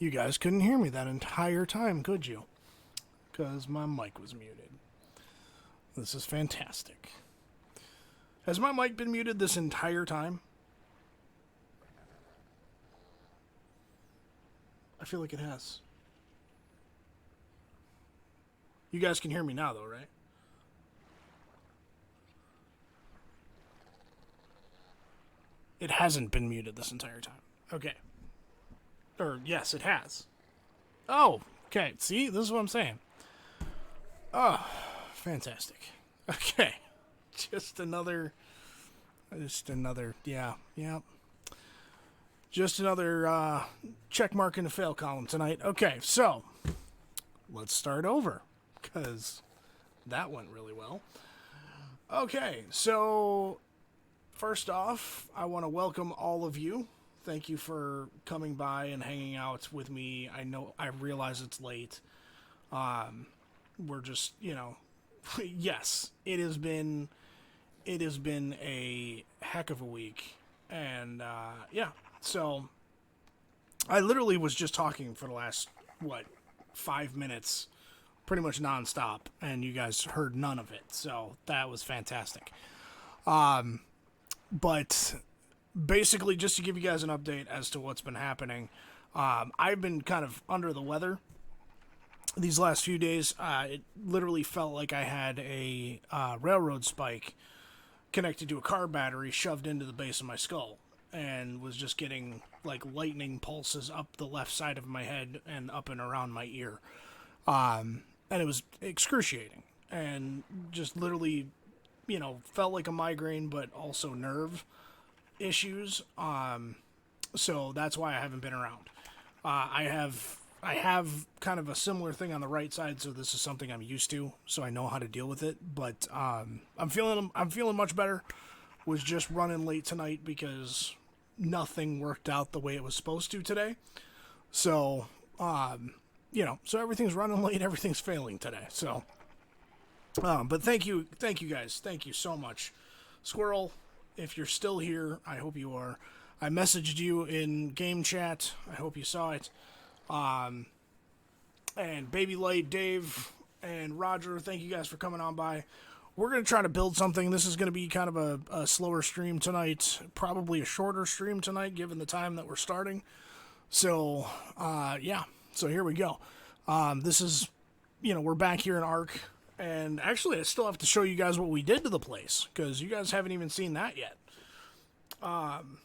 You guys couldn't hear me that entire time, could you? Because my mic was muted. This is fantastic. Has my mic been muted this entire time? I feel like it has. You guys can hear me now, though, right? It hasn't been muted this entire time. Okay. Or, yes, it has. Oh, okay. See, this is what I'm saying. Oh, fantastic. Okay. Just another, yeah. Just another check mark in the fail column tonight. Okay, so let's start over because that went really well. Okay, so first off, I want to welcome all of you. Thank you for coming by and hanging out with me. I realize it's late. We're just, yes, it has been a heck of a week. And, yeah, so I literally was just talking for the last, 5 minutes, pretty much nonstop, and you guys heard none of it. So that was fantastic. But basically, just to give you guys an update as to what's been happening, I've been kind of under the weather these last few days. It literally felt like I had a railroad spike connected to a car battery shoved into the base of my skull, and was just getting like lightning pulses up the left side of my head and up and around my ear. And it was excruciating and just literally, felt like a migraine, but also nerve issues. So that's why I haven't been around. I have kind of a similar thing on the right side, so this is something I'm used to, so I know how to deal with it. But I'm feeling much better. Was just running late tonight because nothing worked out the way it was supposed to today. So so everything's running late, everything's failing today. So, but thank you guys, thank you so much, Squirrel. If you're still here, I hope you are. I messaged you in game chat. I hope you saw it. And Baby Light, Dave, and Roger, thank you guys for coming on by. We're going to try to build something. This is going to be kind of a slower stream tonight. Probably a shorter stream tonight, given the time that we're starting. So, yeah. So here we go. This is, we're back here in Ark. And actually, I still have to show you guys what we did to the place, because you guys haven't even seen that yet. I'm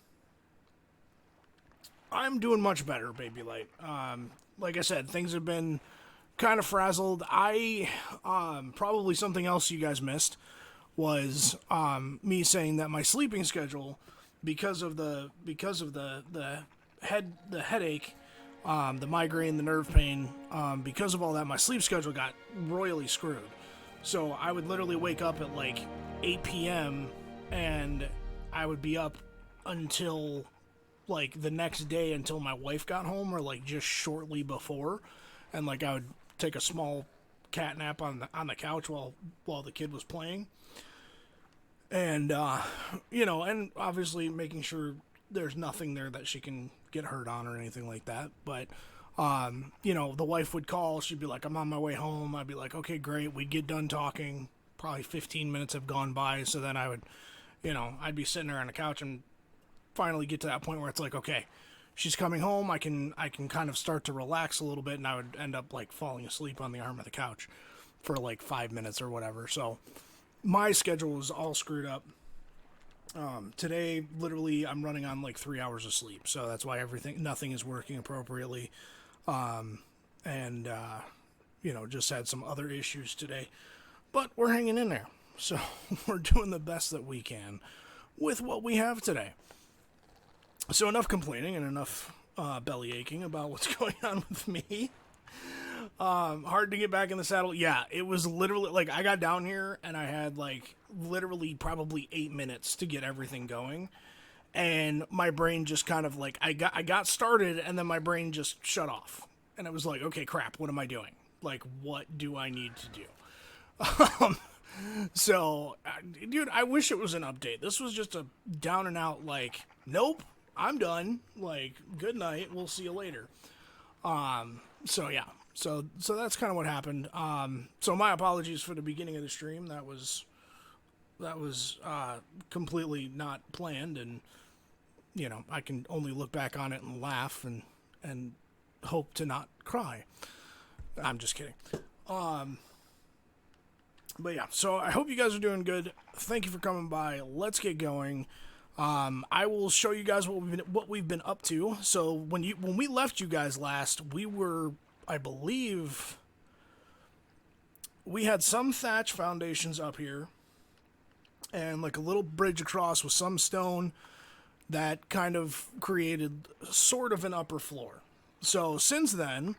doing much better, Baby Light. Like I said, things have been kind of frazzled. Probably something else you guys missed was me saying that my sleeping schedule, because of the headache, the migraine, the nerve pain, because of all that, my sleep schedule got royally screwed. So I would literally wake up at like 8 p.m. and I would be up until like the next day until my wife got home, or like just shortly before, and like I would take a small cat nap on the couch while the kid was playing, and and obviously making sure there's nothing there that she can get hurt on or anything like that. But the wife would call, she'd be like, I'm on my way home. I'd be like, okay, great. We'd get done talking, probably 15 minutes have gone by, so then I would, I'd be sitting there on the couch and finally get to that point where it's like, okay, she's coming home, I can kind of start to relax a little bit, and I would end up like falling asleep on the arm of the couch for like 5 minutes or whatever. So my schedule was all screwed up. Today, literally, I'm running on like 3 hours of sleep, so that's why nothing is working appropriately. Just had some other issues today, but we're hanging in there. So we're doing the best that we can with what we have today. So enough complaining and enough belly aching about what's going on with me. Hard to get back in the saddle. Yeah, it was literally like I got down here and I had like literally probably 8 minutes to get everything going. And my brain just kind of like, I got started and then my brain just shut off. And it was like, okay, crap, what am I doing? Like, what do I need to do? So, dude, I wish it was an update. This was just a down and out, like, nope, I'm done. Like, good night. We'll see you later. So yeah, so that's kind of what happened. So my apologies for the beginning of the stream. That was completely not planned, and I can only look back on it and laugh and hope to not cry. I'm just kidding. But yeah, so I hope you guys are doing good. Thank you for coming by. Let's get going. I will show you guys what we've been up to. So when we left you guys last, we were, I believe, we had some thatch foundations up here, and like a little bridge across with some stone that kind of created sort of an upper floor. So since then,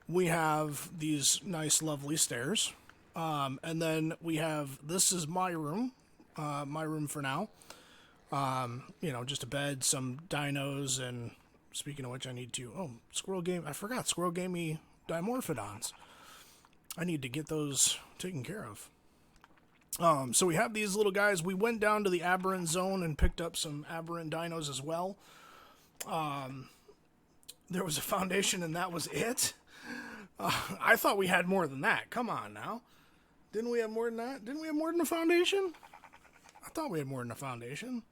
we have these nice, lovely stairs. And then we have, this is my room for now. Just a bed, some dinos, and speaking of which, I forgot, Squirrel gave me Dimorphodons. I need to get those taken care of. So we have these little guys. We went down to the aberrant zone and picked up some aberrant dinos as well. There was a foundation and that was it. I thought we had more than that. Come on now. Didn't we have more than that? Didn't we have more than a foundation? I thought we had more than a foundation.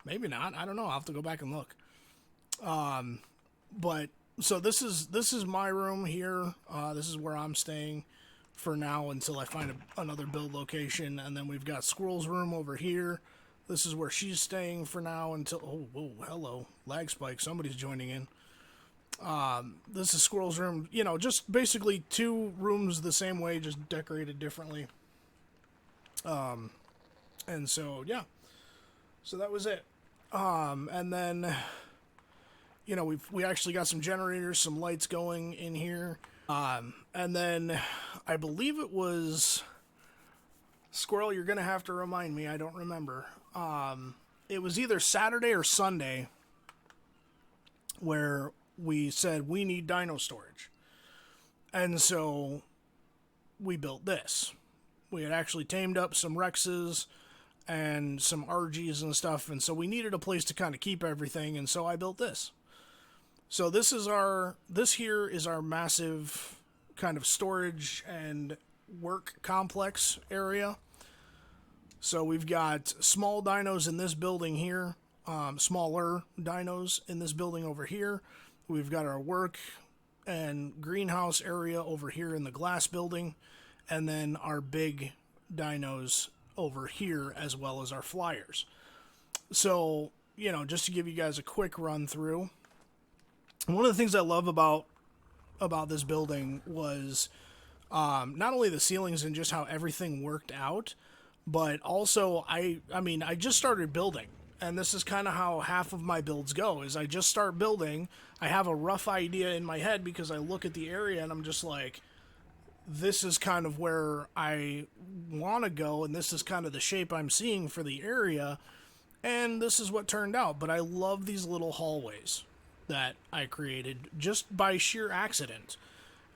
Maybe not. I don't know. I'll have to go back and look. But so this is my room here. This is where I'm staying for now until I find another build location. And then we've got Squirrel's room over here. This is where she's staying for now until... Oh, whoa, hello. Lag spike. Somebody's joining in. This is Squirrel's room. Just basically two rooms the same way, just decorated differently. And so, yeah. So that was it. And then, we actually got some generators, some lights going in here. And then I believe it was Squirrel, you're going to have to remind me. I don't remember. It was either Saturday or Sunday where we said we need dino storage. And so we built this. We had actually tamed up some Rexes and some RGs and stuff, and so we needed a place to kind of keep everything, and so I built this. So this here is our massive kind of storage and work complex area. So we've got small dinos in this building here, smaller dinos in this building over here. We've got our work and greenhouse area over here in the glass building, and then our big dinos over here, as well as our flyers. So, just to give you guys a quick run through, one of the things I love about this building was not only the ceilings and just how everything worked out, but also I just started building. And this is kind of how half of my builds go, is I just start building. I have a rough idea in my head because I look at the area and I'm just like, this is kind of where I want to go, and this is kind of the shape I'm seeing for the area, and this is what turned out. But I love these little hallways that I created just by sheer accident,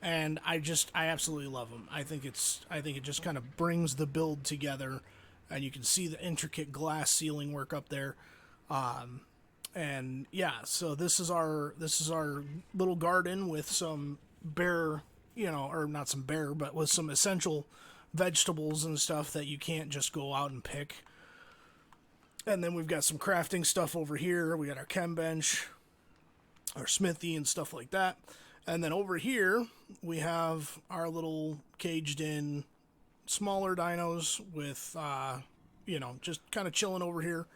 and I absolutely love them. I think it just kind of brings the build together, and you can see the intricate glass ceiling work up there. And yeah, so this is our little garden with some bare, or not some bare, but with some essential vegetables and stuff that you can't just go out and pick. And then we've got some crafting stuff over here. We got our chem bench, our smithy and stuff like that. And then over here, we have our little caged in smaller dinos with, just kind of chilling over here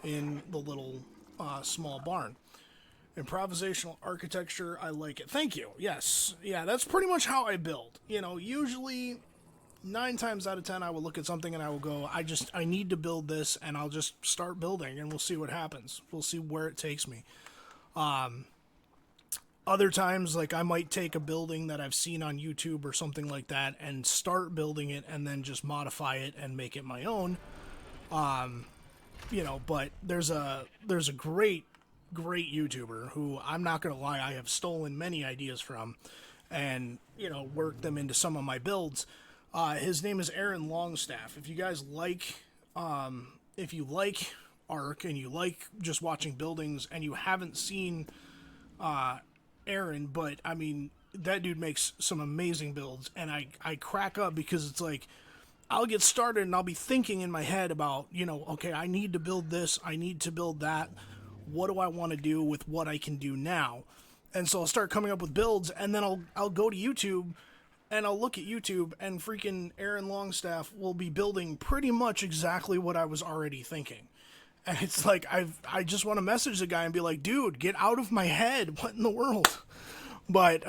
in the little small barn. Improvisational architecture, I like it. Thank you. Yes. Yeah, that's pretty much how I build. Usually 9 times out of 10 I will look at something and I will go, I need to build this, and I'll just start building and we'll see what happens. We'll see where it takes me. Other times, like, I might take a building that I've seen on YouTube or something like that and start building it and then just modify it and make it my own. But there's a great YouTuber who, I'm not going to lie, I have stolen many ideas from and, worked them into some of my builds. His name is Aaron Longstaff. If you guys like, if you like Ark and you like just watching buildings and you haven't seen, Aaron, but I mean, that dude makes some amazing builds, and I crack up because it's like, I'll get started and I'll be thinking in my head about, okay, I need to build this, I need to build that. What do I want to do with what I can do now? And so I'll start coming up with builds, and then I'll go to YouTube and I'll look at YouTube, and freaking Aaron Longstaff will be building pretty much exactly what I was already thinking. And it's like, I just want to message the guy and be like, dude, get out of my head. What in the world? But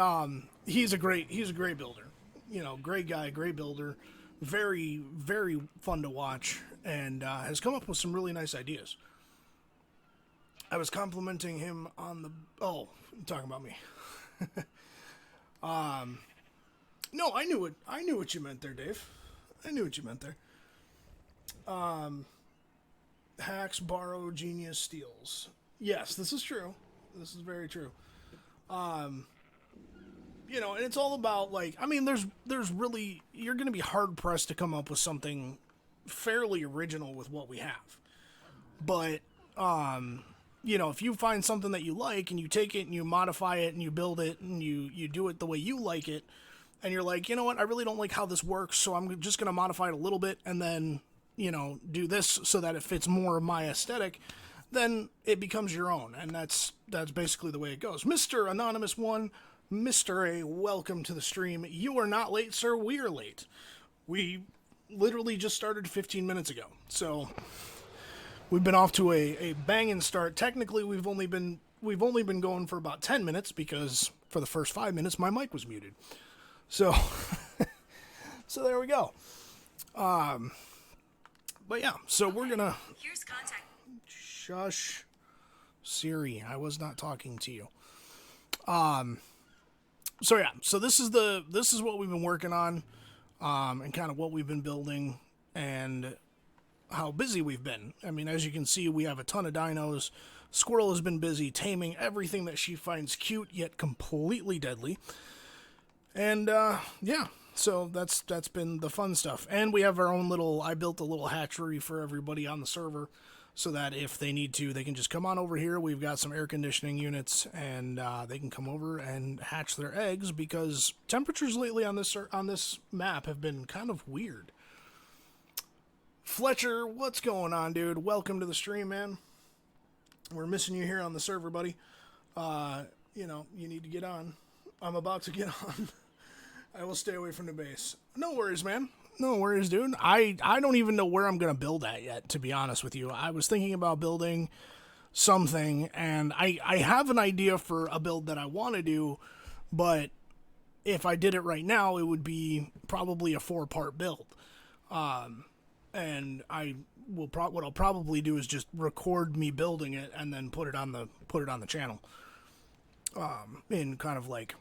he's a great builder. Great guy, great builder. Very, very fun to watch, and has come up with some really nice ideas. I was complimenting him on the... Oh, you're talking about me. No, I knew what you meant there, Dave. I knew what you meant there. Hacks, borrow, genius, steals. Yes, this is true. This is very true. And it's all about, like, I mean, there's really, you're going to be hard pressed to come up with something fairly original with what we have. But, if you find something that you like and you take it and you modify it and you build it and you do it the way you like it, and you're like, you know what, I really don't like how this works, so I'm just going to modify it a little bit and then, do this so that it fits more of my aesthetic, then it becomes your own. And that's basically the way it goes. Mr. Anonymous 1, Mr. A, welcome to the stream. You are not late, sir. We are late. We literally just started 15 minutes ago. So we've been off to a banging start. Technically, we've only been going for about 10 minutes because for the first 5 minutes, my mic was muted. So, so there we go. But yeah, so we're gonna... Here's contact. Shush. Siri, I was not talking to you. So yeah, so this is what we've been working on, and kind of what we've been building, and how busy we've been. I mean, as you can see, we have a ton of dinos. Squirrel has been busy taming everything that she finds cute, yet completely deadly. And, yeah, so that's been the fun stuff. And we have our own I built a little hatchery for everybody on the server, so that if they need to, they can just come on over here. We've got some air conditioning units, and they can come over and hatch their eggs, because temperatures lately on this map have been kind of weird. Fletcher, what's going on, dude? Welcome to the stream, man. We're missing you here on the server, buddy. You need to get on. I'm about to get on. I will stay away from the base. No worries, man. No worries, dude. I don't even know where I'm going to build at yet, to be honest with you. I was thinking about building something, and I have an idea for a build that I want to do, but if I did it right now, it would be probably a 4-part build. And what I'll probably do is just record me building it and then put it on the channel. In kind of like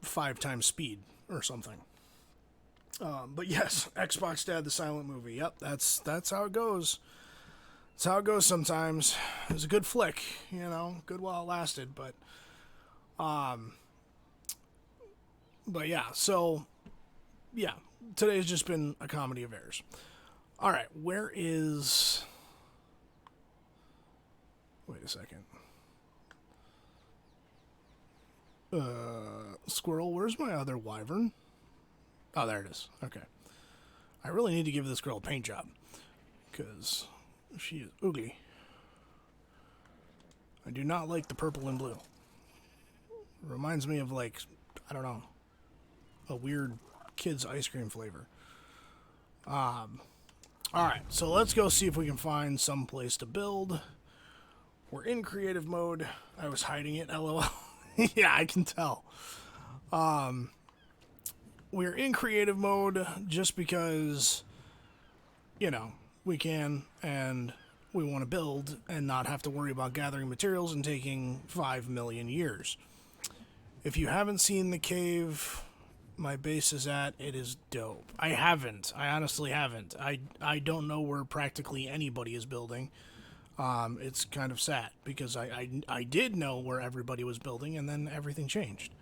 5 times speed or something. But yes, Xbox Dad, the silent movie. Yep, that's how it goes. That's how it goes sometimes. It was a good flick, good while it lasted, but yeah, so yeah, today's just been a comedy of errors. All right, wait a second. Squirrel, where's my other wyvern? Oh, there it is. Okay. I really need to give this girl a paint job, because she is ugly. I do not like the purple and blue. It reminds me of, like, I don't know, a weird kid's ice cream flavor. Alright, so let's go see if we can find some place to build. We're in creative mode. I was hiding it, LOL. Yeah, I can tell. We're in creative mode just because, we can, and we want to build and not have to worry about gathering materials and taking 5 million years. If you haven't seen the cave my base is at, it is dope. I honestly haven't. I don't know where practically anybody is building. It's kind of sad, because I did know where everybody was building, and then everything changed.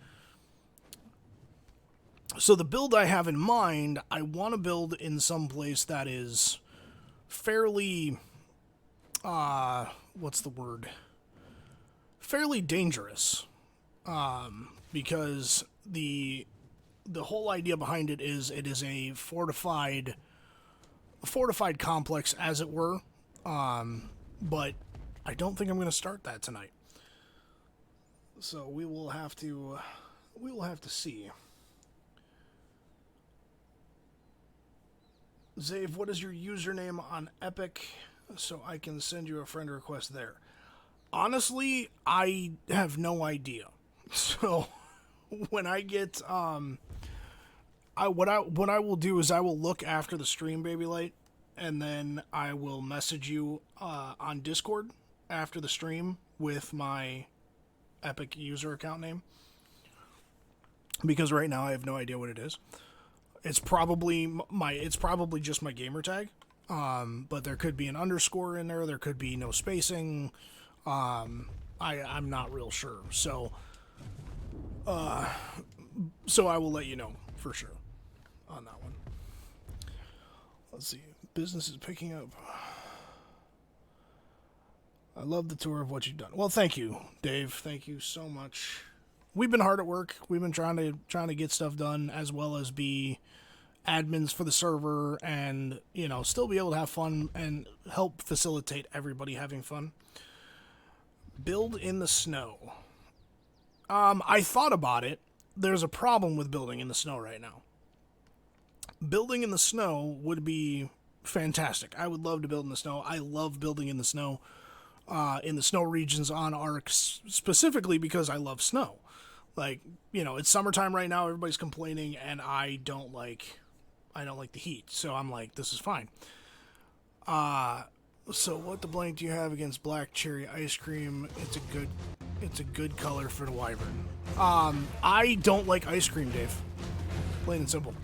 So the build I have in mind, I want to build in some place that is fairly, what's the word? Fairly dangerous. because the whole idea behind it is a fortified complex, as it were. But I don't think I'm going to start that tonight. So we will have to see. Zave, what is your username on Epic so I can send you a friend request there? Honestly, I have no idea. So when I get what I will do is I will look after the stream, Baby Light, and then I will message you on Discord after the stream with my Epic user account name, because right now I have no idea what it is. It's probably just my gamer tag, but there could be an underscore in there. There could be no spacing. I'm not real sure. So I will let you know for sure on that one. Let's see. Business is picking up. I love the tour of what you've done. Well, thank you, Dave. Thank you so much. We've been hard at work. We've been trying to get stuff done, as well as be admins for the server, and still be able to have fun and help facilitate everybody having fun. Build in the snow. I thought about it. There's a problem with building in the snow right now. Building in the snow would be fantastic. I would love to build in the snow. I love building in the snow regions on Ark, specifically because I love snow. Like, it's summertime right now. Everybody's complaining, and I don't like the heat. So I'm like, this is fine. So what the blank do you have against black cherry ice cream? It's a good color for the wyvern. I don't like ice cream, Dave. Plain and simple.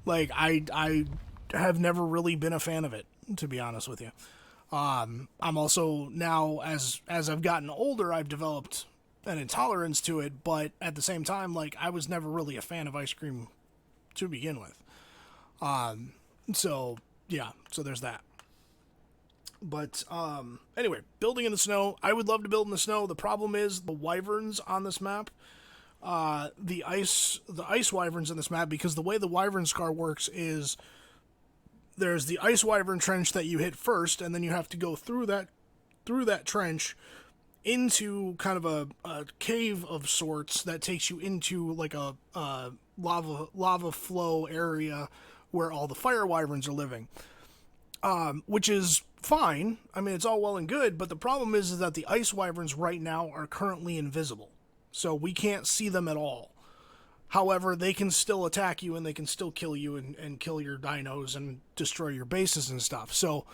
Like, I have never really been a fan of it, to be honest with you. I'm also now, as I've gotten older, I've developed an intolerance to it, but at the same time, like, I was never really a fan of ice cream to begin with. So there's that. But anyway, building in the snow. I would love to build in the snow. The problem is the wyverns on this map. The ice wyverns in this map, because the way the wyvern scar works is there's the ice wyvern trench that you hit first, and then you have to go through that trench into kind of a cave of sorts that takes you into like a lava flow area where all the fire wyverns are living, which is fine. I mean, it's all well and good, but the problem is that the ice wyverns right now are currently invisible, so we can't see them at all. However, they can still attack you, and they can still kill you and kill your dinos and destroy your bases and stuff. So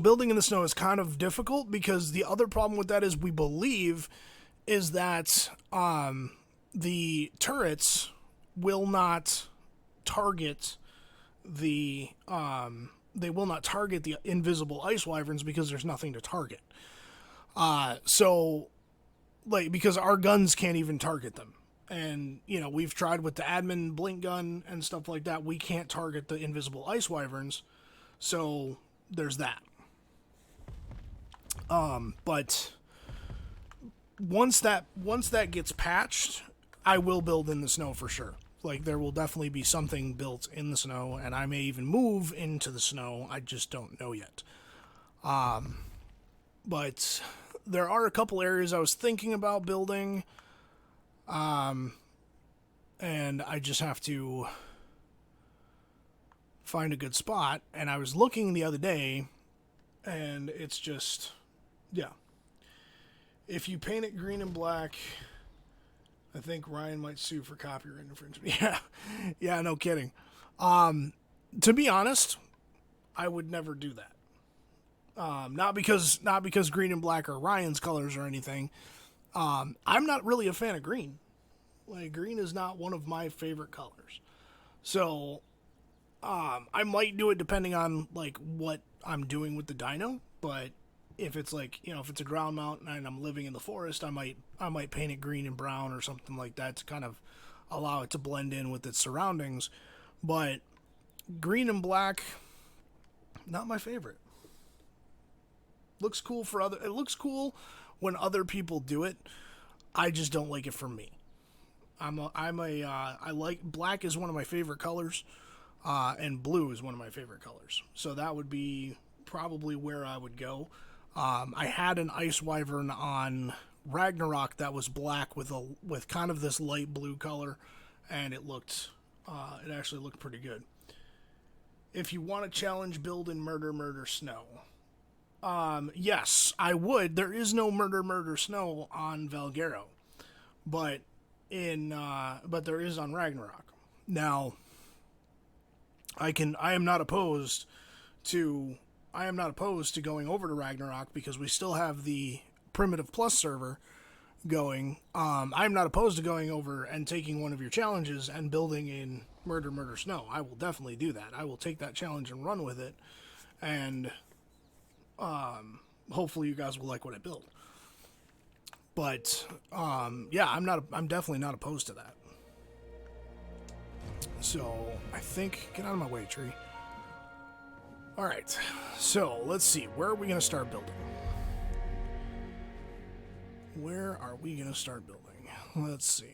building in the snow is kind of difficult, because the other problem with that is we believe is that the turrets will not target the invisible ice wyverns, because there's nothing to target. Because our guns can't even target them. And, we've tried with the admin blink gun and stuff like that. We can't target the invisible ice wyverns. So there's that. But once that gets patched, I will build in the snow for sure. Like, there will definitely be something built in the snow, and I may even move into the snow. I just don't know yet. But there are a couple areas I was thinking about building, and I just have to find a good spot. And I was looking the other day, and it's just, if you paint it green and black, I think Ryan might sue for copyright infringement. Yeah, no kidding. To be honest, I would never do that. Not because green and black are Ryan's colors or anything. I'm not really a fan of green. Like, green is not one of my favorite colors. So, I might do it depending on, like, what I'm doing with the dino. But if it's like, if it's a ground mount and I'm living in the forest, I might paint it green and brown or something like that to kind of allow it to blend in with its surroundings. But green and black, not my favorite. Looks cool for other. It looks cool when other people do it. I just don't like it for me. I like black is one of my favorite colors, and blue is one of my favorite colors. So that would be probably where I would go. I had an ice wyvern on Ragnarok that was black with kind of this light blue color, and it actually looked pretty good. If you want to challenge, build in Murder Snow. Yes, I would. There is no Murder Snow on Valgero, but there is on Ragnarok. Now, I am not opposed to going over to Ragnarok because we still have the Primitive Plus server going. I'm not opposed to going over and taking one of your challenges and building in Murder Snow. I will definitely do that. I will take that challenge and run with it, and hopefully you guys will like what I build. But yeah, I'm definitely not opposed to that. So I think, get out of my way, tree. All right, so let's see, where are we gonna start building? Where are we gonna start building? Let's see.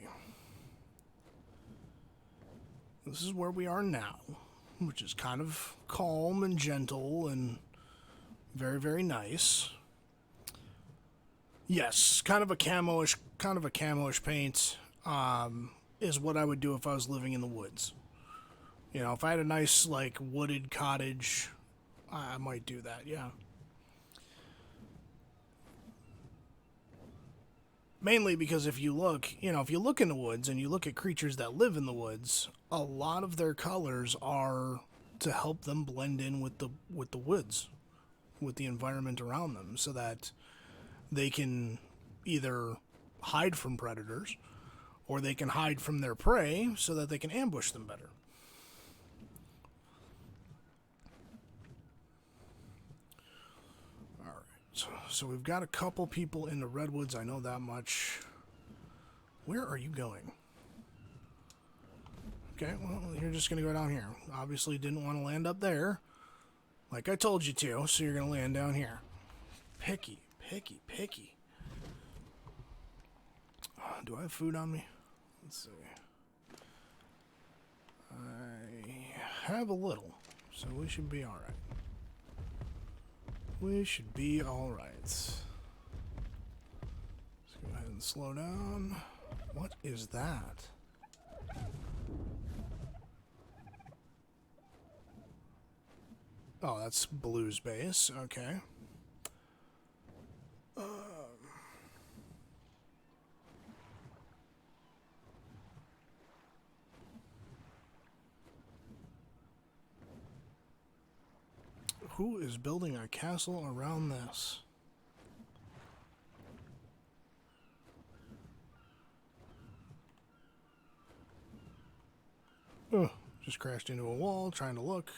This is where we are now, which is kind of calm and gentle and very, very nice. Yes, kind of a camo-ish paint is what I would do if I was living in the woods. You know, if I had a nice, like, wooded cottage, I might do that, yeah. Mainly because if you look in the woods and you look at creatures that live in the woods, a lot of their colors are to help them blend in with the woods, with the environment around them, so that they can either hide from predators or they can hide from their prey so that they can ambush them better. Alright, so we've got a couple people in the redwoods, I know that much. Where are you going? Okay, well, you're just going to go down here. Obviously didn't want to land up there, like I told you to, so you're going to land down here. Picky. Do I have food on me? Let's see. I have a little, so we should be alright. We should be alright. Let's go ahead and slow down. What is that? Oh, that's Blue's base. Okay. Who is building a castle around this? Oh, just crashed into a wall trying to look.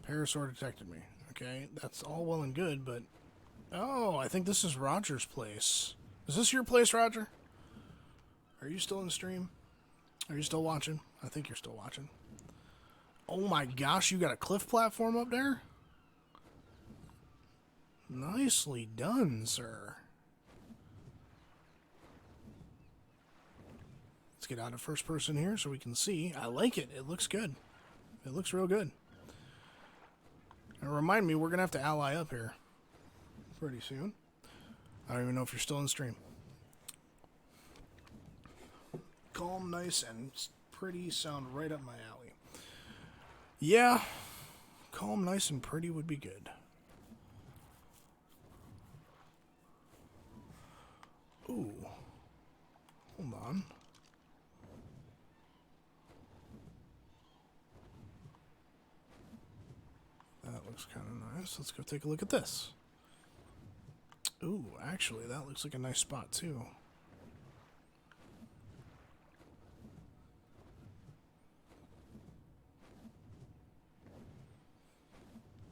Parasaur detected me. Okay, that's all well and good, but... Oh, I think this is Roger's place. Is this your place, Roger? Are you still in stream? Are you still watching? I think you're still watching. Oh my gosh, you got a cliff platform up there? Nicely done, sir. Let's get out of first person here so we can see. I like it. It looks good. It looks real good. And remind me, we're going to have to ally up here pretty soon. I don't even know if you're still in stream. Calm, nice, and pretty sound right up my alley. Yeah, calm, nice, and pretty would be good. Ooh. Hold on. That looks kind of nice. Let's go take a look at this. Ooh, actually, that looks like a nice spot, too.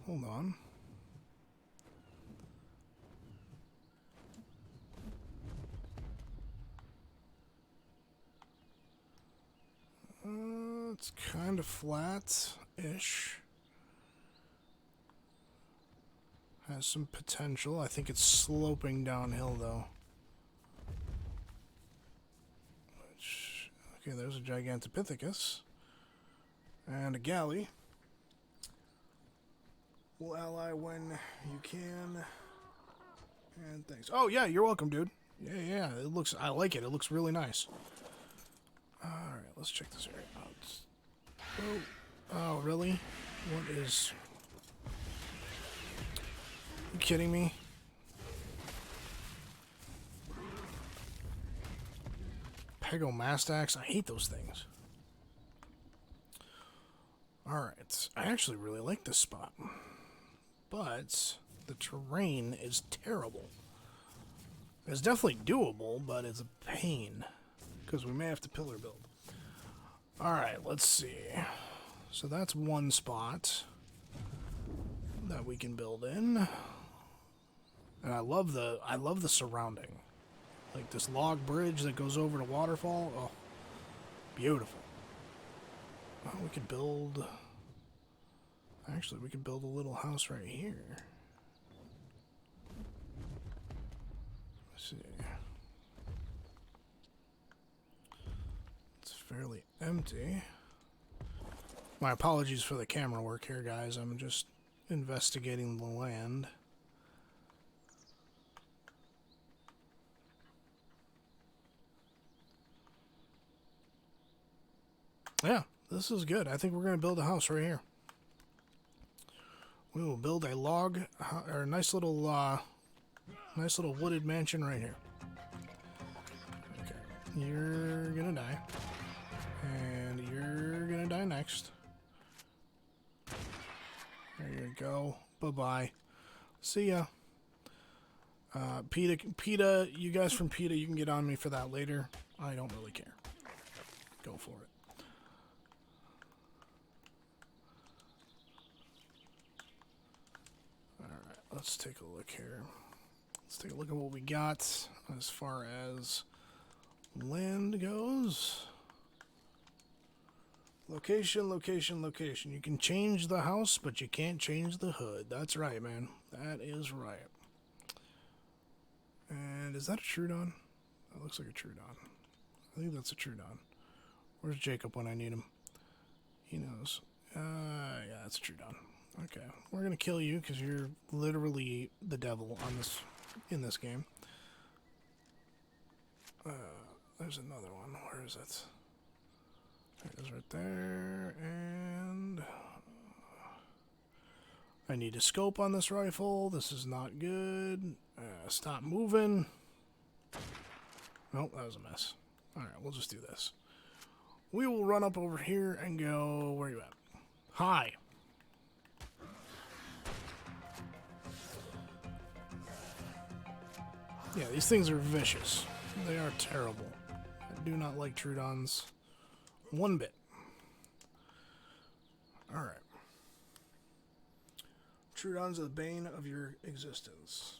Hold on. It's kind of flat-ish. Has some potential. I think it's sloping downhill, though. Which, okay, there's a Gigantopithecus. And a galley. We'll ally when you can. And thanks. Oh, yeah, you're welcome, dude. Yeah, it looks, I like it. It looks really nice. Alright, let's check this area out. Oh, really? What is... You kidding me? Pegomastax? I hate those things. Alright, I actually really like this spot. But the terrain is terrible. It's definitely doable, but it's a pain. Because we may have to pillar build. Alright, let's see. So that's one spot that we can build in. And I love the surrounding. Like this log bridge that goes over the waterfall. Oh, beautiful. Oh, we could build... Actually, we could build a little house right here. Let's see. It's fairly empty. My apologies for the camera work here, guys. I'm just investigating the land. Yeah, this is good. I think we're going to build a house right here. We will build a log, or a nice little wooded mansion right here. Okay, you're gonna die, and you're gonna die next. There you go. Bye-bye. See ya. PETA, you guys from PETA, you can get on me for that later. I don't really care. Go for it. Let's take a look here. Let's take a look at what we got as far as land goes. Location, location, location. You can change the house, but you can't change the hood. That's right, man. That is right. And is that a Trudon? That looks like a Trudon. I think that's a Trudon. Where's Jacob when I need him? He knows. Yeah, that's a Trudon. Okay, we're gonna kill you because you're literally the devil on this in this game. There's another one. Where is it? There it is, right there. And I need a scope on this rifle. This is not good. Stop moving. Nope, that was a mess. All right, we'll just do this. We will run up over here and go. Where are you at? Hi. Yeah, these things are vicious. They are terrible. I do not like Trudons one bit. Alright. Trudons are the bane of your existence.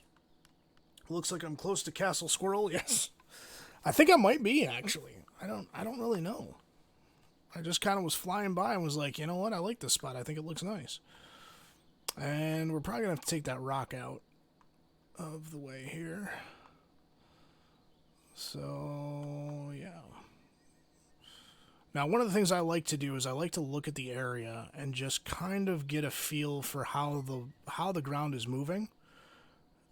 Looks like I'm close to Castle Squirrel, yes. I think I might be, actually. I don't really know. I just kind of was flying by and was like, you know what, I like this spot. I think it looks nice. And we're probably going to have to take that rock out of the way here. So, yeah. Now, one of the things I like to do is I like to look at the area and just kind of get a feel for how the ground is moving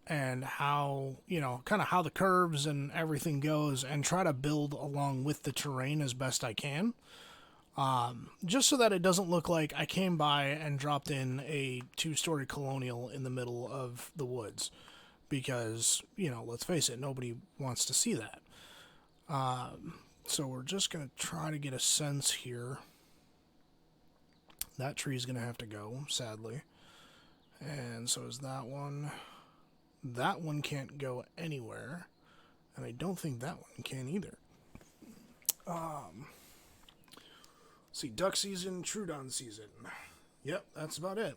and how, you know, kind of how the curves and everything goes and try to build along with the terrain as best I can. Just so that it doesn't look like I came by and dropped in a 2-story colonial in the middle of the woods. Because, you know, let's face it, nobody wants to see that. So we're just going to try to get a sense here. That tree's going to have to go, sadly. And so is that one. That one can't go anywhere. And I don't think that one can either. See, duck season, Trudon season. Yep, that's about it.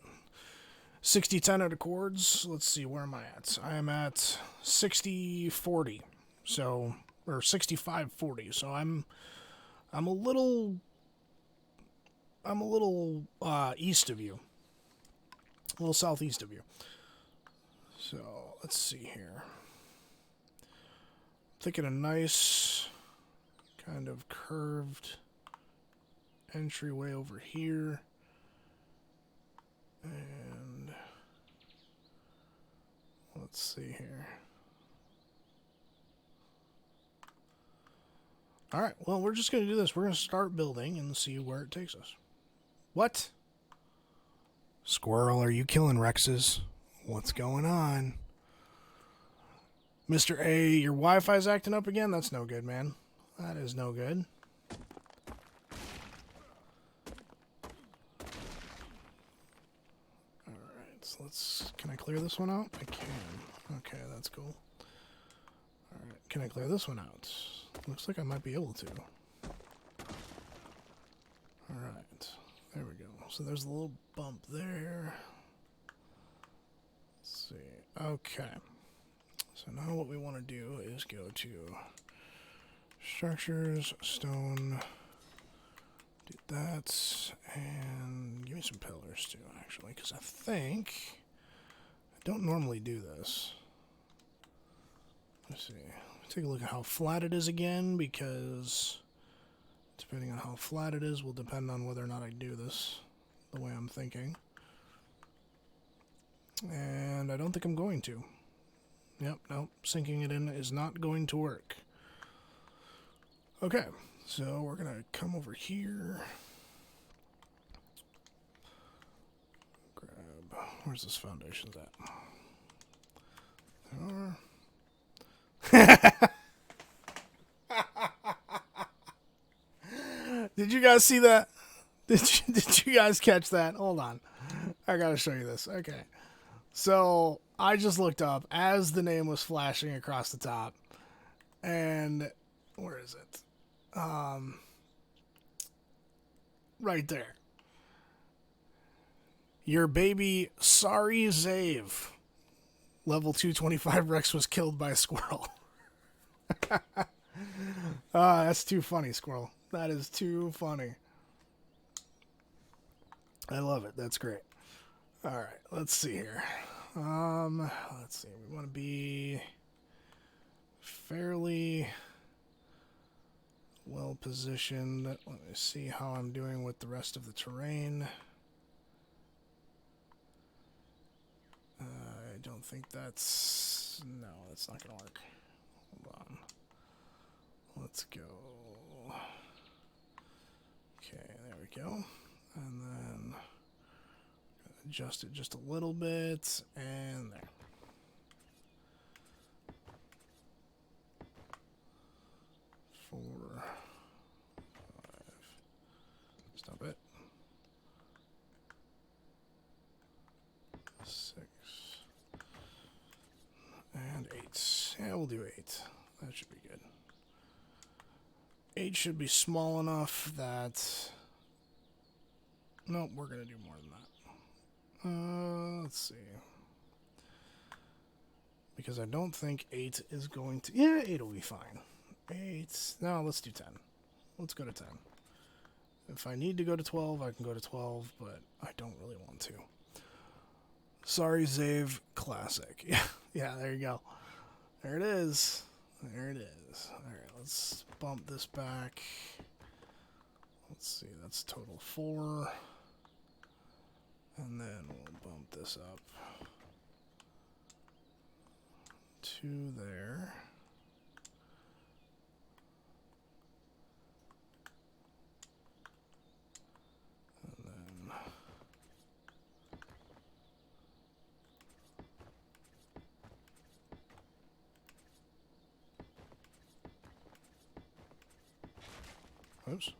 60-10 out of chords. Let's see, where am I at? I am at 60-40. So, or 65-40. So I'm a little east of you. A little southeast of you. So let's see here. Thinking a nice kind of curved entryway over here. And let's see here. Alright, well, we're just going to do this. We're going to start building and see where it takes us. What? Squirrel, are you killing Rexes? What's going on? Mr. A, your Wi-Fi's acting up again? That's no good, man. That is no good. Alright, so let's... Can I clear this one out? I can. Okay, that's cool. Alright, can I clear this one out? Looks like I might be able to. Alright, there we go. So there's a little bump there. Let's see. Okay. So now what we want to do is go to structures, stone, do that, and give me some pillars too, actually, because I think I don't normally do this. Let's see. Take a look at how flat it is again, because depending on how flat it is will depend on whether or not I do this the way I'm thinking. And I don't think I'm going to. Yep, nope, sinking it in is not going to work. Okay, so we're going to come over here. Grab, where's this foundation's at? There. Did you guys see that? Did you guys catch that? Hold on. I gotta show you this. Okay. So I just looked up as the name was flashing across the top. And where is it? Right there. Your baby Sorry Zave. Level 225 Rex was killed by a squirrel. That's too funny, squirrel. That is too funny. I love it. That's great. All right, let's see here. Let's see. We want to be fairly well positioned. Let me see how I'm doing with the rest of the terrain. I don't think that's... No, that's not going to work. Hold on. Let's go. Okay, there we go. And then adjust it just a little bit, and there. Four, five. Stop it. 6 and 8. Yeah, we'll do 8. That should be good. 8 should be small enough that... Nope, we're going to do more than that. Let's see. Because I don't think 8 is going to... Yeah, 8 will be fine. 8... No, let's do 10. Let's go to 10. If I need to go to 12, I can go to 12, but I don't really want to. Sorry, Zave Classic. Yeah, there you go. There it is. There it is. Alright, let's bump this back. Let's see, that's total 4. And then we'll bump this up to there. And then oops.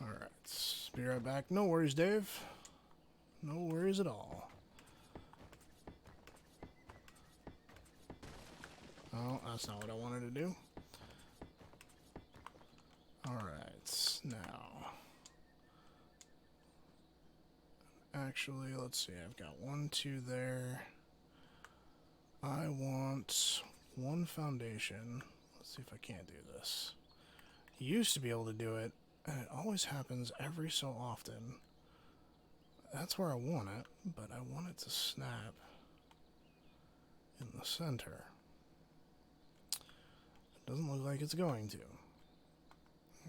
Alright, be right back. No worries, Dave. No worries at all. Oh, that's not what I wanted to do. Alright, now. Actually, let's see. I've got 1, 2 there. I want 1 foundation. Let's see if I can't do this. You used to be able to do it And it always happens every so often. That's where I want it, but I want it to snap in the center. It doesn't look like it's going to.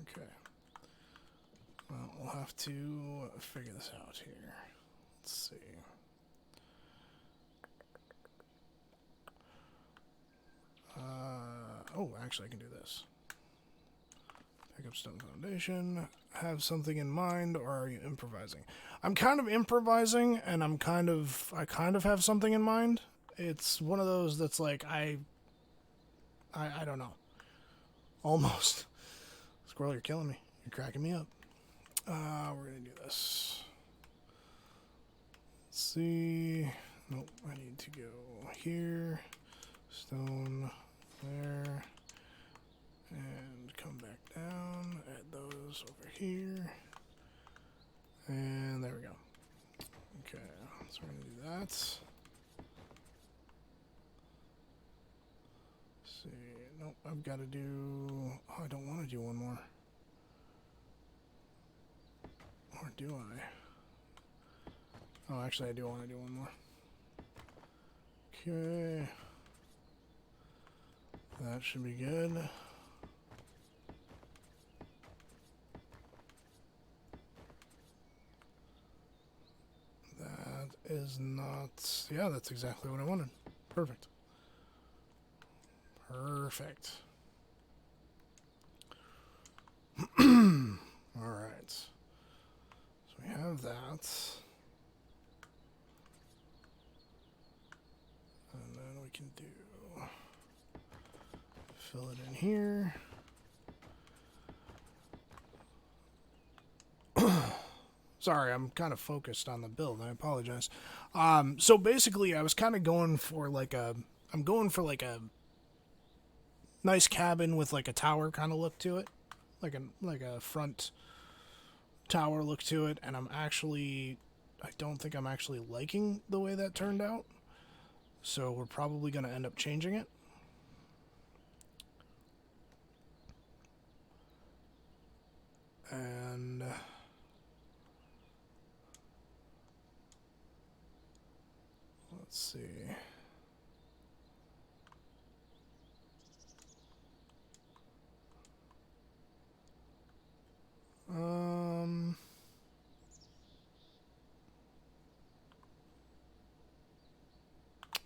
Okay. Well, we'll have to figure this out here. Let's see. Oh, actually I can do this. Pick up stone foundation. Have something in mind, or are you improvising? I'm kind of improvising, and I kind of have something in mind. It's one of those that's like I don't know. Almost. Squirrel, you're killing me. You're cracking me up. We're gonna do this. Let's see. Nope, I need to go here. Stone there. And come back down. Add those over here. And there we go. Okay, so we're gonna do that. Let's see. Nope, I've got to do... Oh, I don't want to do one more. Or do I? Oh, actually, I do want to do one more. Okay. That should be good. That is not... Yeah, that's exactly what I wanted. Perfect. Perfect. Alright. So we have that. And then we can do... Fill it in here. Sorry, I'm kind of focused on the build. I apologize. So basically, I was kind of going for like a... I'm going for like a nice cabin with like a tower kind of look to it. Like a front tower look to it. And I'm actually... I don't think I'm actually liking the way that turned out. So we're probably going to end up changing it. And... let's see.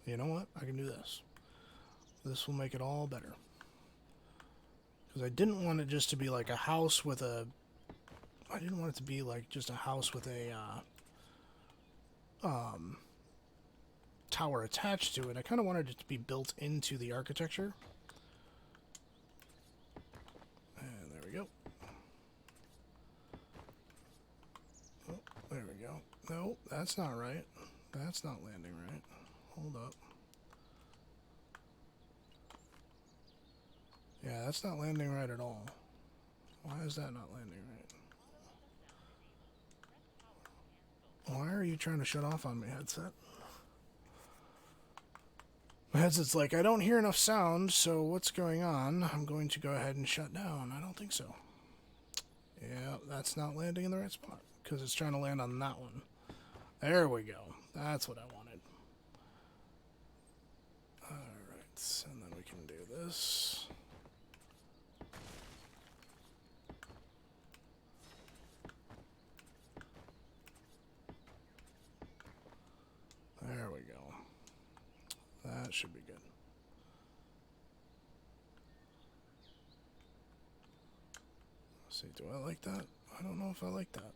You know what? I can do this. This will make it all better. Because I didn't want it just to be like a house with a... I didn't want it to be like just a house with a tower attached to it. I kind of wanted it to be built into the architecture. And there we go. Oh, there we go. No, that's not right. That's not landing right. Hold up. Yeah, that's not landing right at all. Why is that not landing right? Why are you trying to shut off on me, headset? My headset's like, I don't hear enough sound, so what's going on? I'm going to go ahead and shut down. I don't think so. Yeah, that's not landing in the right spot, because it's trying to land on that one. There we go. That's what I wanted. Alright, and then we can do this. There we go. That should be good. Let's see, do I like that? I don't know if I like that.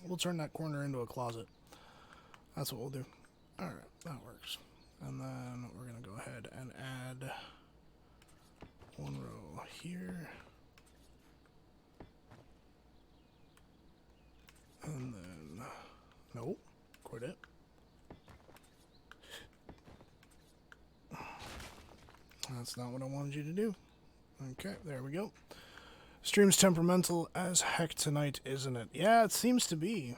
We'll turn that corner into a closet. That's what we'll do. Alright, that works. And then we're going to go ahead and add one row here. And then... Nope. Quit it. That's not what I wanted you to do. Okay, there we go. Stream's temperamental as heck tonight, isn't it? Yeah, it seems to be.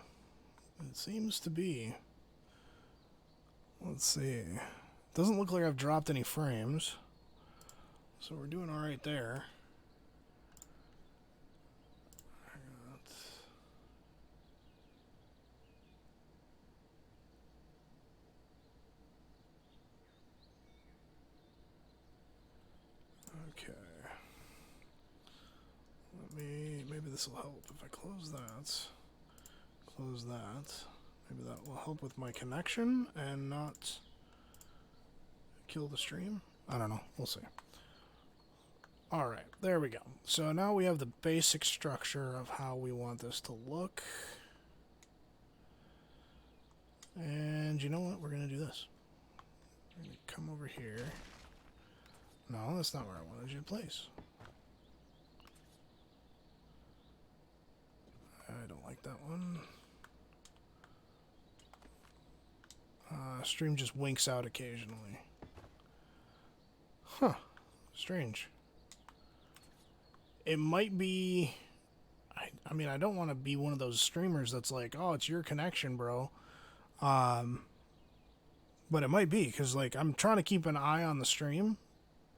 It seems to be. Let's see. Doesn't look like I've dropped any frames. So we're doing alright there. Okay. Maybe this will help if I close that. Close that. Maybe that will help with my connection and not kill the stream. I don't know. We'll see. Alright, there we go. So now we have the basic structure of how we want this to look. And you know what? We're going to do this. We're going to come over here. No, that's not where I wanted you to place. I don't like that one. Stream just winks out occasionally. Huh. Strange. It might be... I mean, I don't want to be one of those streamers that's like, oh, it's your connection, bro. But it might be, because, like, I'm trying to keep an eye on the stream,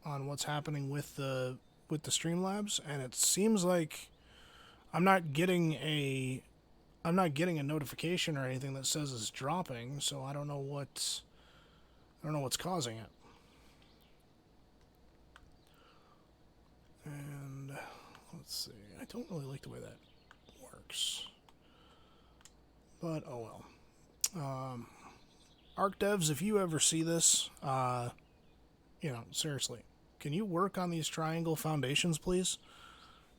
on what's happening with the Streamlabs, and it seems like I'm not getting a notification or anything that says it's dropping, so I don't know what's causing it. And let's see. I don't really like the way that works. But oh well. Ark devs, if you ever see this, you know, seriously, can you work on these triangle foundations, please?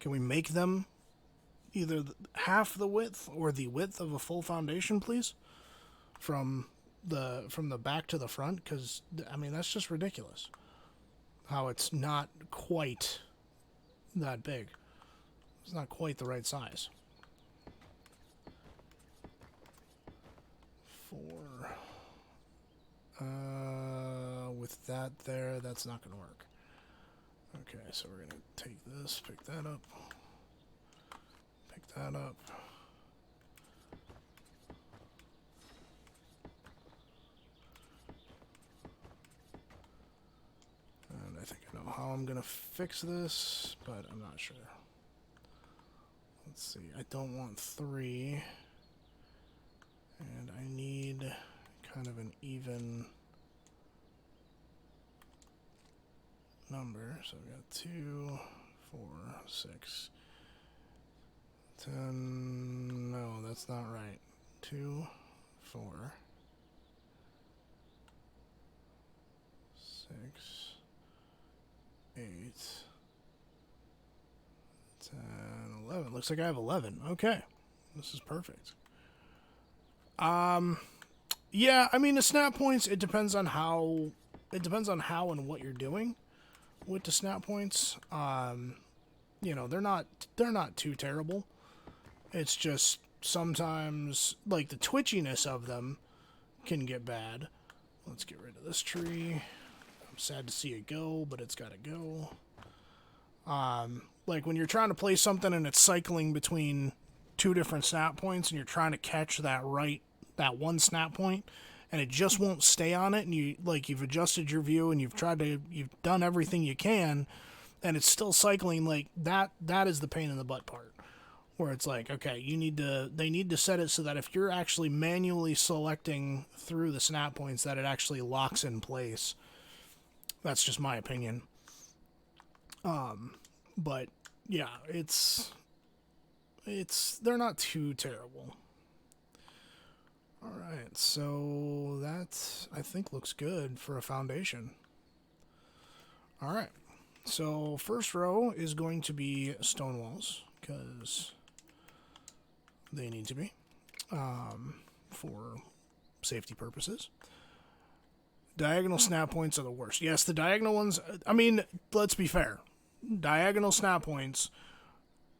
Can we make them either half the width or the width of a full foundation, please? From the back to the front, because, I mean, that's just ridiculous. How it's not quite that big. It's not quite the right size. 4. With that there, that's not going to work. Okay, so we're going to take this, pick that up. Pick that up. And I think I know how I'm going to fix this, but I'm not sure. Let's see, I don't want 3. And I need kind of an even number. So I've got 2, 4, 6, 10. No, that's not right. 2, 4, 6, 8, 10, 11. Looks like I have 11. Okay. This is perfect. Yeah, I mean, the snap points, it depends on how and what you're doing with the snap points. You know, they're not too terrible. It's just sometimes, like, the twitchiness of them can get bad. Let's get rid of this tree. I'm sad to see it go, but it's gotta go. Like, when you're trying to play something and it's cycling between 2 different snap points and you're trying to catch that one snap point and it just won't stay on it, and you've adjusted your view and you've done everything you can and it's still cycling, like that is the pain in the butt part, where it's like, okay, they need to set it so that if you're actually manually selecting through the snap points that it actually locks in place. That's just my opinion. But yeah, they're not too terrible. Alright, so that, I think, looks good for a foundation. Alright, so first row is going to be stone walls, because they need to be, for safety purposes. Diagonal snap points are the worst. Yes, the diagonal ones, I mean, let's be fair. Diagonal snap points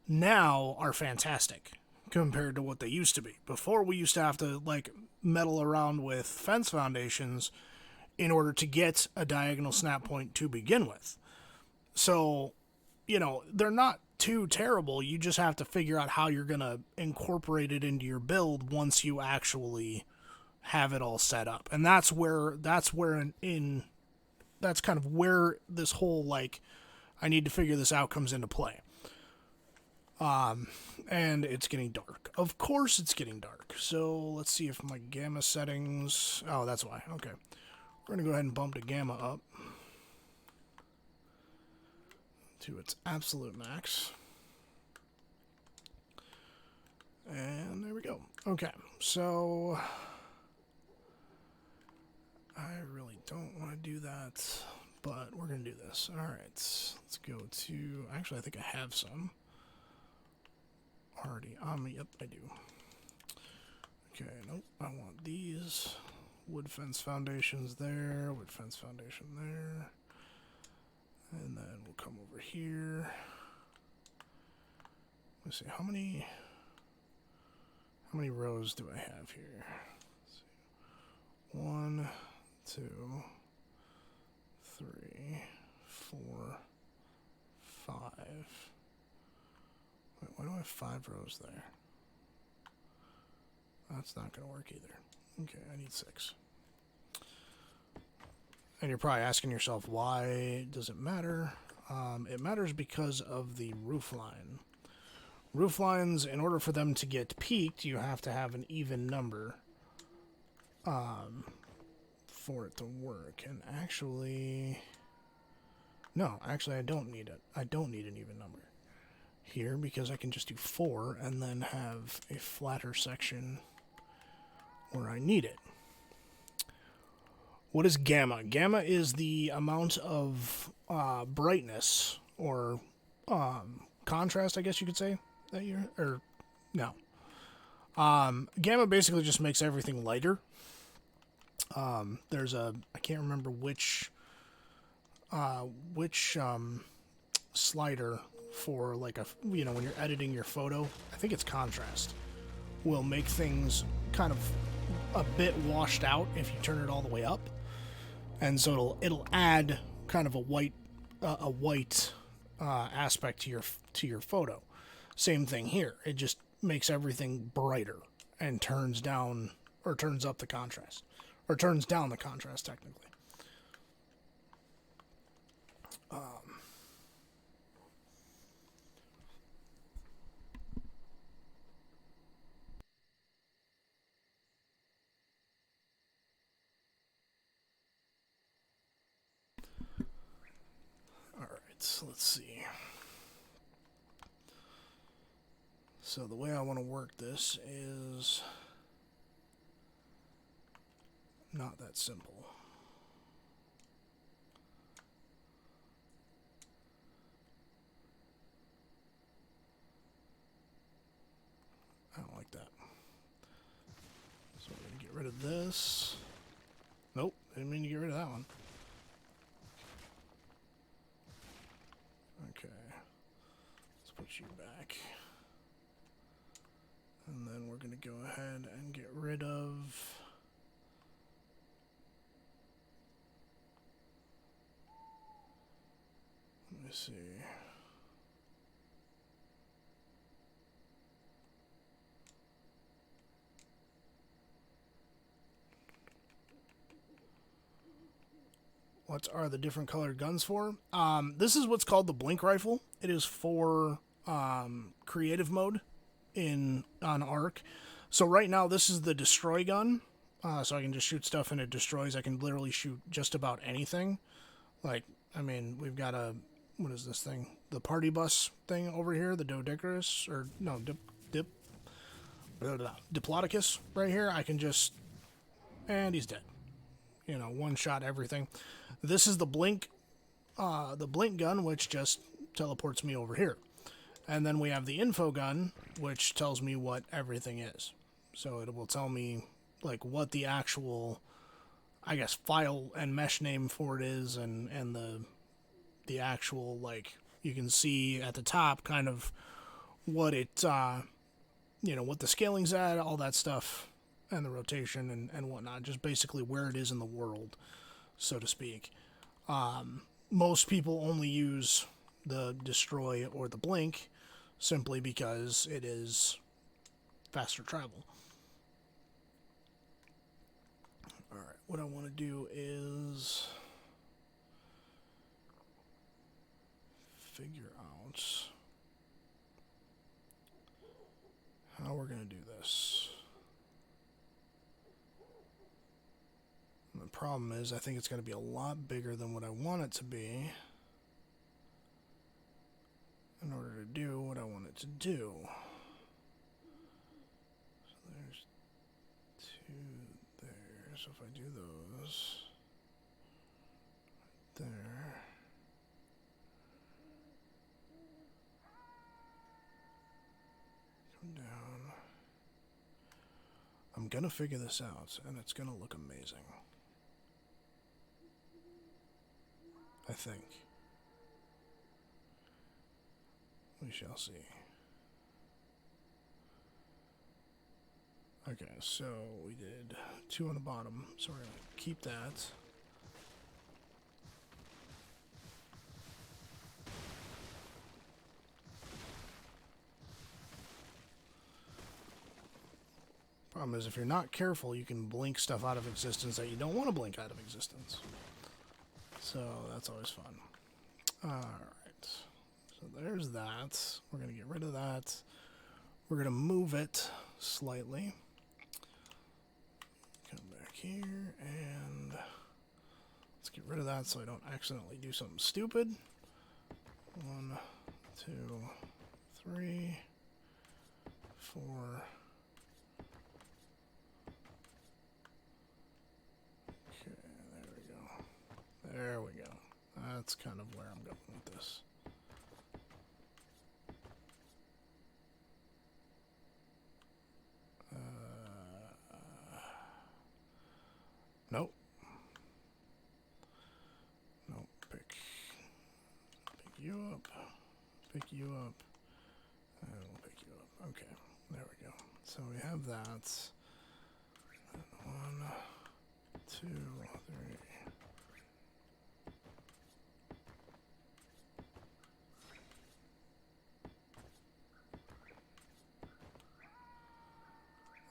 now are fantastic compared to what they used to be. Before, we used to have to, like, meddle around with fence foundations in order to get a diagonal snap point to begin with. So, you know, they're not too terrible. You just have to figure out how you're going to incorporate it into your build once you actually have it all set up. And that's kind of where this whole, like, I need to figure this out comes into play. And it's getting dark. Of course it's getting dark. So let's see if my gamma settings... Oh, that's why. Okay. We're going to go ahead and bump the gamma up to its absolute max. And there we go. Okay, so... I really don't want to do that, but we're going to do this. Alright, let's go to... Actually, I think I have some already on me. Yep, I do. Okay, nope, I want these. Wood fence foundations there, wood fence foundation there. And then we'll come over here. Let's see, how many rows do I have here? Let's see. 1, 2, 3, 4, 5. Wait, why do I have 5 rows there? That's not going to work either. Okay, I need 6. And you're probably asking yourself, why does it matter? It matters because of the roof line. Roof lines, in order for them to get peaked, you have to have an even number for it to work. And actually... No, actually I don't need it. I don't need an even number here because I can just do 4 and then have a flatter section where I need it. What is gamma? Gamma is the amount of brightness or contrast, I guess you could say, that you're... Or, no. Gamma basically just makes everything lighter. There's a... I can't remember which slider for, like, a... You know, when you're editing your photo, I think it's contrast, will make things kind of a bit washed out if you turn it all the way up. And so it'll add kind of a white aspect to your photo. Same thing here. It just makes everything brighter and turns down or turns up the contrast, or turns down the contrast technically. Let's see. So the way I want to work this is not that simple. I don't like that. So we're going to get rid of this. Nope, didn't mean to get rid of that one. Okay, let's put you back. And then we're going to go ahead and get rid of... Let me see. What are the different colored guns for? This is what's called the blink rifle. It is for creative mode on Ark. So right now this is the destroy gun. So I can just shoot stuff and it destroys. I can literally shoot just about anything. Like, I mean, we've got a... What is this thing? The party bus thing over here. The Dodecarus. Or, no, Diplodocus right here. I can just... And he's dead. You know, one shot everything. This is the blink gun, which just teleports me over here. And then we have the info gun, which tells me what everything is. So it will tell me, like, what the actual, I guess, file and mesh name for it is, and the actual, like, you can see at the top kind of what it, you know, what the scaling's at, all that stuff, and the rotation and whatnot, just basically where it is in the world, so to speak. Most people only use the destroy or the blink simply because it is faster travel. what I want to do is figure out how we're going to do this. And the problem is I think it's going to be a lot bigger than what I want it to be in order to do what I want it to do. So there's 2 there. So if I do those right there. Come down. I'm going to figure this out, and it's going to look amazing. I think. We shall see. Okay, so we did 2 on the bottom, so we're going to keep that. Problem is, if you're not careful, you can blink stuff out of existence that you don't want to blink out of existence. So that's always fun. Alright. So there's that. We're going to get rid of that. We're going to move it slightly. Come back here and let's get rid of that so I don't accidentally do something stupid. 1, 2, 3, 4. Okay, there we go. There we go. That's kind of where I'm going with this. Nope. Nope. Pick you up. Pick you up. And we'll pick you up. Okay. There we go. So we have that. 1, 2, 3.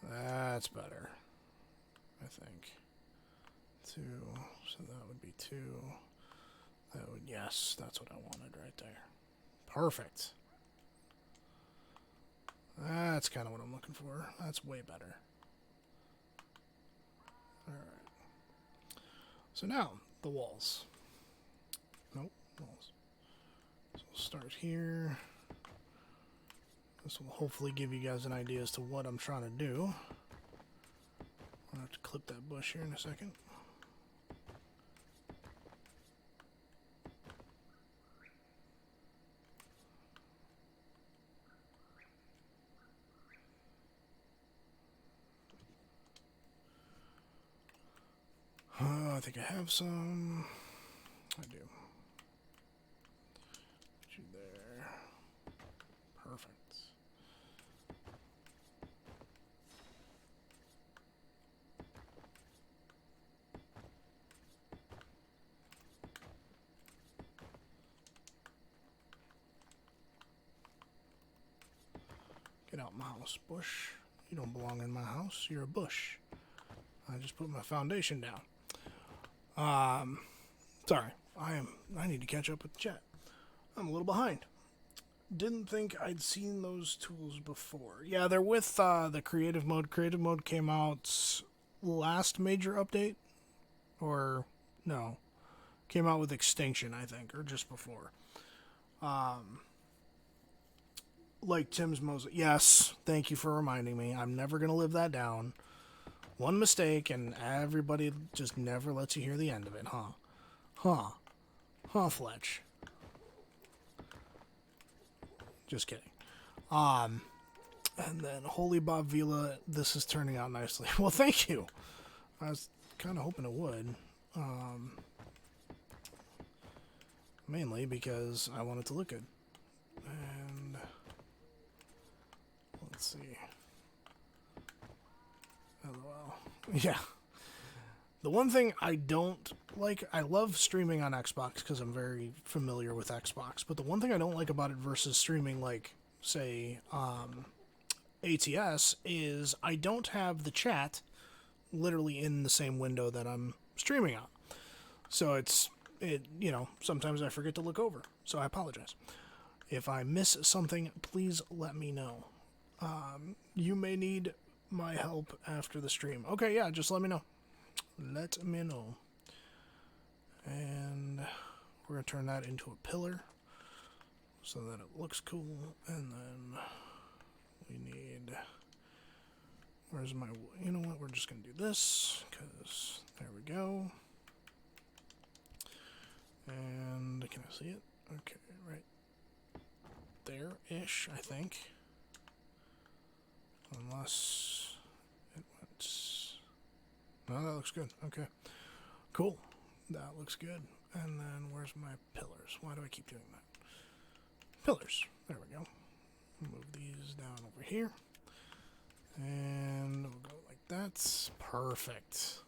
That's better, I think. 2, so that would be 2. That would, yes, that's what I wanted right there. Perfect. That's kind of what I'm looking for. That's way better. Alright. So now, the walls. Nope, walls. So we'll start here. This will hopefully give you guys an idea as to what I'm trying to do. I'll have to clip that bush here in a second. I think I have some. I do. Put you there. Perfect. Get out my house, bush. You don't belong in my house. You're a bush. I just put my foundation down. Sorry. I need to catch up with the chat. I'm a little behind. Didn't think I'd seen those tools before. Yeah, they're with the creative mode. Creative mode came out last major update. Or, no. Came out with Extinction, I think. Or just before. Like Tim's Moses. Yes, thank you for reminding me. I'm never going to live that down. One mistake, and everybody just never lets you hear the end of it, huh? Huh, Fletch. Just kidding. And then Holy Bob Vila, this is turning out nicely. Well, thank you. I was kind of hoping it would. Mainly because I want it to look good. And let's see. LOL. Yeah. The one thing I don't like, I love streaming on Xbox because I'm very familiar with Xbox, but the one thing I don't like about it versus streaming like, say, ATS is I don't have the chat literally in the same window that I'm streaming on. So sometimes I forget to look over. So I apologize. If I miss something, please let me know. You may need my help after the stream. Okay, yeah, just let me know. Let me know. And we're going to turn that into a pillar so that it looks cool. And then we need... Where's my... You know what? We're just going to do this, because there we go. And can I see it? Okay, right there-ish, I think. Unless it went... No, that looks good. Okay. Cool. That looks good. And then where's my pillars? Why do I keep doing that? Pillars. There we go. Move these down over here. And we'll go like that. Perfect.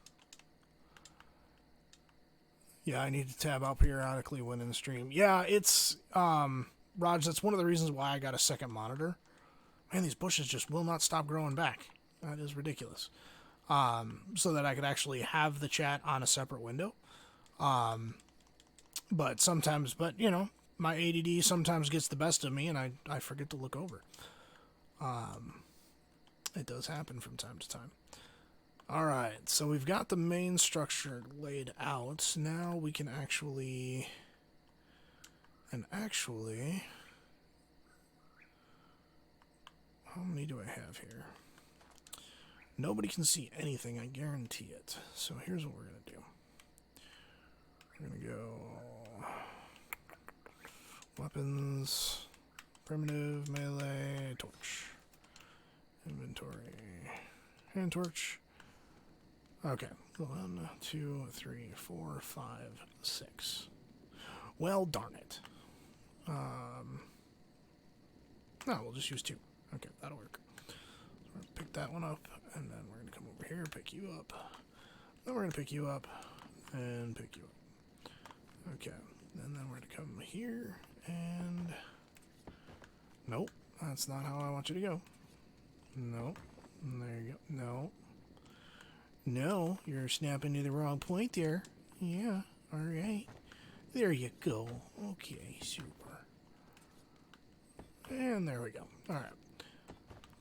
Yeah, I need to tab out periodically when in the stream. Yeah, it's, Raj, that's one of the reasons why I got a second monitor. Man, these bushes just will not stop growing back. That is ridiculous. So that I could actually have the chat on a separate window. But sometimes, my ADD sometimes gets the best of me and I forget to look over. It does happen from time to time. Alright, so we've got the main structure laid out. Now we can actually... How many do I have here? Nobody can see anything, I guarantee it. So here's what we're going to do. We're going to go... Weapons... Primitive, melee, torch. Inventory... Hand torch. Okay. 1, 2, 3, 4, 5, 6. Well, darn it. No, we'll just use 2. Okay, that'll work. So we're going to pick that one up, and then we're going to come over here, pick you up. Then we're going to pick you up, and pick you up. Okay, and then we're going to come here, and... Nope, that's not how I want you to go. Nope. There you go. No. No, you're snapping to the wrong point there. Yeah, alright. There you go. Okay, super. And there we go. Alright.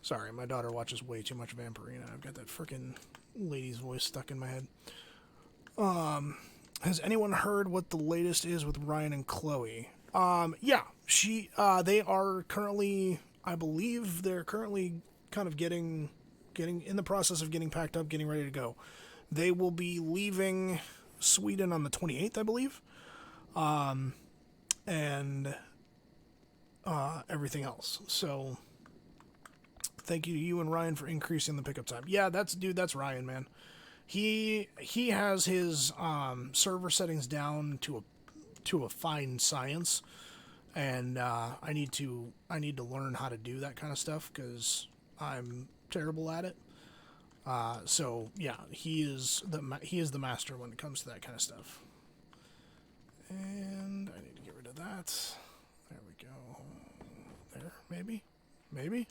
Sorry, my daughter watches way too much Vampirina. I've got that frickin' lady's voice stuck in my head. Has anyone heard what the latest is with Ryan and Chloe? Yeah, they are currently, I believe they're currently kind of getting in the process of getting packed up, getting ready to go. They will be leaving Sweden on the 28th, I believe. And everything else. So thank you to you and Ryan for increasing the pickup time. Yeah, that's Ryan, man. He has his server settings down to a fine science, and I need to learn how to do that kind of stuff because I'm terrible at it. So yeah, he is the master when it comes to that kind of stuff. And I need to get rid of that. There we go. There, maybe? Maybe?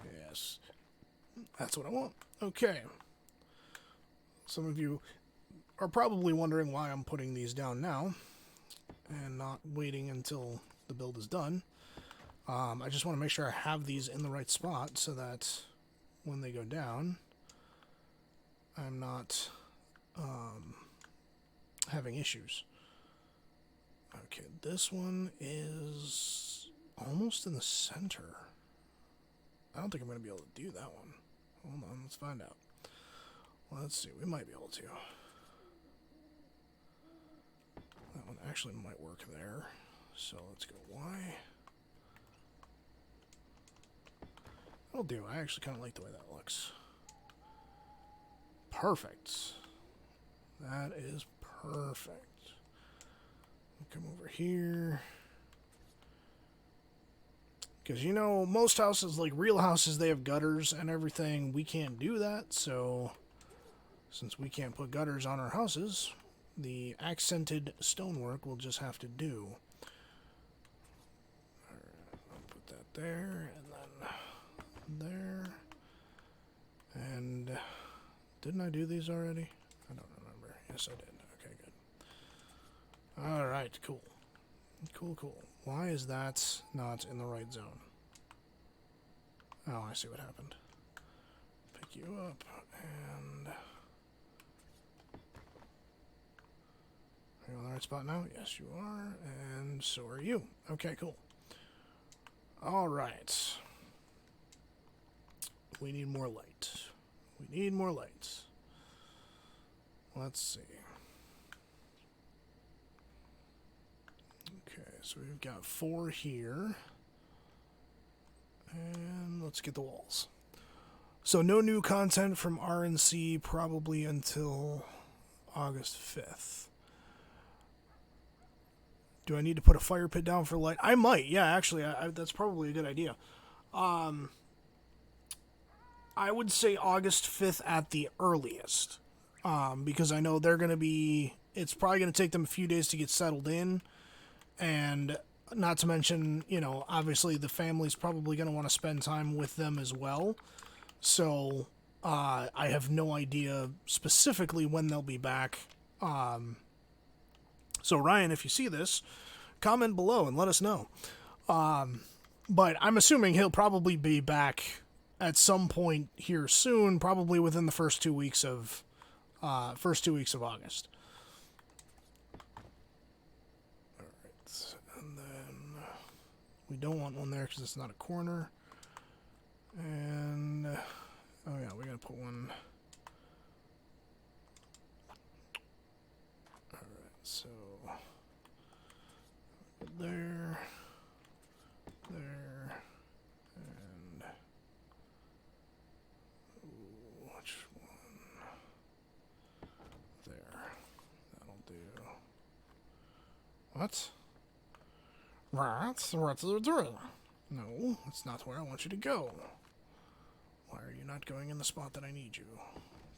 Yes. That's what I want. Okay. Some of you are probably wondering why I'm putting these down now and not waiting until the build is done. I just want to make sure I have these in the right spot so that when they go down, I'm not having issues. Okay, this one is almost in the center. I don't think I'm going to be able to do that one. Hold on, let's find out. Let's see, we might be able to. That one actually might work there. So let's go Y. That'll do. I actually kind of like the way that looks. Perfect. That is perfect. Come over here. Because, you know, most houses, like real houses, they have gutters and everything. We can't do that, so since we can't put gutters on our houses, the accented stonework will just have to do. Alright, I'll put that there, and then there, and Didn't I do these already? I don't remember. Yes, I did. Okay, good. Alright, cool. Cool. Why is that not in the right zone? Oh, I see what happened. Pick you up, and... Are you on the right spot now? Yes, you are, and so are you. Okay, cool. Alright. We need more light. We need more light. Let's see. Okay, so we've got 4 here. And let's get the walls. So no new content from RNC probably until August 5th. Do I need to put a fire pit down for light? I might. Yeah, actually, that's probably a good idea. I would say August 5th at the earliest. Because I know they're going to be... It's probably going to take them a few days to get settled in. And not to mention, you know, obviously the family's probably going to want to spend time with them as well. So, I have no idea specifically when they'll be back. So, Ryan, if you see this, comment below and let us know. But I'm assuming he'll probably be back at some point here soon, probably within the first 2 weeks of August. Alright, and then we don't want one there because it's not a corner. And, oh yeah, we gotta put one. Alright, so, there, and, ooh, which one? There, that'll do. What? What's it doing? No, that's not where I want you to go. Why are you not going in the spot that I need you?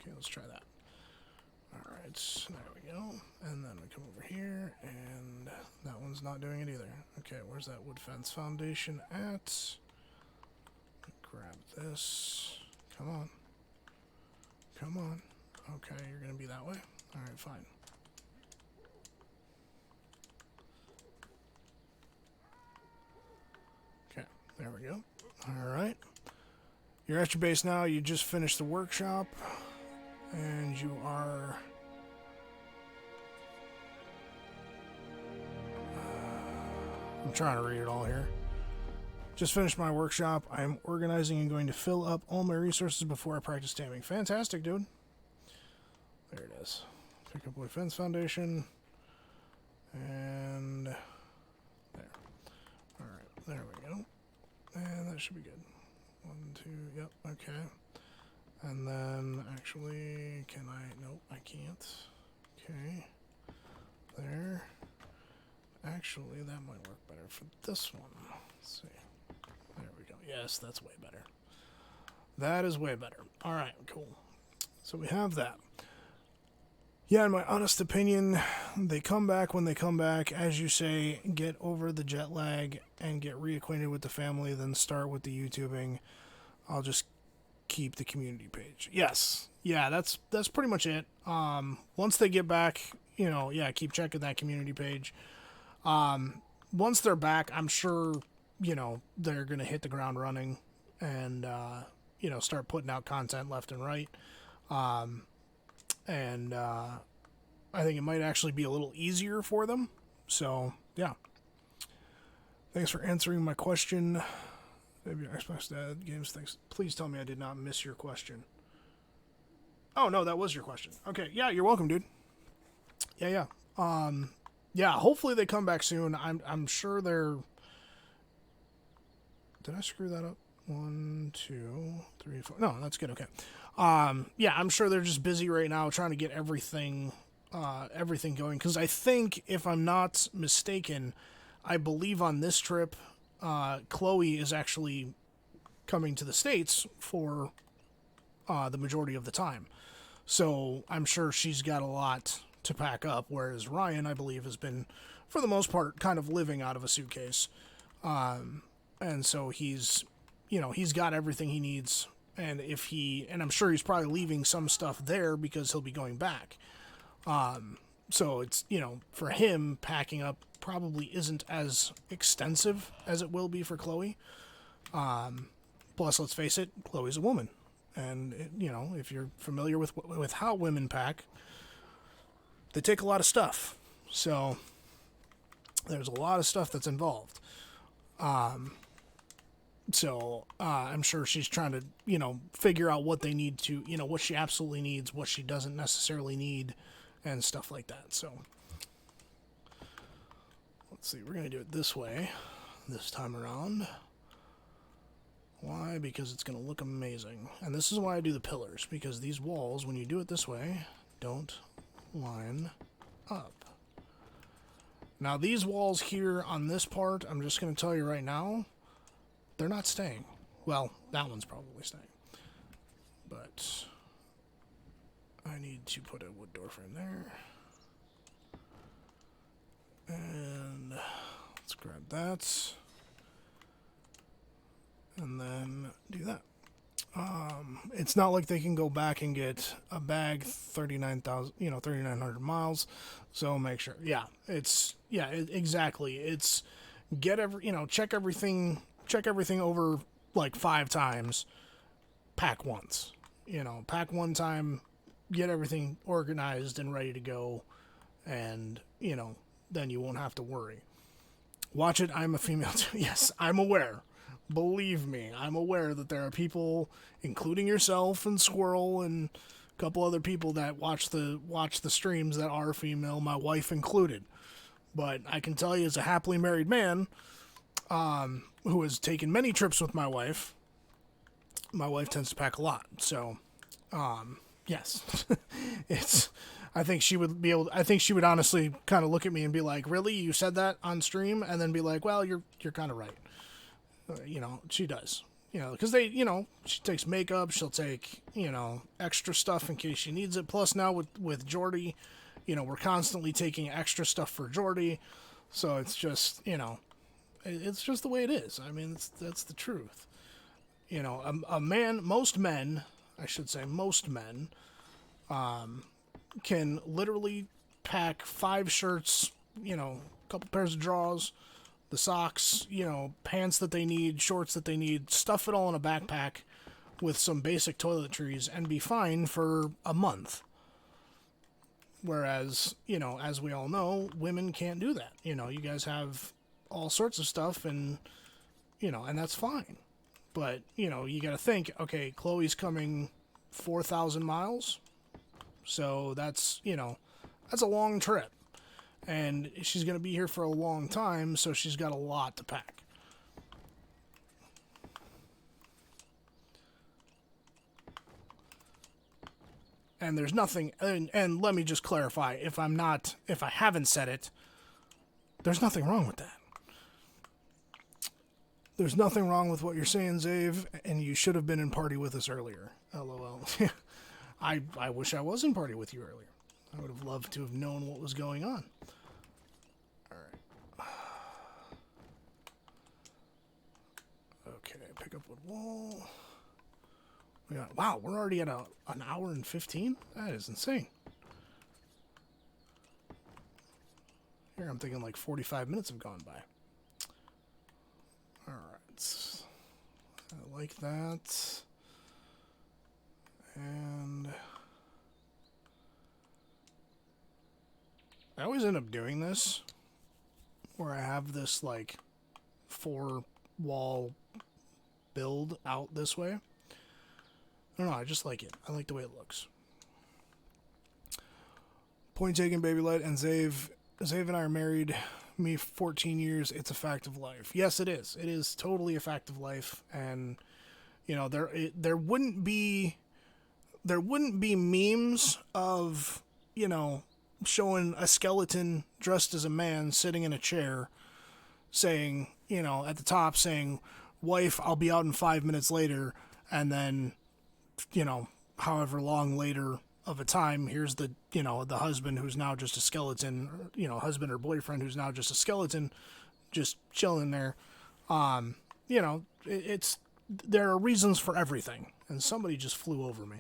Okay, let's try that. Alright, there we go. And then we come over here, and that one's not doing it either. Okay, where's that wood fence foundation at? Grab this. Come on. Come on. Okay, you're gonna be that way? Alright, fine. Okay, there we go. Alright. You're at your base now. You just finished the workshop. And you are... I'm trying to read it all here. Just finished my workshop. I'm organizing and going to fill up all my resources before I practice taming. Fantastic, dude. There it is. Pick up wood fence foundation. And... there. Alright, there we go. And that should be good. 1, 2, yep, okay. And then, actually, can I... Nope, I can't. Okay. There. Actually, that might work better for this one. Let's see. There we go. Yes, that's way better. That is way better. Alright, cool. So we have that. Yeah, in my honest opinion, they come back when they come back. As you say, get over the jet lag and get reacquainted with the family, then start with the YouTubing. I'll just keep the community page. Yes. Yeah, that's pretty much it. Once they get back, you know, yeah, keep checking that community page. Once they're back, I'm sure, you know, they're going to hit the ground running and, you know, start putting out content left and right. And I think it might actually be a little easier for them. So, yeah. Thanks for answering my question. Maybe Xbox Dad Games, thanks. Please tell me I did not miss your question. Oh, no, that was your question. Okay, yeah, you're welcome, dude. Yeah. Yeah, hopefully they come back soon. I'm sure they're... Did I screw that up? 1, 2, 3, 4... No, that's good, okay. Yeah, I'm sure they're just busy right now trying to get everything going. Because I think, if I'm not mistaken, I believe on this trip, Chloe is actually coming to the States for the majority of the time. So I'm sure she's got a lot to pack up, whereas Ryan, I believe, has been, for the most part, kind of living out of a suitcase. And so he's got everything he needs, And and I'm sure he's probably leaving some stuff there because he'll be going back. So it's, for him, packing up probably isn't as extensive as it will be for Chloe. Plus, let's face it, Chloe's a woman. And, if you're familiar with how women pack, they take a lot of stuff. So there's a lot of stuff that's involved. So I'm sure she's trying to, figure out what they need to, what she absolutely needs, what she doesn't necessarily need, and stuff like that. So let's see, we're going to do it this way this time around. Why? Because it's going to look amazing. And this is why I do the pillars, because these walls, when you do it this way, don't line up. Now, these walls here on this part, I'm just going to tell you right now, they're not staying. Well, that one's probably staying. But I need to put a wood door frame there. And let's grab that. And then do that. It's not like they can go back and get a bag 3,900 miles. So make sure. Yeah, exactly. It's check everything over like 5 times. Pack once. Pack one time, get everything organized and ready to go, and then you won't have to worry. Watch it. I'm a female too. Yes, I'm aware. Believe me, I'm aware that there are people, including yourself and Squirrel and a couple other people, that watch the streams that are female, my wife included. But I can tell you, as a happily married man, who has taken many trips with my wife tends to pack a lot. So, yes, I think she would honestly kind of look at me and be like, "Really, you said that on stream?" And then be like, "Well, you're kind of right." She does. Because she takes makeup, she'll take, extra stuff in case she needs it. Plus now with Jordy, we're constantly taking extra stuff for Jordy. So it's just, it's just the way it is. I mean, that's the truth. Most men, can literally pack 5 shirts, a couple pairs of drawers, the socks, pants that they need, shorts that they need, stuff it all in a backpack with some basic toiletries and be fine for a month. Whereas, as we all know, women can't do that. You guys have all sorts of stuff and that's fine. But, you got to think, okay, Chloe's coming 4,000 miles. So that's a long trip. And she's going to be here for a long time, so she's got a lot to pack. And there's nothing, and let me just clarify, if I haven't said it, there's nothing wrong with that. There's nothing wrong with what you're saying, Zave, and you should have been in party with us earlier. LOL. I wish I was in party with you earlier. I would have loved to have known what was going on. Alright. Okay, pick up wood wall. Wow, we're already at an hour and 15? That is insane. Here, I'm thinking like 45 minutes have gone by. Alright. I like that. And I always end up doing this, where I have this, like, 4-wall build out this way. I don't know, I just like it. I like the way it looks. Point taken, Baby Light, and Zave and I are married, me 14 years, it's a fact of life. Yes, it is. It is totally a fact of life, and, there wouldn't be memes of, showing a skeleton dressed as a man sitting in a chair saying, at the top saying, "Wife, I'll be out in 5 minutes later," and then, however long later of a time, here's the husband who's now just a skeleton, husband or boyfriend who's now just a skeleton, just chilling there. There are reasons for everything. and somebody just flew over me.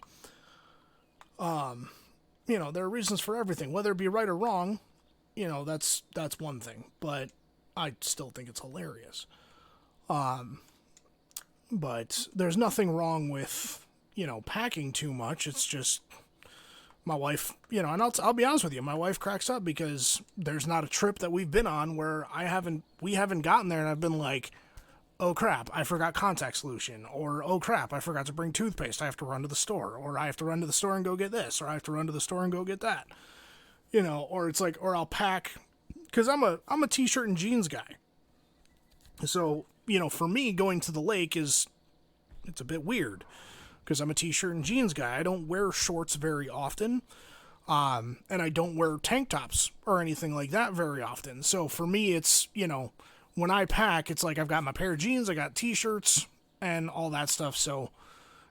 You know, there are reasons for everything, whether it be right or wrong. You know, that's one thing, but I still think it's hilarious. But there's nothing wrong with, you know, packing too much. It's just my wife, you know, and I'll be honest with you, my wife cracks up because there's not a trip that we've been on where we haven't gotten there and I've been like, oh crap, I forgot contact solution, or oh crap, I forgot to bring toothpaste, I have to run to the store, or I have to run to the store and go get this, or I have to run to the store and go get that. You know, or it's like, or I'll pack, because I'm a t-shirt and jeans guy. So, you know, for me, going to the lake it's a bit weird, because I'm a t-shirt and jeans guy. I don't wear shorts very often, and I don't wear tank tops or anything like that very often. So for me, it's, you know, when I pack, it's like I've got my pair of jeans, I got t-shirts, and all that stuff. So,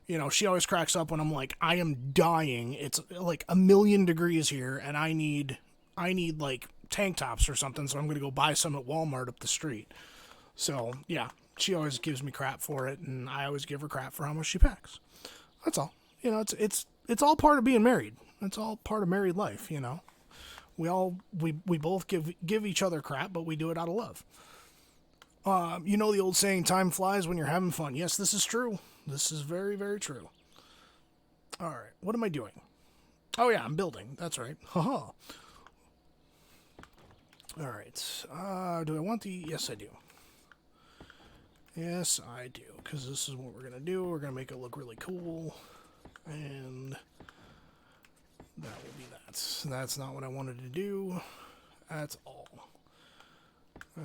you know, she always cracks up when I'm like, I am dying. It's like 1,000,000 degrees here, and I need like tank tops or something, so I'm going to go buy some at Walmart up the street. So, yeah, she always gives me crap for it, and I always give her crap for how much she packs. That's all. You know, it's all part of being married. It's all part of married life, you know. We both give each other crap, but we do it out of love. You know the old saying, time flies when you're having fun. Yes, this is true. This is very, very true. All right, what am I doing? Oh, yeah, I'm building. That's right. Haha. All right. Do I want the... Yes, I do. Yes, I do, because this is what we're going to do. We're going to make it look really cool, and that will be that. That's not what I wanted to do. That's all.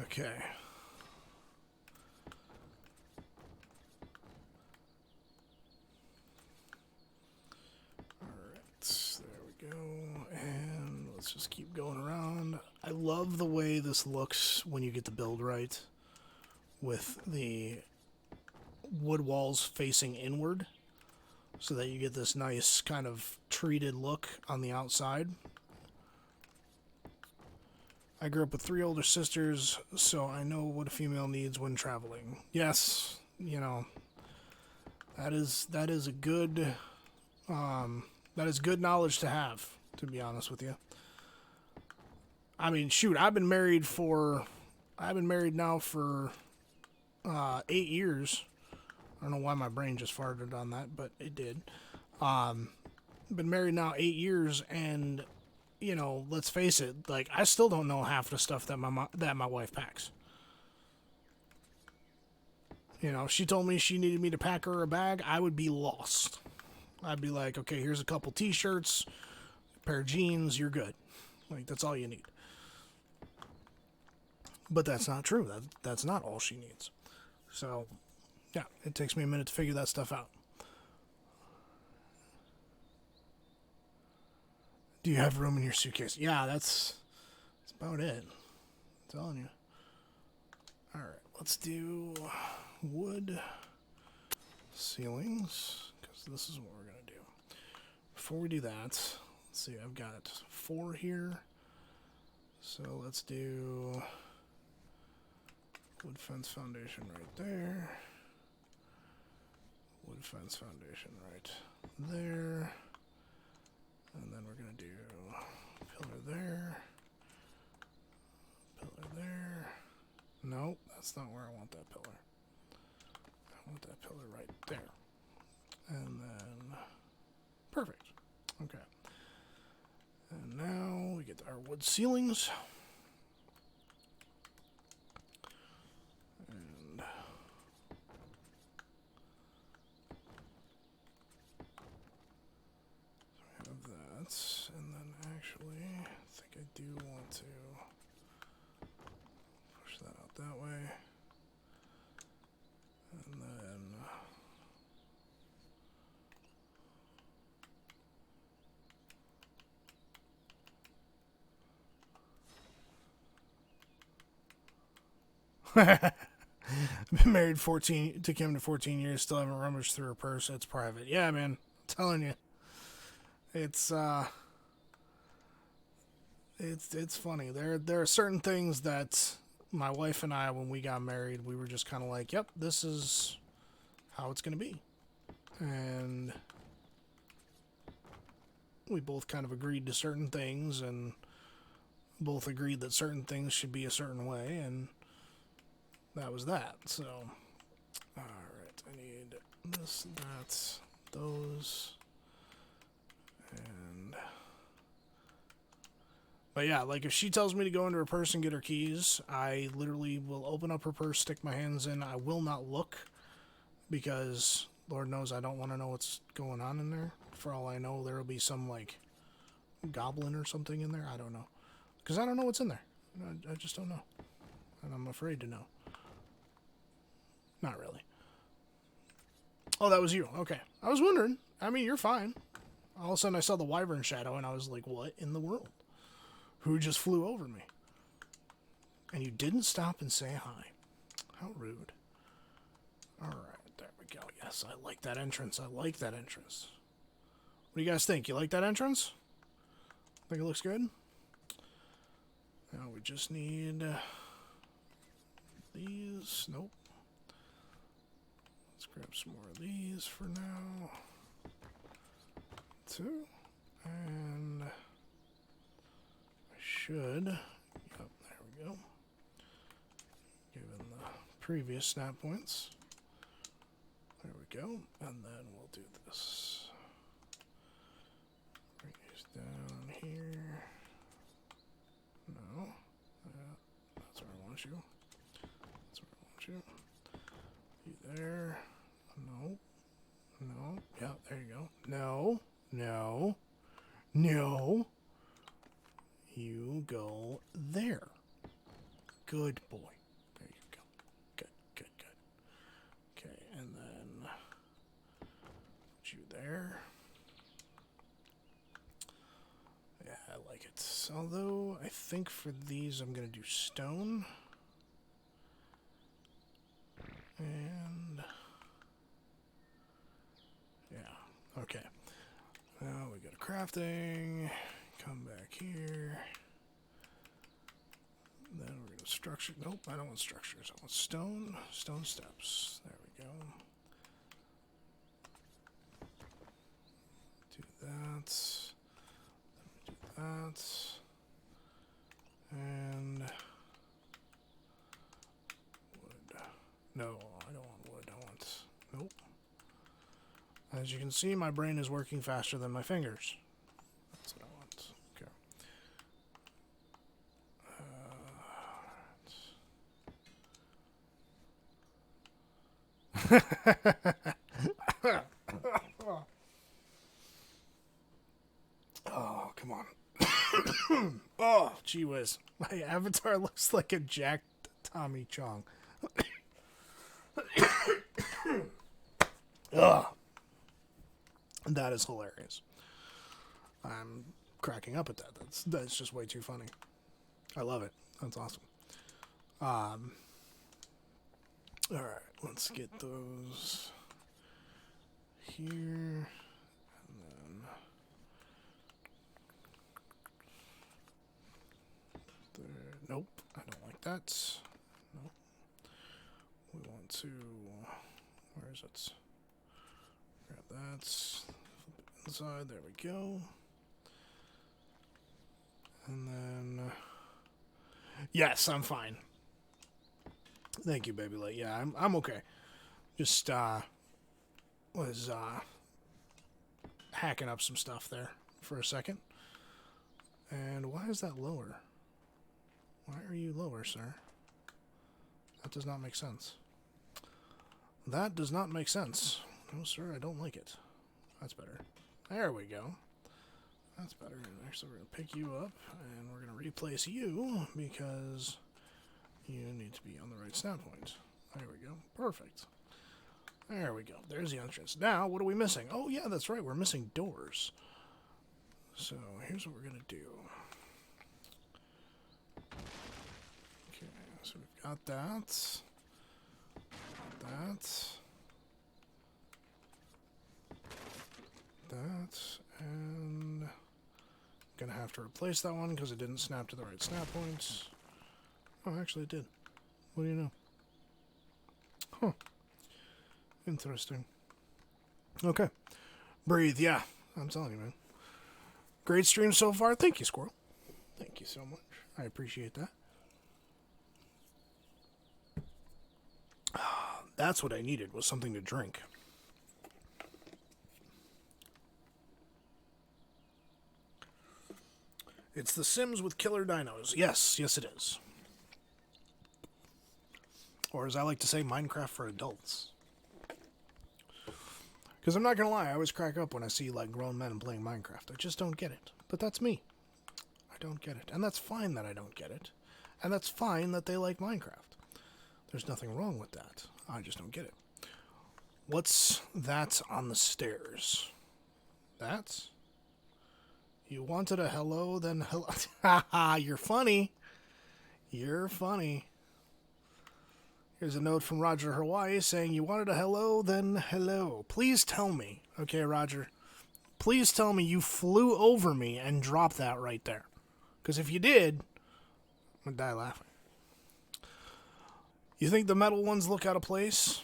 Okay. Go, and let's just keep going around. I love the way this looks when you get the build right, with the wood walls facing inward, so that you get this nice kind of treated look on the outside. I grew up with 3 older sisters, so I know what a female needs when traveling. Yes, you know, that is a good that is good knowledge to have, to be honest with you. I mean, shoot, I've been married now for 8 years. I don't know why my brain just farted on that, but it did. Been married now 8 years, and, you know, let's face it, like, I still don't know half the stuff that my wife packs. You know, if she told me she needed me to pack her a bag, I would be lost. I'd be like, okay, here's a couple t-shirts, a pair of jeans, you're good. Like, that's all you need. But that's not true. That's not all she needs. So, yeah, it takes me a minute to figure that stuff out. Do you have room in your suitcase? Yeah, that's about it. I'm telling you. All right, let's do wood ceilings, because this is what we're going to do. Before we do that, let's see, I've got 4 here. So let's do wood fence foundation right there. Wood fence foundation right there. And then we're going to do pillar there. Pillar there. Nope, that's not where I want that pillar. I want that pillar right there. And then, perfect. Okay. And now we get our wood ceilings. And so we have that. And then actually, I think I do want to push that out that way. And then I've been married to Kim to 14 years, still haven't rummaged through her purse. It's private. Yeah, man. I'm telling you. It's funny. There are certain things that my wife and I, when we got married, we were just kind of like, yep, this is how it's going to be. and we both kind of agreed to certain things, and both agreed that certain things should be a certain way, and that was that. So, alright, I need this, that, those, and... But yeah, like if she tells me to go into her purse and get her keys, I literally will open up her purse, stick my hands in. I will not look because Lord knows I don't want to know what's going on in there. For all I know, there will be some like goblin or something in there. I don't know. Because I don't know what's in there. I just don't know. And I'm afraid to know. Not really. Oh, that was you. Okay. I was wondering. I mean, you're fine. All of a sudden I saw the wyvern shadow and I was like, what in the world? Who just flew over me? And you didn't stop and say hi. How rude. Alright, there we go. Yes, I like that entrance. I like that entrance. What do you guys think? You like that entrance? Think it looks good? Now we just need these. Nope. Let's grab some more of these for now. 2. And... should, yep, there we go, given the previous snap points, there we go, and then we'll do this, bring these down here, no, that's where I want you, that's where I want you, you there, no, no, yeah, there you go, no, no, no, you go there. Good boy. There you go. Good, good, good. Okay, and then put you there. Yeah, I like it. Although, I think for these I'm going to do stone. And... yeah, okay. Now we go to crafting. Come back here. Then we're going to structure. Nope, I don't want structures. I want stone. Stone steps. There we go. Do that. Then we do that. And wood. No, I don't want wood. I want... nope. As you can see, my brain is working faster than my fingers. That's what I want. Oh, come on. Oh, gee whiz. My avatar looks like a jacked Tommy Chong. Ugh. That is hilarious. I'm cracking up at that. That's just way too funny. I love it. That's awesome. Alright, let's get those here. And then there. Nope, I don't like that. Nope. We want to... where is it? Grab that. Flip it inside. There we go. And then... yes, I'm fine. Thank you, Baby Light. Yeah, I'm okay. Just, was, hacking up some stuff there for a second. And why is that lower? Why are you lower, sir? That does not make sense. That does not make sense. No, sir, I don't like it. That's better. There we go. That's better. Actually, we're going to pick you up, and we're going to replace you, because you need to be on the right snap point. There we go. Perfect. There we go. There's the entrance. Now, what are we missing? Oh, yeah, that's right. We're missing doors. So, here's what we're going to do. Okay, so we've got that. That. And I'm going to have to replace that one because it didn't snap to the right snap points. Oh, actually it did. What do you know? Huh. Interesting. Okay. Breathe, yeah. I'm telling you, man. Great stream so far. Thank you, Squirrel. Thank you so much. I appreciate that. That's what I needed, was something to drink. It's The Sims with killer dinos. Yes, yes it is. Or as I like to say, Minecraft for adults. Because I'm not going to lie, I always crack up when I see like grown men playing Minecraft. I just don't get it. But that's me. I don't get it. And that's fine that I don't get it. And that's fine that they like Minecraft. There's nothing wrong with that. I just don't get it. What's that on the stairs? That? You wanted a hello, then hello. Haha, you're funny. You're funny. Here's a note from Roger Hawaii saying, you wanted a hello, then hello. Please tell me. Okay, Roger. Please tell me you flew over me and dropped that right there. Because if you did, I'm going to die laughing. You think the metal ones look out of place?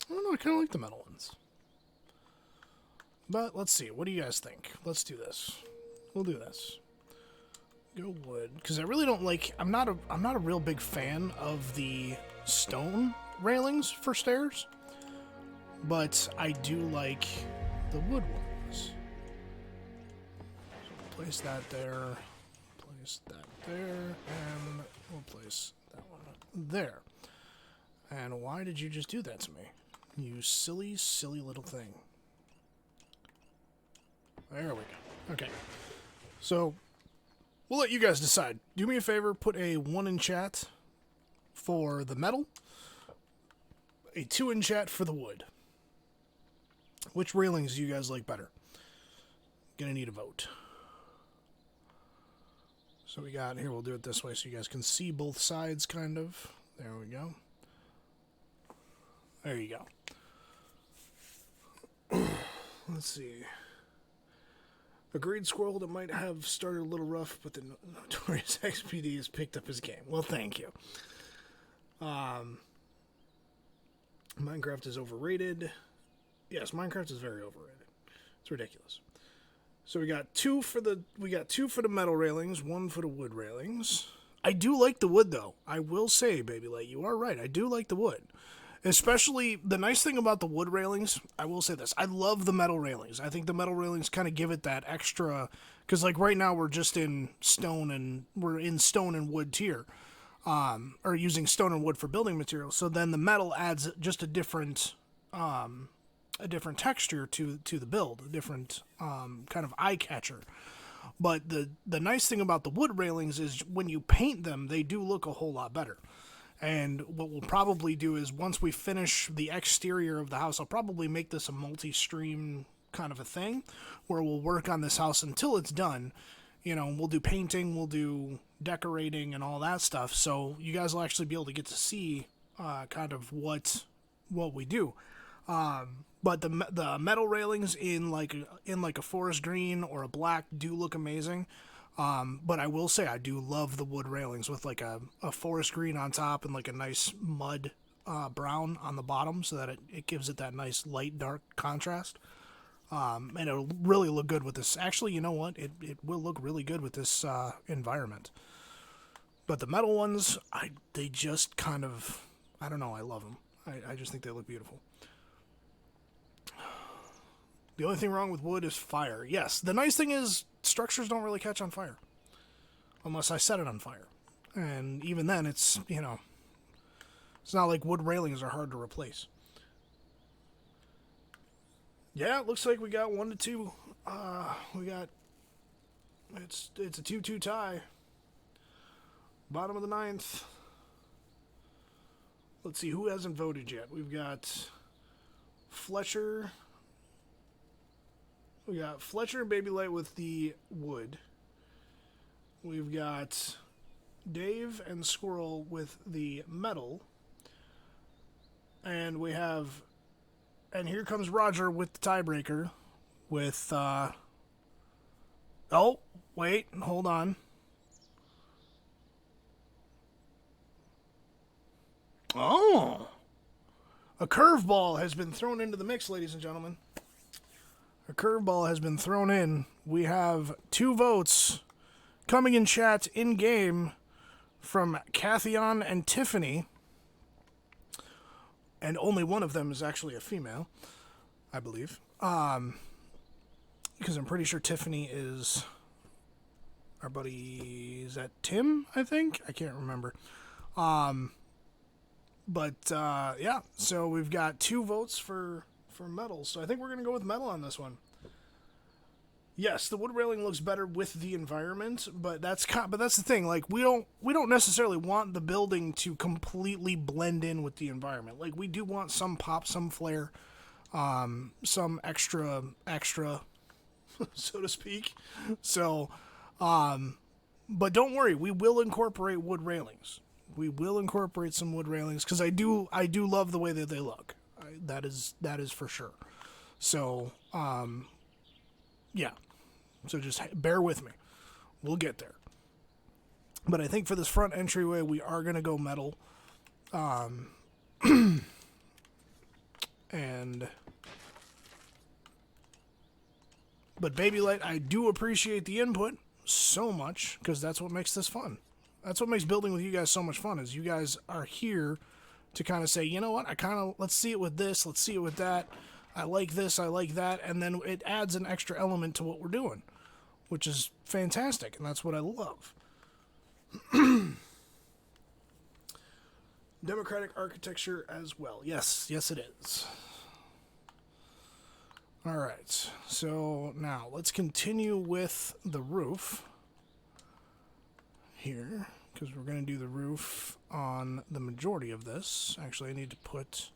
I don't know, I kind of like the metal ones. But let's see, what do you guys think? Let's do this. We'll do this. Go wood, because I really don't like. I'm not a real big fan of the stone railings for stairs, but I do like the wood ones. So we'll place that there, place that there, and we'll place that one there. And why did you just do that to me? You silly, silly little thing. There we go. Okay. So, we'll let you guys decide. Do me a favor, put a 1 in chat for the metal, a 2 in chat for the wood. Which railings do you guys like better? Gonna need a vote. So we got, here we'll do it this way so you guys can see both sides, kind of. There we go. There you go. Let's see. Agreed, Squirrel, that might have started a little rough, but the Notorious XPD has picked up his game. Well, thank you. Minecraft is overrated. Yes, Minecraft is very overrated. It's ridiculous. So we got two for the metal railings, 1 for the wood railings. I do like the wood though. I will say, Baby Light, you are right. I do like the wood. Especially, the nice thing about the wood railings, I will say this, I love the metal railings. I think the metal railings kind of give it that extra, because like right now we're just in stone and wood tier, or using stone and wood for building materials. So then the metal adds just a different texture to the build, a different kind of eye catcher. But the nice thing about the wood railings is when you paint them, they do look a whole lot better. And what we'll probably do is once we finish the exterior of the house, I'll probably make this a multi-stream kind of a thing where we'll work on this house until it's done. You know, we'll do painting, we'll do decorating and all that stuff. So you guys will actually be able to get to see kind of what we do. But the metal railings in like a forest green or a black do look amazing. But I will say I do love the wood railings with like a forest green on top and like a nice mud brown on the bottom, so that it gives it that nice light dark contrast. And it'll really look good with this. Actually, you know what? It will look really good with this environment. But the metal ones, they just kind of, I don't know, I love them. I just think they look beautiful. The only thing wrong with wood is fire. Yes, the nice thing is structures don't really catch on fire. Unless I set it on fire. And even then, it's, you know, it's not like wood railings are hard to replace. Yeah, it looks like we got 1 to 2. It's a 2-2 tie. Bottom of the 9th. Let's see, who hasn't voted yet? We've got Fletcher. We got Fletcher and Baby Light with the wood. We've got Dave and Squirrel with the metal. And we have... And here comes Roger with the tiebreaker. With, Oh, wait, hold on. Oh! A curveball has been thrown into the mix, ladies and gentlemen. A curveball has been thrown in. We have 2 votes coming in chat in game from Cathion and Tiffany. And only one of them is actually a female, I believe. Because I'm pretty sure Tiffany is our buddy. Is that Tim? I think I can't remember. Yeah. So we've got 2 votes for metal. So I think we're gonna go with metal on this one. Yes, the wood railing looks better with the environment, but that's the thing. Like we don't necessarily want the building to completely blend in with the environment. Like we do want some pop, some flair, some extra, so to speak. So, but don't worry, we will incorporate wood railings. We will incorporate some wood railings because I do love the way that they look. That is for sure. So, yeah. So just bear with me. We'll get there. But I think for this front entryway, we are going to go metal. But Baby Light, I do appreciate the input so much because that's what makes this fun. That's what makes building with you guys so much fun is you guys are here to kind of say, you know what, let's see it with this, let's see it with that. I like this, I like that, and then it adds an extra element to what we're doing, which is fantastic, and that's what I love. Democratic architecture as well. Yes, it is. All right, so now let's continue with the roof here, because we're going to do the roof on the majority of this. Actually, I need to put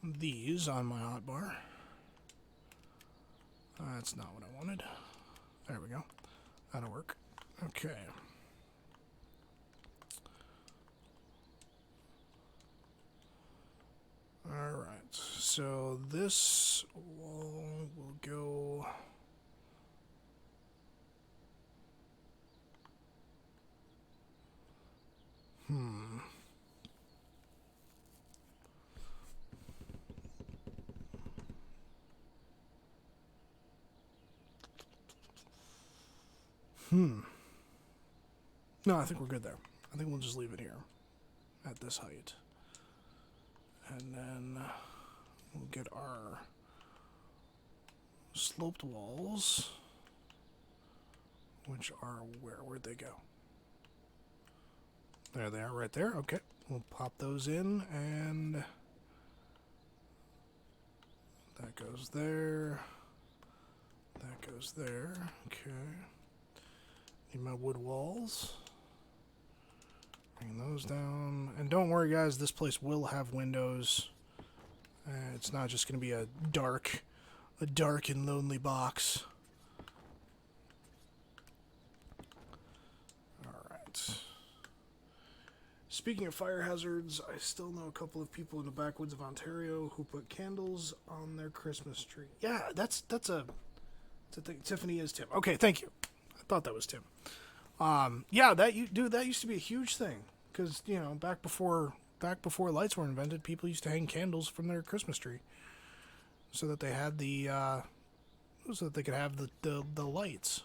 these on my hotbar. That's not what I wanted. There we go. That'll work. Okay. Alright, so this wall will go... No, I think we're good there. I think we'll just leave it here at this height. And then we'll get our sloped walls, which are where'd they go? There they are right there. Okay, we'll pop those in, and that goes there. That goes there. Okay. Need my wood walls. Bring those down. And don't worry, guys, this place will have windows. It's not just going to be a dark and lonely box. Alright. Speaking of fire hazards, I still know a couple of people in the backwoods of Ontario who put candles on their Christmas tree. Yeah, that's a thing. Tiffany is Tim. Okay, thank you. I thought that was Tim. Yeah, that used to be a huge thing because back before lights were invented, people used to hang candles from their Christmas tree so that they had so that they could have the lights.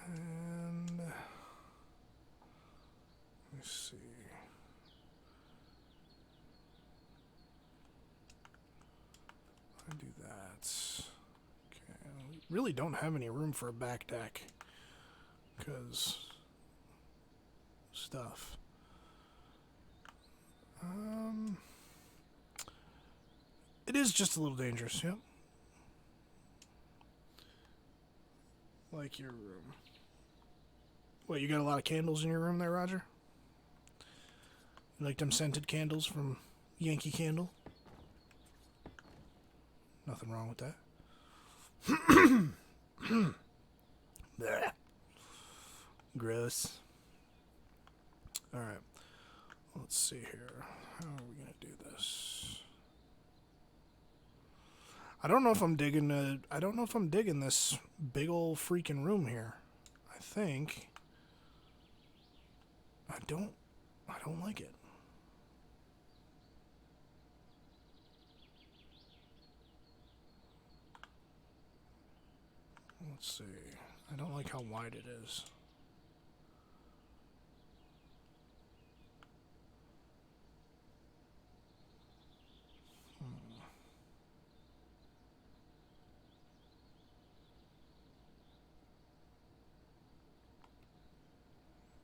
And let me see. I do that. Really don't have any room for a back deck because stuff. It is just a little dangerous, yep. Like your room. What, you got a lot of candles in your room there, Roger? You like them scented candles from Yankee Candle? Nothing wrong with that. Gross. Alright. Let's see here. How are we going to do this? I don't know if I'm digging this big old freaking room here. I think I don't like it. Let's see. I don't like how wide it is.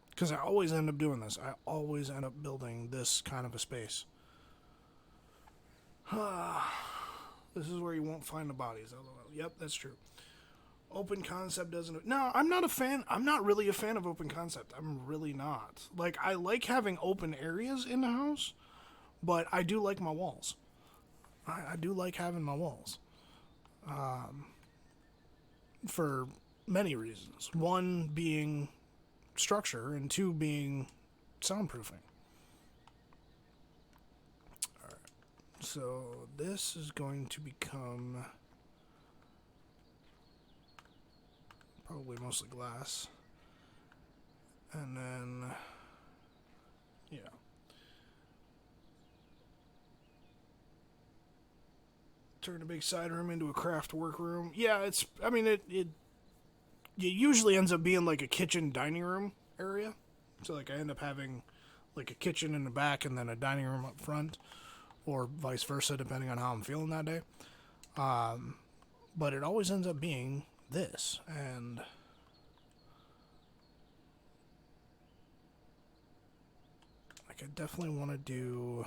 Because I always end up doing this. I always end up building this kind of a space. This is where you won't find the bodies. Yep, that's true. Open concept doesn't... No, I'm not a fan. I'm not really a fan of open concept. I'm really not. Like, I like having open areas in the house, but I do like my walls. I do like having my walls. For many reasons. One being structure, and two being soundproofing. Alright. So, this is going to become... probably mostly glass. And then, yeah. Turn a big side room into a craft workroom. Yeah, it's, I mean, it usually ends up being like a kitchen dining room area. So, like, I end up having like a kitchen in the back and then a dining room up front, or vice versa, depending on how I'm feeling that day. But it always ends up being this, and like I definitely want to do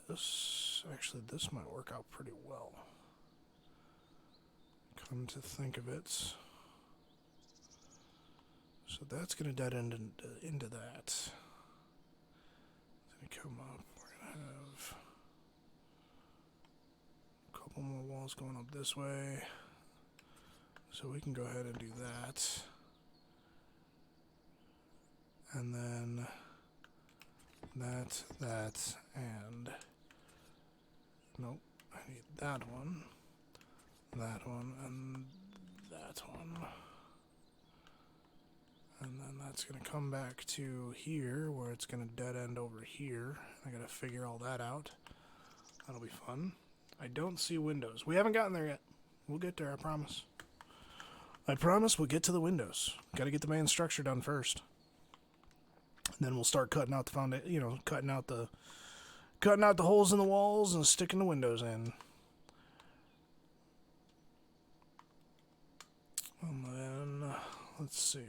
this. Actually, this might work out pretty well. Come to think of it. So that's going to dead end into that. It's going to come up. We're going to have a couple more walls going up this way. So we can go ahead and do that. And then that, and nope, I need that one, and that one. And then that's going to come back to here, where it's going to dead end over here. I got to figure all that out. That'll be fun. I don't see windows. We haven't gotten there yet. We'll get there, I promise. I promise we'll get to the windows. Got to get the main structure done first. And then we'll start cutting out the foundation, you know, cutting out the holes in the walls and sticking the windows in. And then, let's see.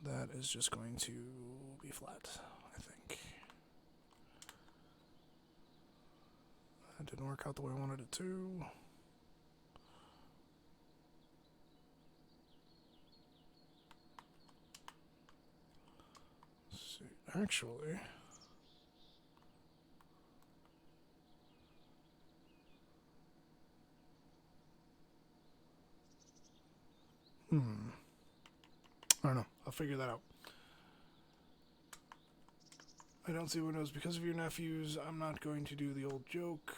That is just going to be flat, I think. That didn't work out the way I wanted it to. Let's see, actually... I don't know. I'll figure that out. I don't see windows because of your nephews. I'm not going to do the old joke.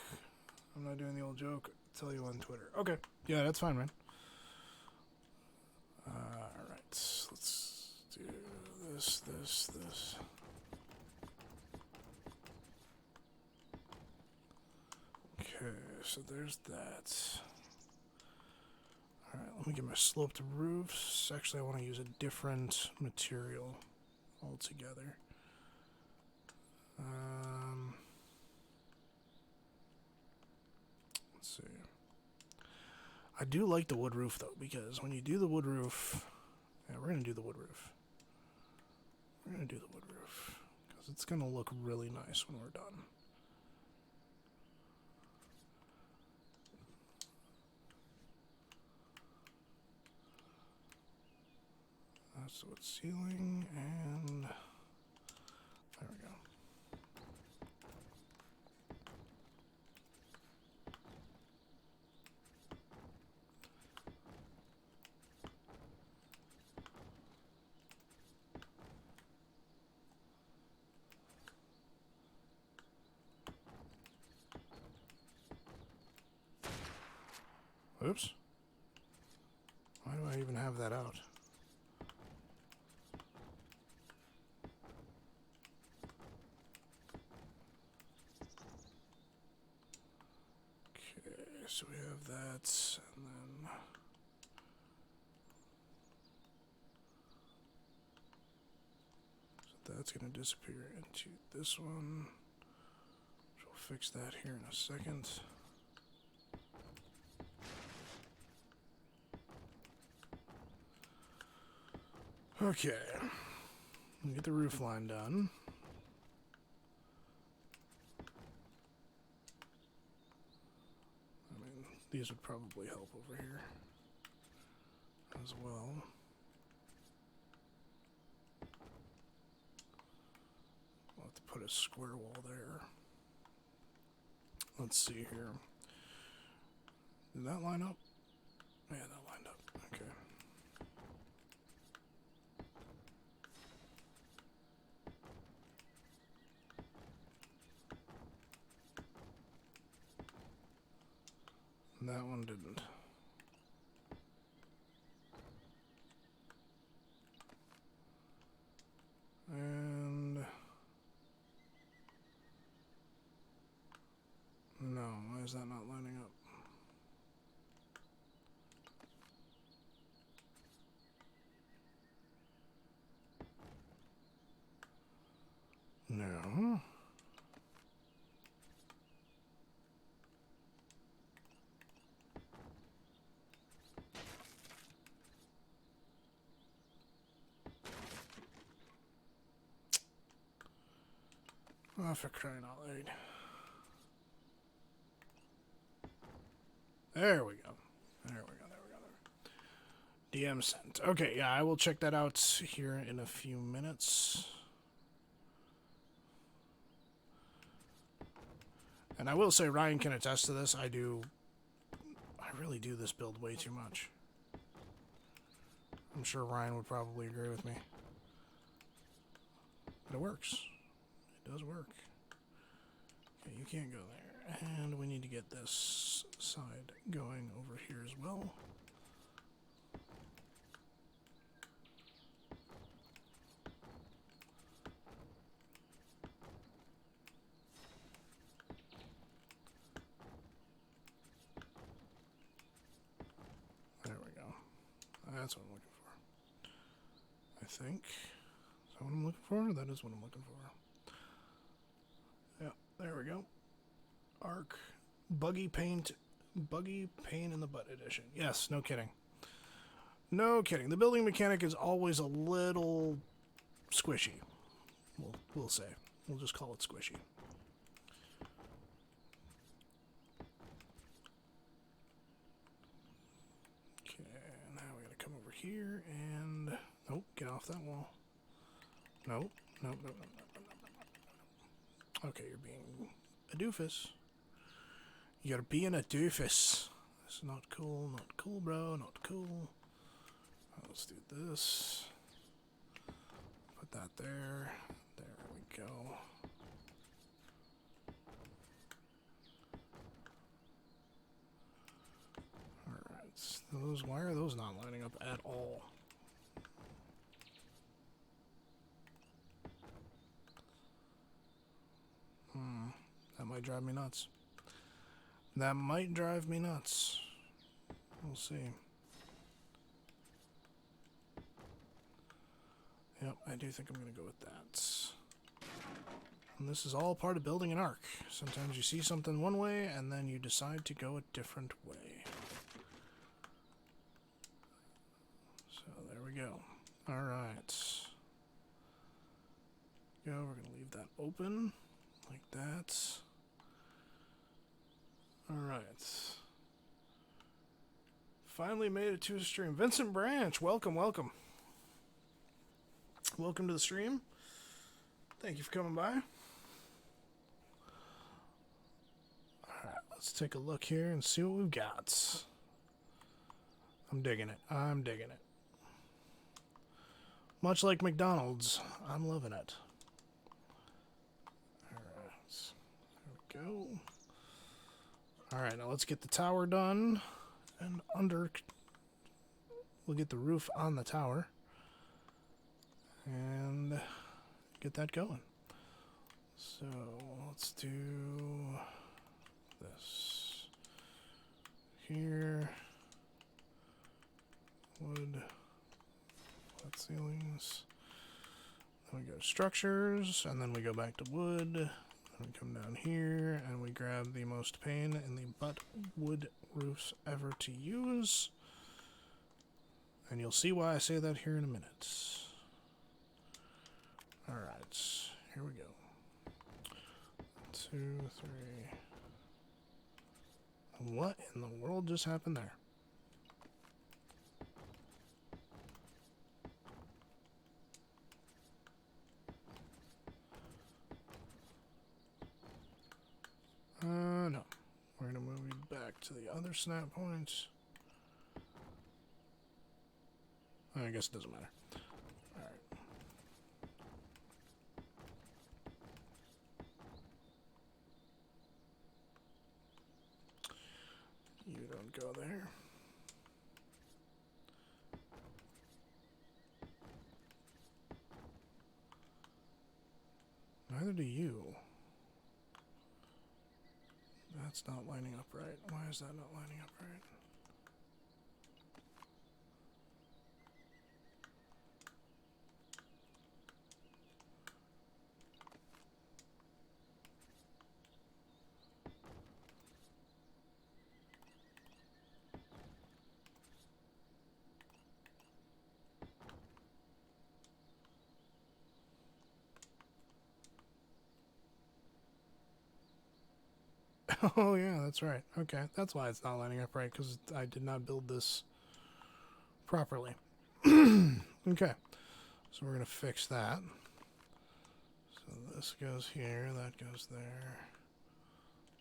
I'm not doing the old joke. I'll tell you on Twitter. Okay. Yeah, that's fine, man. Alright. Let's do this. Okay, so there's that. Alright, let me get my sloped roofs. Actually, I want to use a different material altogether. Let's see. I do like the wood roof, though, because when you do the wood roof... Yeah, we're going to do the wood roof. We're going to do the wood roof, because it's going to look really nice when we're done. So it's ceiling, and there we go. Oops. Why do I even have that out? so we have that, and then so that's going to disappear into this one. We'll fix that here in a second. Okay, get the roof line done. I mean, these would probably help over here as well. We'll have to put a square wall there. Let's see here. Did that line up? Yeah, that lined up. Okay. That one didn't. And no, why is that not lining up? No. Oh, for crying out loud. There we go. There we go. There we go. DM sent. Okay, yeah, I will check that out here in a few minutes. And I will say, Ryan can attest to this. I really do this build way too much. I'm sure Ryan would probably agree with me. But it works. It does work. Okay, you can't go there. And we need to get this side going over here as well. There we go. That's what I'm looking for. I think. Is that what I'm looking for? That is what I'm looking for. Yeah, there we go. Ark Buggy Pain in the Butt edition. Yes, no kidding. No kidding. The building mechanic is always a little squishy. We'll say. We'll just call it squishy. Okay, now we gotta come over here and nope, get off that wall. Nope, nope, nope, nope, nope, nope, nope, nope. Okay, you're being a doofus. You're being a doofus. This is not cool, not cool, bro, not cool. Let's do this. Put that there. There we go. Alright, why are those not lining up at all? That might drive me nuts. That might drive me nuts. We'll see. Yep, I do think I'm going to go with that. And this is all part of building an Ark. Sometimes you see something one way, and then you decide to go a different way. So, there we go. Alright. We're going to leave that open, like that. Alright. Finally made it to a stream. Vincent Branch, welcome, welcome. Welcome to the stream. Thank you for coming by. Alright, let's take a look here and see what we've got. I'm digging it. I'm digging it. Much like McDonald's, I'm loving it. Alright, there we go. Alright, now let's get the tower done. And we'll get the roof on the tower. And get that going. So let's do this. here. Wood. Flat ceilings. Then we go structures, and then we go back to wood. And we come down here, and we grab the most pain in the butt wood roofs ever to use. And you'll see why I say that here in a minute. Alright, here we go. 2, 3. What in the world just happened there? No. We're gonna move you back to the other snap points. I guess it doesn't matter. Alright. You don't go there. Neither do you. That's not lining up right. Why is that not lining up right? Oh yeah, that's right. Okay, that's why it's not lining up right, because I did not build this properly. Okay, so we're going to fix that. So this goes here, that goes there.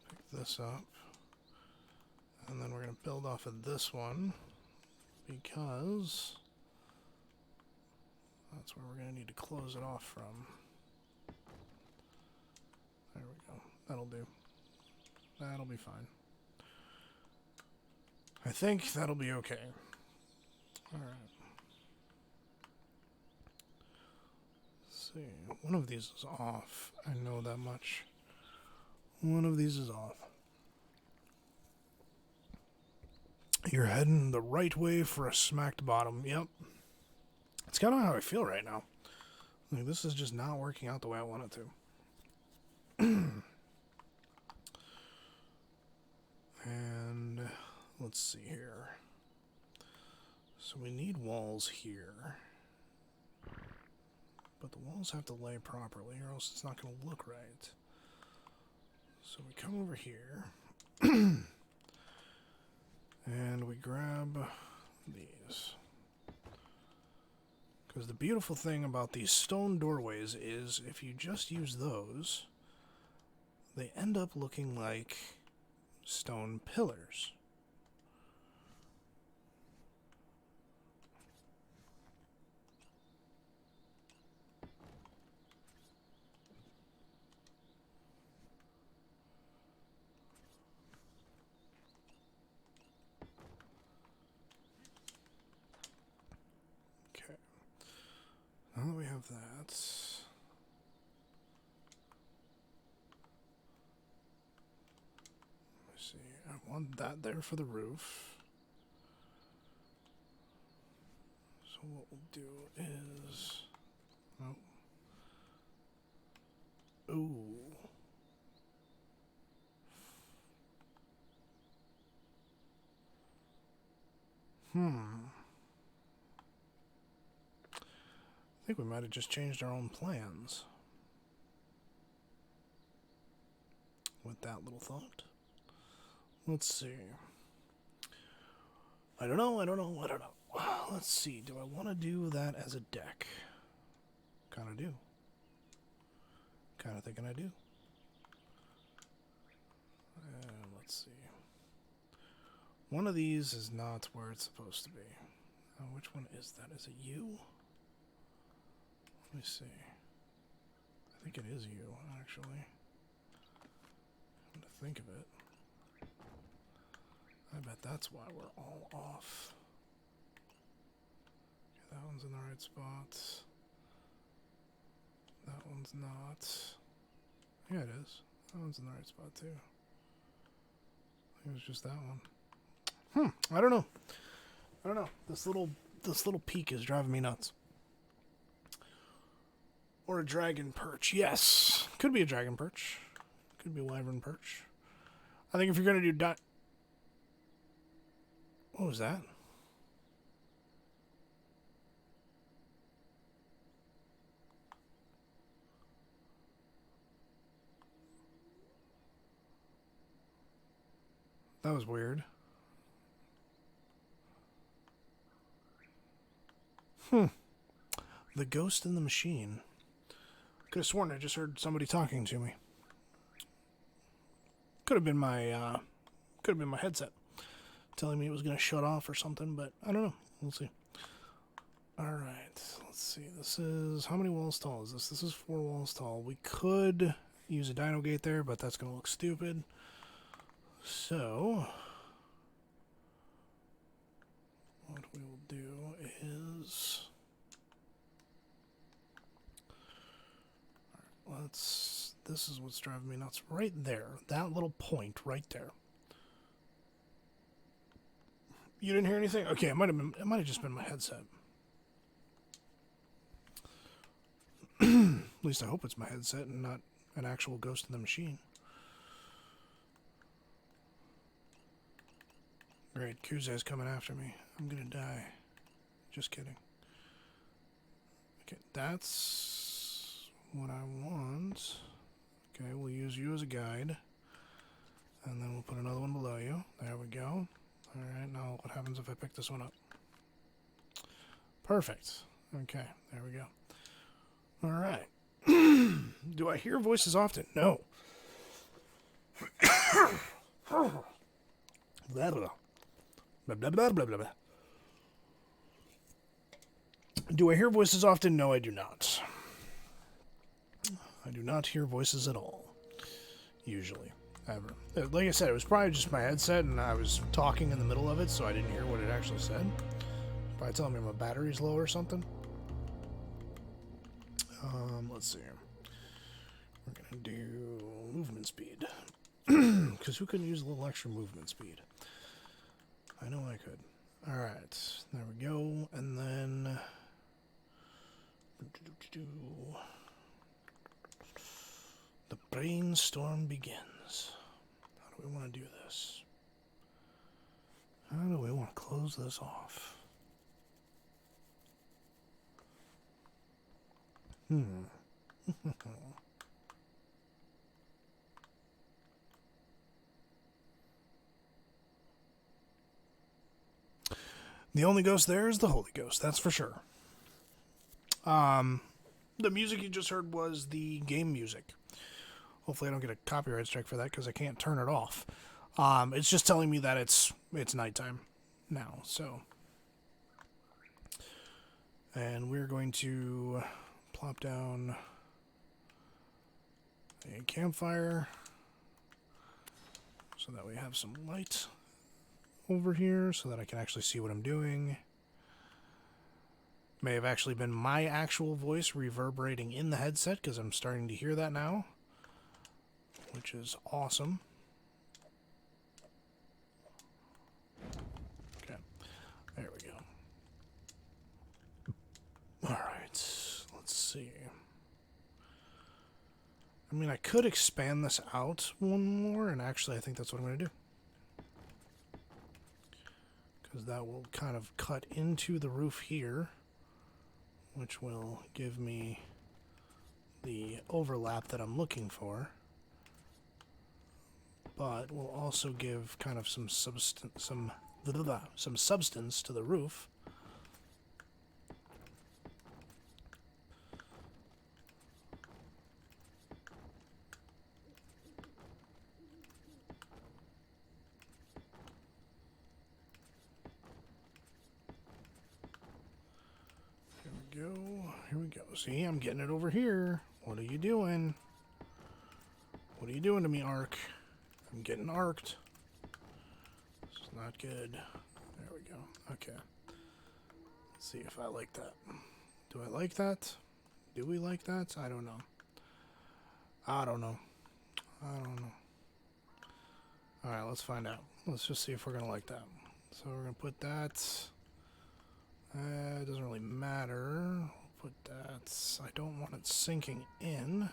Pick this up. And then we're going to build off of this one, because that's where we're going to need to close it off from. There we go. That'll do. That'll be fine. I think that'll be okay. Alright. Let's see. One of these is off. I know that much. One of these is off. You're heading the right way for a smacked bottom. Yep. It's kind of how I feel right now. Like, this is just not working out the way I want it to. And let's see here. So we need walls here. But the walls have to lay properly or else it's not going to look right. So we come over here. And we grab these. Because the beautiful thing about these stone doorways is if you just use those, they end up looking like stone pillars. Okay. Now that we have that, I want that there for the roof. So what we'll do is... Oh. Ooh. I think we might have just changed our own plans with that little thought. Let's see. I don't know. Let's see. Do I want to do that as a deck? Kind of do. Kind of thinking I do. Let's see. One of these is not where it's supposed to be. Which one is that? Is it you? Let me see. I think it is you, actually. Come to think of it. I bet that's why we're all off. Okay, that one's in the right spot. That one's not. Yeah, it is. That one's in the right spot, too. I think it was just that one. I don't know. This little peak is driving me nuts. Or a dragon perch. Yes. Could be a dragon perch. Could be a wyvern perch. I think if you're going to do... What was that? That was weird. The ghost in the machine. Could have sworn I just heard somebody talking to me. Could have been my headset telling me it was going to shut off or something, but I don't know. We'll see. All right, let's see. This is, how many walls tall is this? This is 4 walls tall. We could use a dino gate there, but that's going to look stupid. So what we will do is, this is what's driving me nuts right there. That little point right there. You didn't hear anything? Okay, it might have just been my headset. At least I hope it's my headset and not an actual ghost in the machine. Great, Kuzai's coming after me. I'm gonna die. Just kidding. Okay, that's what I want. Okay, we'll use you as a guide. And then we'll put another one below you. There we go. Alright, now what happens if I pick this one up? Perfect. Okay, there we go. Alright. Do I hear voices often? No. Blah, blah, blah, blah, blah, blah, blah. Do I hear voices often? No, I do not. I do not hear voices at all. Usually. Ever. Like I said, it was probably just my headset and I was talking in the middle of it, so I didn't hear what it actually said. Probably telling me my battery's low or something. Let's see. We're gonna do movement speed. Because who couldn't use a little extra movement speed? I know I could. Alright, there we go. And then... the brainstorm begins. How do we want to do this? How do we want to close this off? The only ghost there is the Holy Ghost, that's for sure. The music you just heard was the game music. Hopefully I don't get a copyright strike for that because I can't turn it off. It's just telling me that it's nighttime now, so. And we're going to plop down a campfire so that we have some light over here so that I can actually see what I'm doing. May have actually been my actual voice reverberating in the headset because I'm starting to hear that now, which is awesome. Okay, there we go. Alright, let's see. I mean, I could expand this out one more, and actually I think that's what I'm going to do. Because that will kind of cut into the roof here, which will give me the overlap that I'm looking for. But will also give kind of some substance to the roof. Here we go. See, I'm getting it over here. What are you doing? What are you doing to me, Ark? I'm getting arked. This is not good. There we go. Okay. Let's see if I like that. Do I like that? Do we like that? I don't know. I don't know. I don't know. Alright, let's find out. Let's just see if we're going to like that. So we're going to put that. It doesn't really matter. We'll put that. I don't want it sinking in.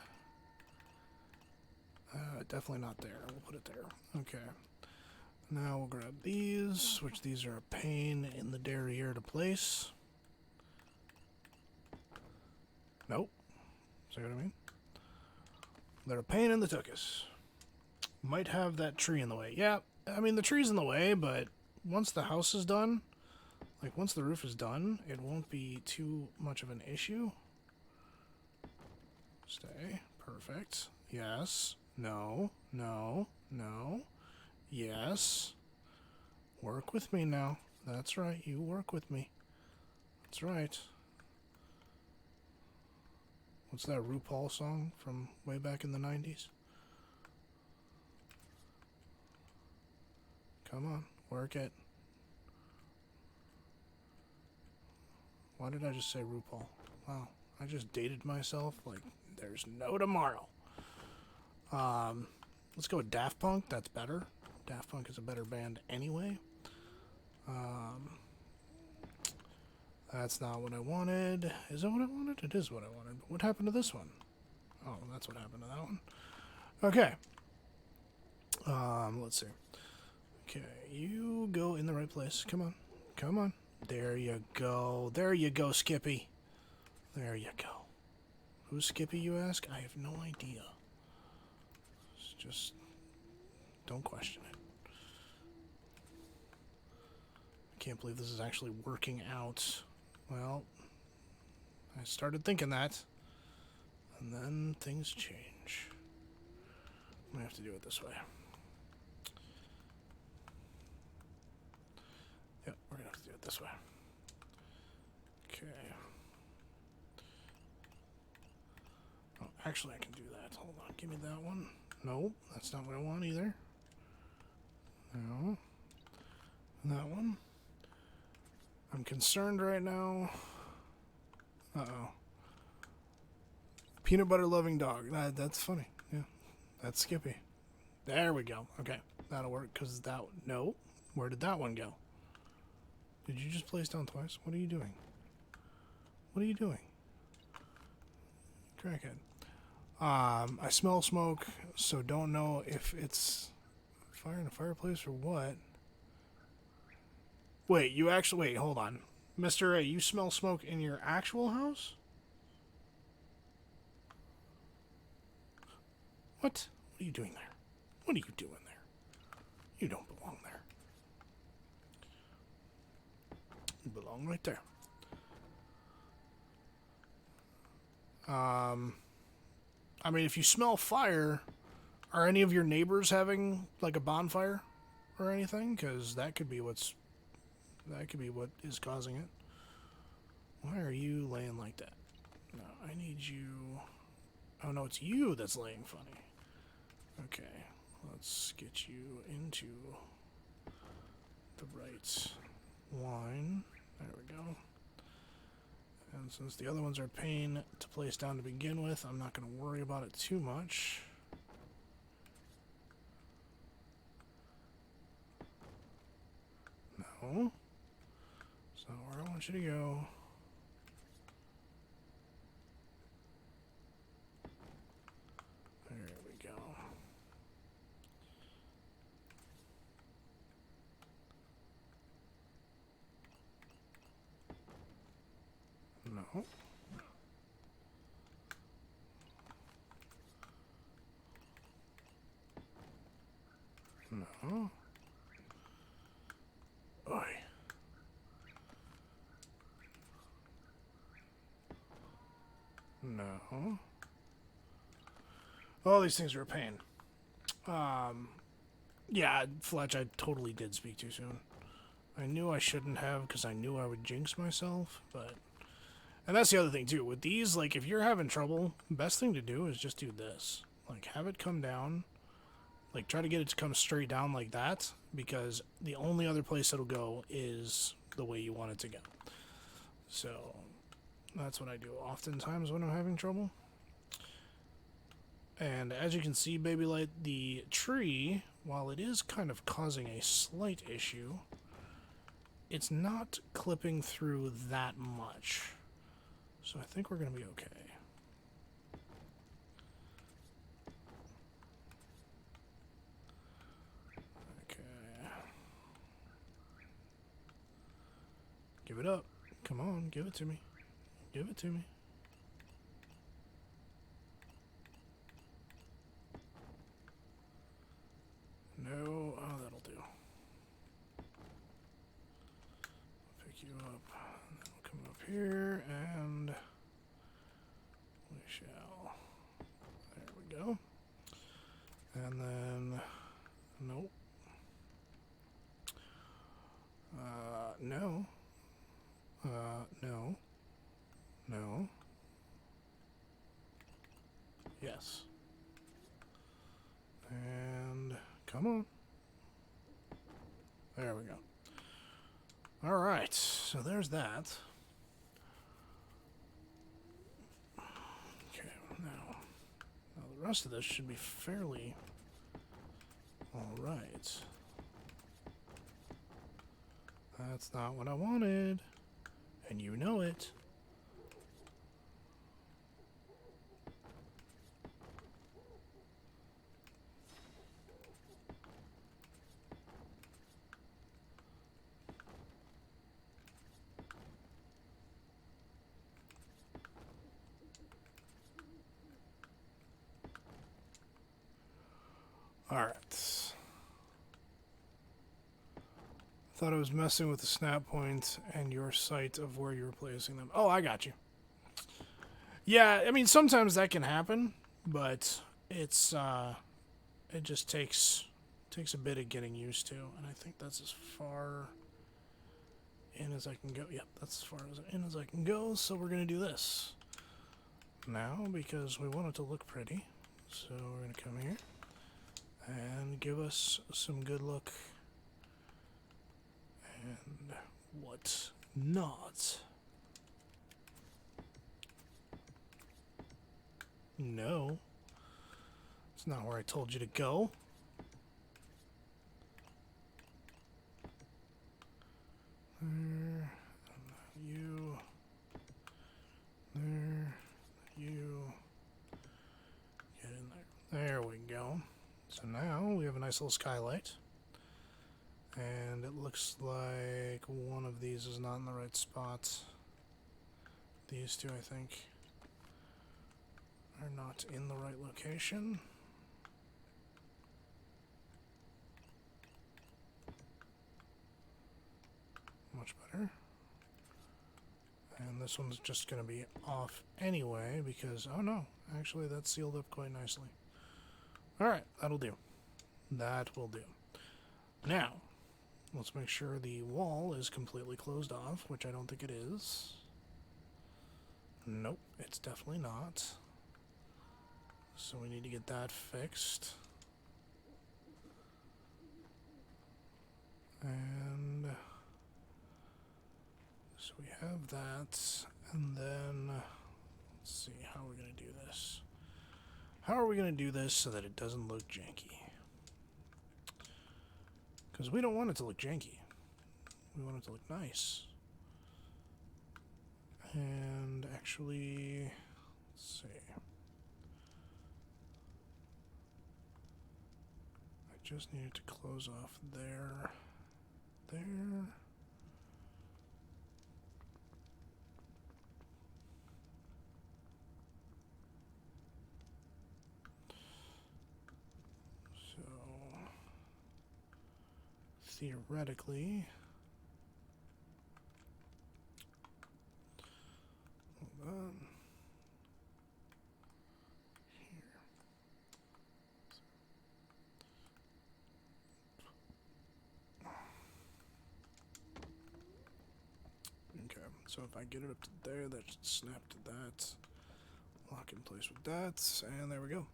Definitely not there. We'll put it there. Okay. Now we'll grab these, which these are a pain in the derriere to place. Nope. See what I mean? They're a pain in the tuchus. Might have that tree in the way. Yeah, I mean, the tree's in the way, but once the house is done, like once the roof is done, it won't be too much of an issue. Stay. Perfect. Yes. No. No. No. Yes. Work with me now. That's right. You work with me. That's right. What's that RuPaul song from way back in the 90s? Come on. Work it. Why did I just say RuPaul? Wow. I just dated myself like there's no tomorrow. Let's go with Daft Punk. That's better. Daft Punk is a better band anyway. That's not what I wanted. Is that what I wanted? It is what I wanted. But what happened to this one? Oh, that's what happened to that one. Okay. Let's see. Okay, you go in the right place. Come on. Come on. There you go. There you go, Skippy. There you go. Who's Skippy, you ask? I have no idea. Just don't question it. I can't believe this is actually working out. Well, I started thinking that, and then things change. I'm gonna have to do it this way. Yep, we're gonna have to do it this way. Okay. Oh, actually, I can do that. Hold on, give me that one. No, that's not what I want either. No. That one. I'm concerned right now. Uh-oh. Peanut butter loving dog. That's funny. Yeah. That's Skippy. There we go. Okay. That'll work because that... No. Where did that one go? Did you just place down twice? What are you doing? What are you doing? Crackhead. I smell smoke, so don't know if it's fire in a fireplace or what. Wait, you actually... Wait, hold on. Mr. A, you smell smoke in your actual house? What? What are you doing there? What are you doing there? You don't belong there. You belong right there. I mean, if you smell fire, are any of your neighbors having, like, a bonfire or anything? Because that could be what's... That could be what is causing it. Why are you laying like that? No, I need you... Oh, no, it's you that's laying funny. Okay, let's get you into the right line. There we go. And since the other ones are a pain to place down to begin with, I'm not going to worry about it too much. No. So where I want you to go. There we go. No. No. Oi. No. All these things are a pain. Yeah, Fletch, I totally did speak too soon. I knew I shouldn't have because I knew I would jinx myself, but... And that's the other thing, too. With these, like, if you're having trouble, best thing to do is just do this. Like, have it come down. Like, try to get it to come straight down like that, because the only other place it'll go is the way you want it to go. So, that's what I do oftentimes when I'm having trouble. And as you can see, Baby Light, the tree, while it is kind of causing a slight issue, it's not clipping through that much. So I think we're going to be okay. Give it up. Come on, give it to me. Give it to me. No. Oh, that'll do. Pick you up. And then we'll come up here and we shall. There we go. And then. Nope. No. No. No. Yes. And come on. There we go. All right. So there's that. Okay. Now the rest of this should be fairly all right. That's not what I wanted. And you know it. All right. Thought I was messing with the snap point and your sight of where you were placing them. Oh, I got you. Yeah, I mean, sometimes that can happen, but it's it just takes a bit of getting used to, and I think that's as far in as I can go. Yep, that's as far in as I can go, so we're going to do this now because we want it to look pretty. So we're going to come here and give us some good look and what not. No. It's not where I told you to go. There. You. There. You. Get in there. There we go. So now we have a nice little skylight. And it looks like one of these is not in the right spot. These two, I think, are not in the right location. Much better. And this one's just going to be off anyway because, oh no, actually that's sealed up quite nicely. Alright, that'll do. That will do. Now, let's make sure the wall is completely closed off, which I don't think it is. Nope, it's definitely not. So we need to get that fixed. And so we have that, and then let's see how we're going to do this. How are we going to do this so that it doesn't look janky? Because we don't want it to look janky. We want it to look nice. And actually, let's see. I just needed to close off there. There. So, theoretically, hold on. So if I get it up to there, that should snap to that. Lock in place with that, and there we go.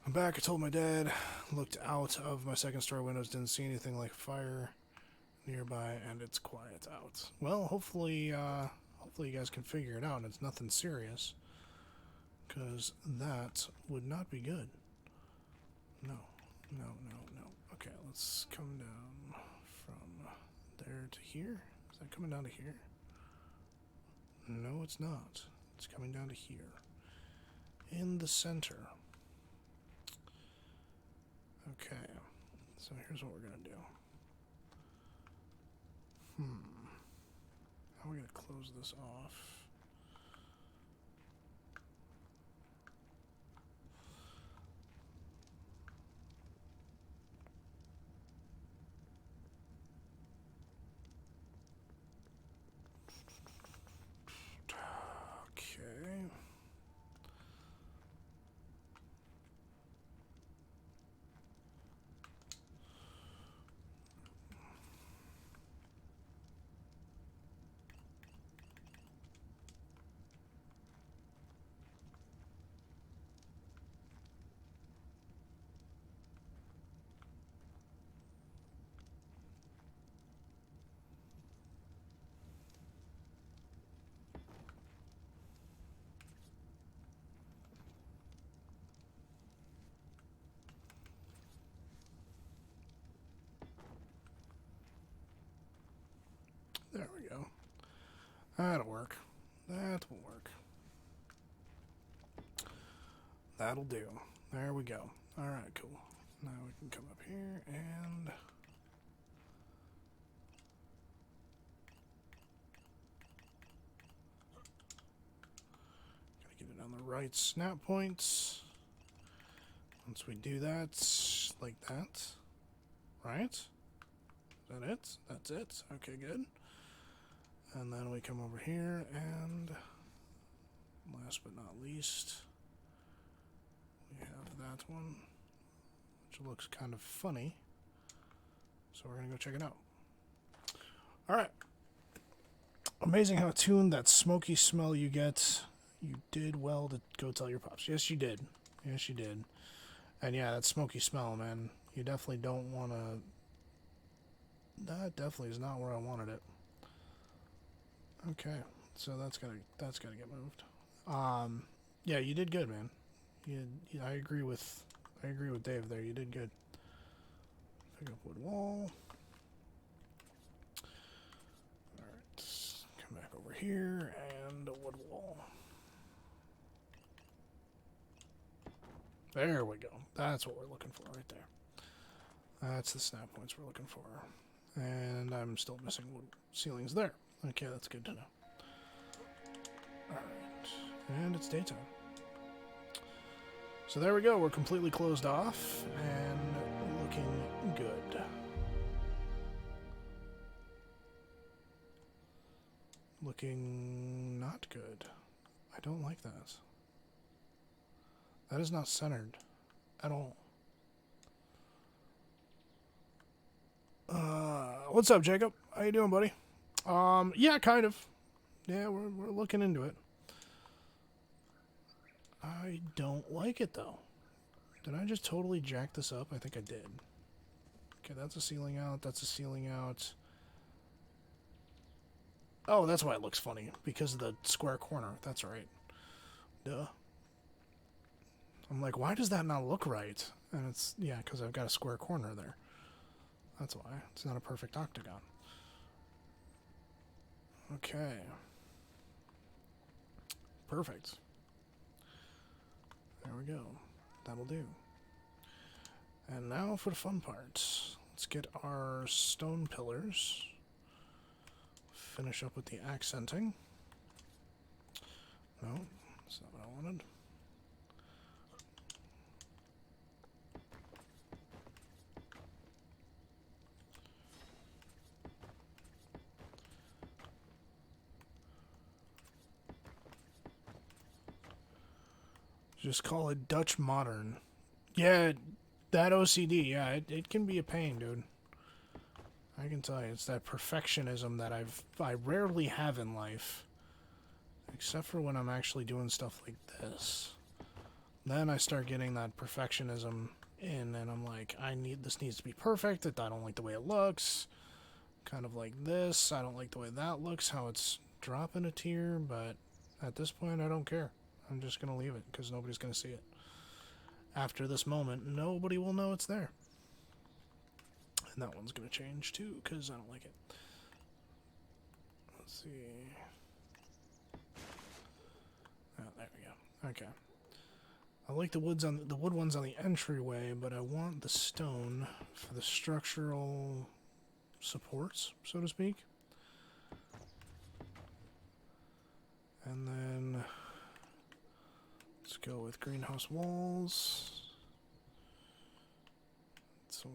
I'm back. I told my dad, looked out of my second story windows, didn't see anything like fire nearby, and it's quiet out. Well, hopefully you guys can figure it out, and it's nothing serious, because that would not be good. No. Okay, let's come down from there to here. Is that coming down to here? No, it's not. It's coming down to here. In the center. Okay. So here's what we're going to do. How are we going to close this off? Okay. There we go. That'll work. That will work. That'll do. There we go. Alright, cool. Now we can come up here and... gotta get it on the right snap points. Once we do that, like that. Right? Is that it? That's it. Okay, good. And then we come over here and last but not least, we have that one, which looks kind of funny. So we're going to go check it out. Alright. Amazing how tuned that smoky smell you get. You did well to go tell your pops. Yes, you did. Yes, you did. And yeah, that smoky smell, man. You definitely don't want to... That definitely is not where I wanted it. Okay, so that's gotta get moved. Yeah, you did good, man. I agree with Dave there. You did good. Pick up wood wall. All right, come back over here and a wood wall. There we go. That's what we're looking for right there. That's the snap points we're looking for. And I'm still missing wood ceilings there. Okay, that's good to know. Alright, and it's daytime. So there we go, we're completely closed off and looking good. Looking not good. I don't like that. That is not centered at all. What's up, Jacob? How you doing, buddy? Yeah, kind of. Yeah, we're looking into it. I don't like it, though. Did I just totally jack this up? I think I did. Okay, that's a ceiling out. That's a ceiling out. Oh, that's why it looks funny. Because of the square corner. That's right. Duh. I'm like, why does that not look right? And it's, yeah, because I've got a square corner there. That's why. It's not a perfect octagon. Okay. Perfect. There we go. That'll do. And now for the fun part. Let's get our stone pillars. Finish up with the accenting. No, that's not what I wanted. Just call it Dutch modern. Yeah, that OCD, yeah, it can be a pain, dude. I can tell you, it's that perfectionism that I rarely have in life. Except for when I'm actually doing stuff like this. Then I start getting that perfectionism in, and I'm like, this needs to be perfect. I don't like the way it looks. Kind of like this. I don't like the way that looks, how it's dropping a tier, but at this point, I don't care. I'm just going to leave it, because nobody's going to see it. After this moment, nobody will know it's there. And that one's going to change, too, because I don't like it. Let's see. Oh, there we go. Okay. I like the wood ones on the entryway, but I want the stone for the structural supports, so to speak. And then let's go with greenhouse walls. Sorry.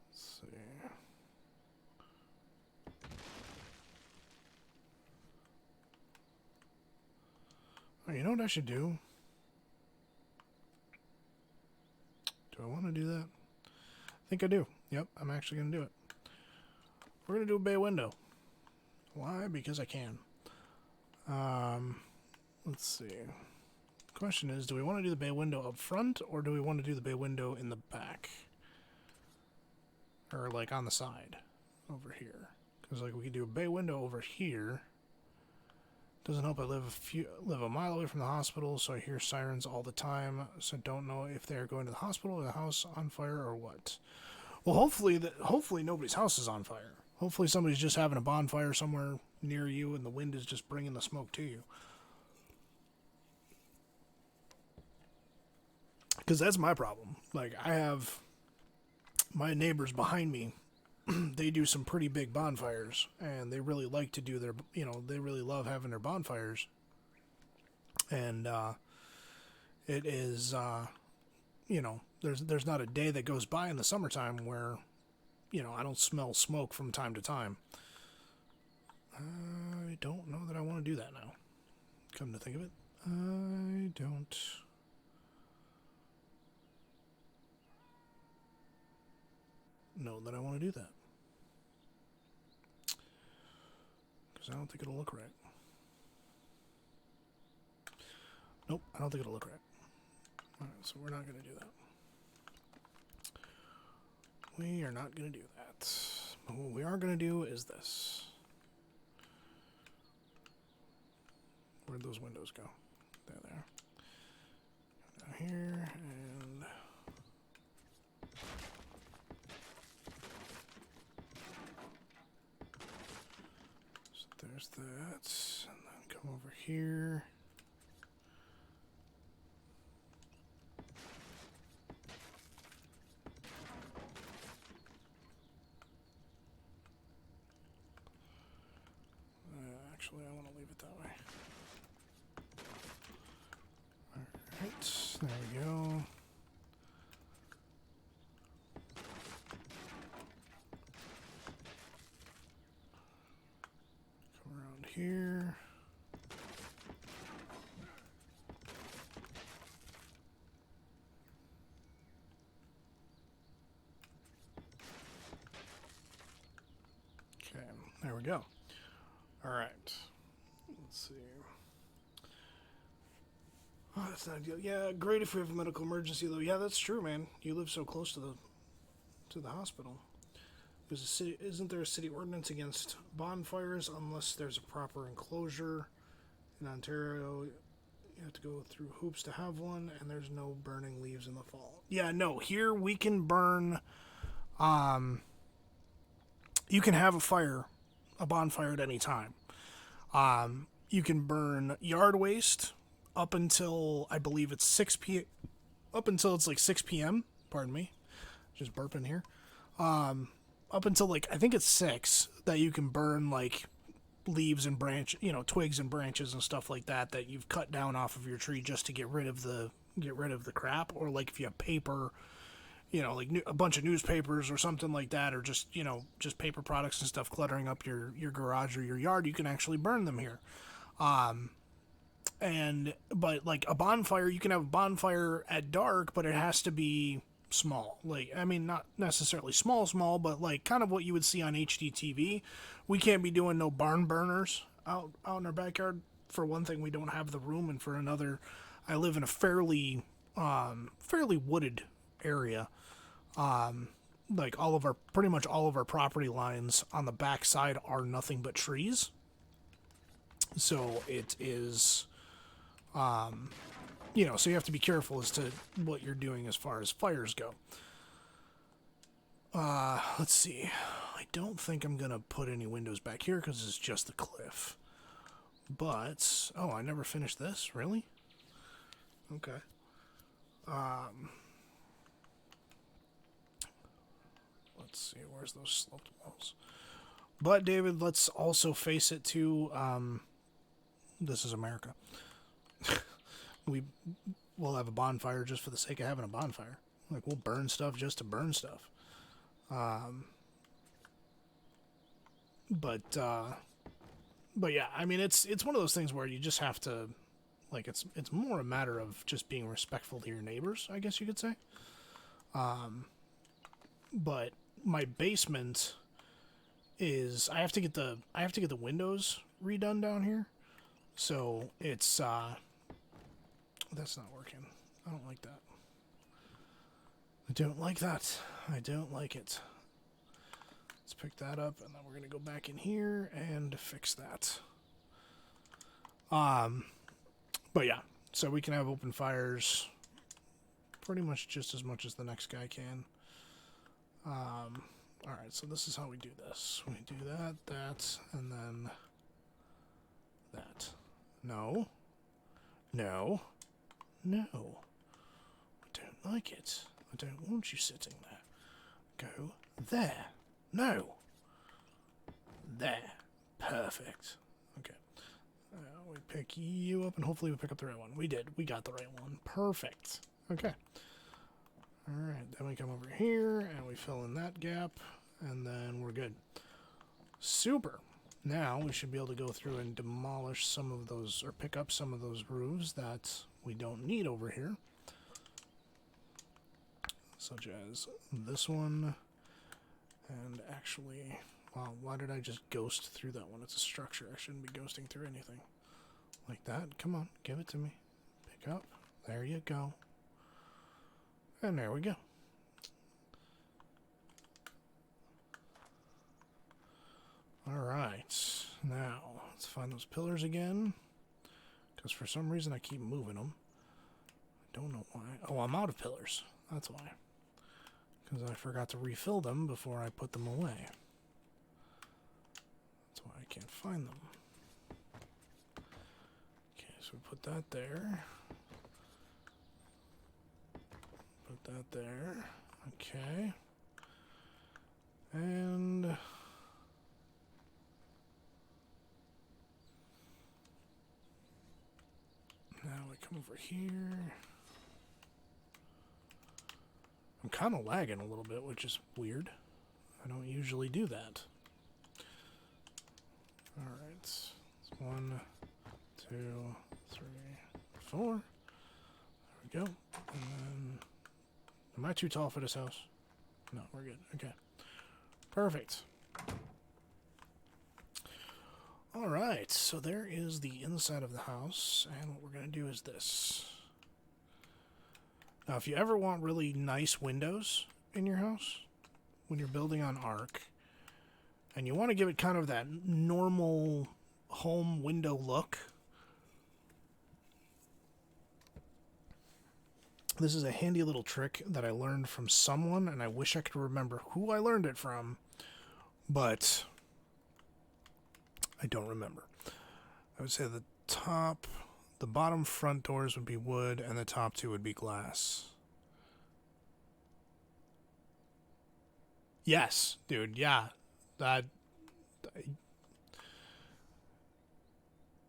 Let's see. Oh, you know what I should do? Do I want to do that? I think I do. Yep, I'm actually going to do it. We're going to do a bay window. Why? Because I can. Let's see. Question is, do we want to do the bay window up front, or do we want to do the bay window in the back? Or, like, on the side. Over here. Because, like, we could do a bay window over here. Doesn't help I live a mile away from the hospital, so I hear sirens all the time, so don't know if they're going to the hospital or the house on fire or what. Well, hopefully nobody's house is on fire. Hopefully somebody's just having a bonfire somewhere near you and the wind is just bringing the smoke to you. Because that's my problem. Like, I have my neighbors behind me. They do some pretty big bonfires, and they really like to do their, they really love having their bonfires. And it is, there's not a day that goes by in the summertime where, I don't smell smoke from time to time. I don't know that I want to do that now. Come to think of it, I don't know that I want to do that. Because I don't think it'll look right. Nope, I don't think it'll look right. Alright, so we're not going to do that. We are not going to do that. But what we are going to do is this. Where'd those windows go? There they are. Down here, and... so there's that. And then come over here. Actually, I want to leave it that way. Alright, there we go. Come around here. Okay, there we go. Alright. Let's see. Oh, that's not ideal. Yeah, great if we have a medical emergency, though. Yeah, that's true, man. You live so close to the hospital. There's a city, isn't there a city ordinance against bonfires unless there's a proper enclosure? In Ontario, you have to go through hoops to have one, and there's no burning leaves in the fall. Yeah, no. Here we can burn. You can have a bonfire at any time. You can burn yard waste up until, I believe it's 6 p.m. Up until it's like 6 p.m. Pardon me. Just burping here. Up until like, I think it's 6 that you can burn like leaves and twigs and branches and stuff like that you've cut down off of your tree just to get rid of the crap. Or like if you have paper, like a bunch of newspapers or something like that, or just, just paper products and stuff cluttering up your garage or your yard, you can actually burn them here. But like a bonfire, you can have a bonfire at dark, but it has to be small. Like, I mean, not necessarily small, but like kind of what you would see on HDTV. We can't be doing no barn burners out in our backyard. For one thing, we don't have the room, and for another, I live in a fairly wooded area. Like pretty much all of our property lines on the back side are nothing but trees. So it is, you know, so you have to be careful as to what you're doing as far as fires go. Let's see. I don't think I'm going to put any windows back here because it's just the cliff. But, oh, I never finished this? Really? Okay. Let's see, where's those sloped walls? But, David, let's also face it, too, this is America. We'll have a bonfire just for the sake of having a bonfire. Like, we'll burn stuff just to burn stuff. But yeah, I mean, it's one of those things where you just have to, like, it's more a matter of just being respectful to your neighbors, I guess you could say. But my basement is, I have to get the windows redone down here. So it's that's not working. I don't like that. I don't like that. I don't like it. Let's pick that up, and then we're gonna go back in here and fix that. But yeah, so we can have open fires pretty much just as much as the next guy can. Alright, so this is how we do this. We do that, and then that. No. No. No. I don't like it. I don't want you sitting there. Go there. No. There. Perfect. Okay. We pick you up, and hopefully we pick up the right one. We did. We got the right one. Perfect. Okay. Alright, then we come over here, and we fill in that gap, and then we're good. Super. Now we should be able to go through and demolish some of those, or pick up some of those roofs that we don't need over here. Such as this one. And actually, wow, why did I just ghost through that one? It's a structure. I shouldn't be ghosting through anything. Like that. Come on, give it to me. Pick up. There you go. And there we go. Alright. Now, let's find those pillars again. Because for some reason I keep moving them. I don't know why. Oh, I'm out of pillars. That's why. Because I forgot to refill them before I put them away. That's why I can't find them. Okay, so we put that there. Put that there. Okay. And now we come over here. I'm kind of lagging a little bit, which is weird. I don't usually do that. Alright. 1, 2, 3, 4. There we go. And then, am I too tall for this house? No, we're good. Okay. Perfect. Alright, so there is the inside of the house, and what we're going to do is this. Now, if you ever want really nice windows in your house, when you're building on Ark, and you want to give it kind of that normal home window look, this is a handy little trick that I learned from someone, and I wish I could remember who I learned it from, but I don't remember. I would say the bottom front doors would be wood, and the top two would be glass. Yes, dude, yeah.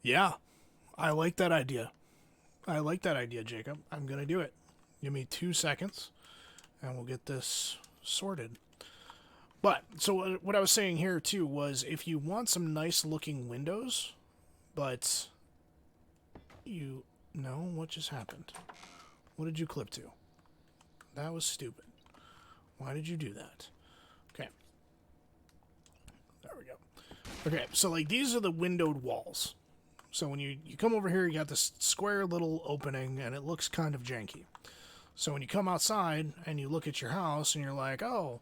Yeah, I like that idea. I like that idea, Jacob. I'm going to do it. Give me 2 seconds, and we'll get this sorted. But, so what I was saying here, too, was if you want some nice-looking windows, but no, what just happened? What did you clip to? That was stupid. Why did you do that? Okay. There we go. Okay, so, like, these are the windowed walls. So when you come over here, you got this square little opening, and it looks kind of janky. So when you come outside and you look at your house, and you're like, oh,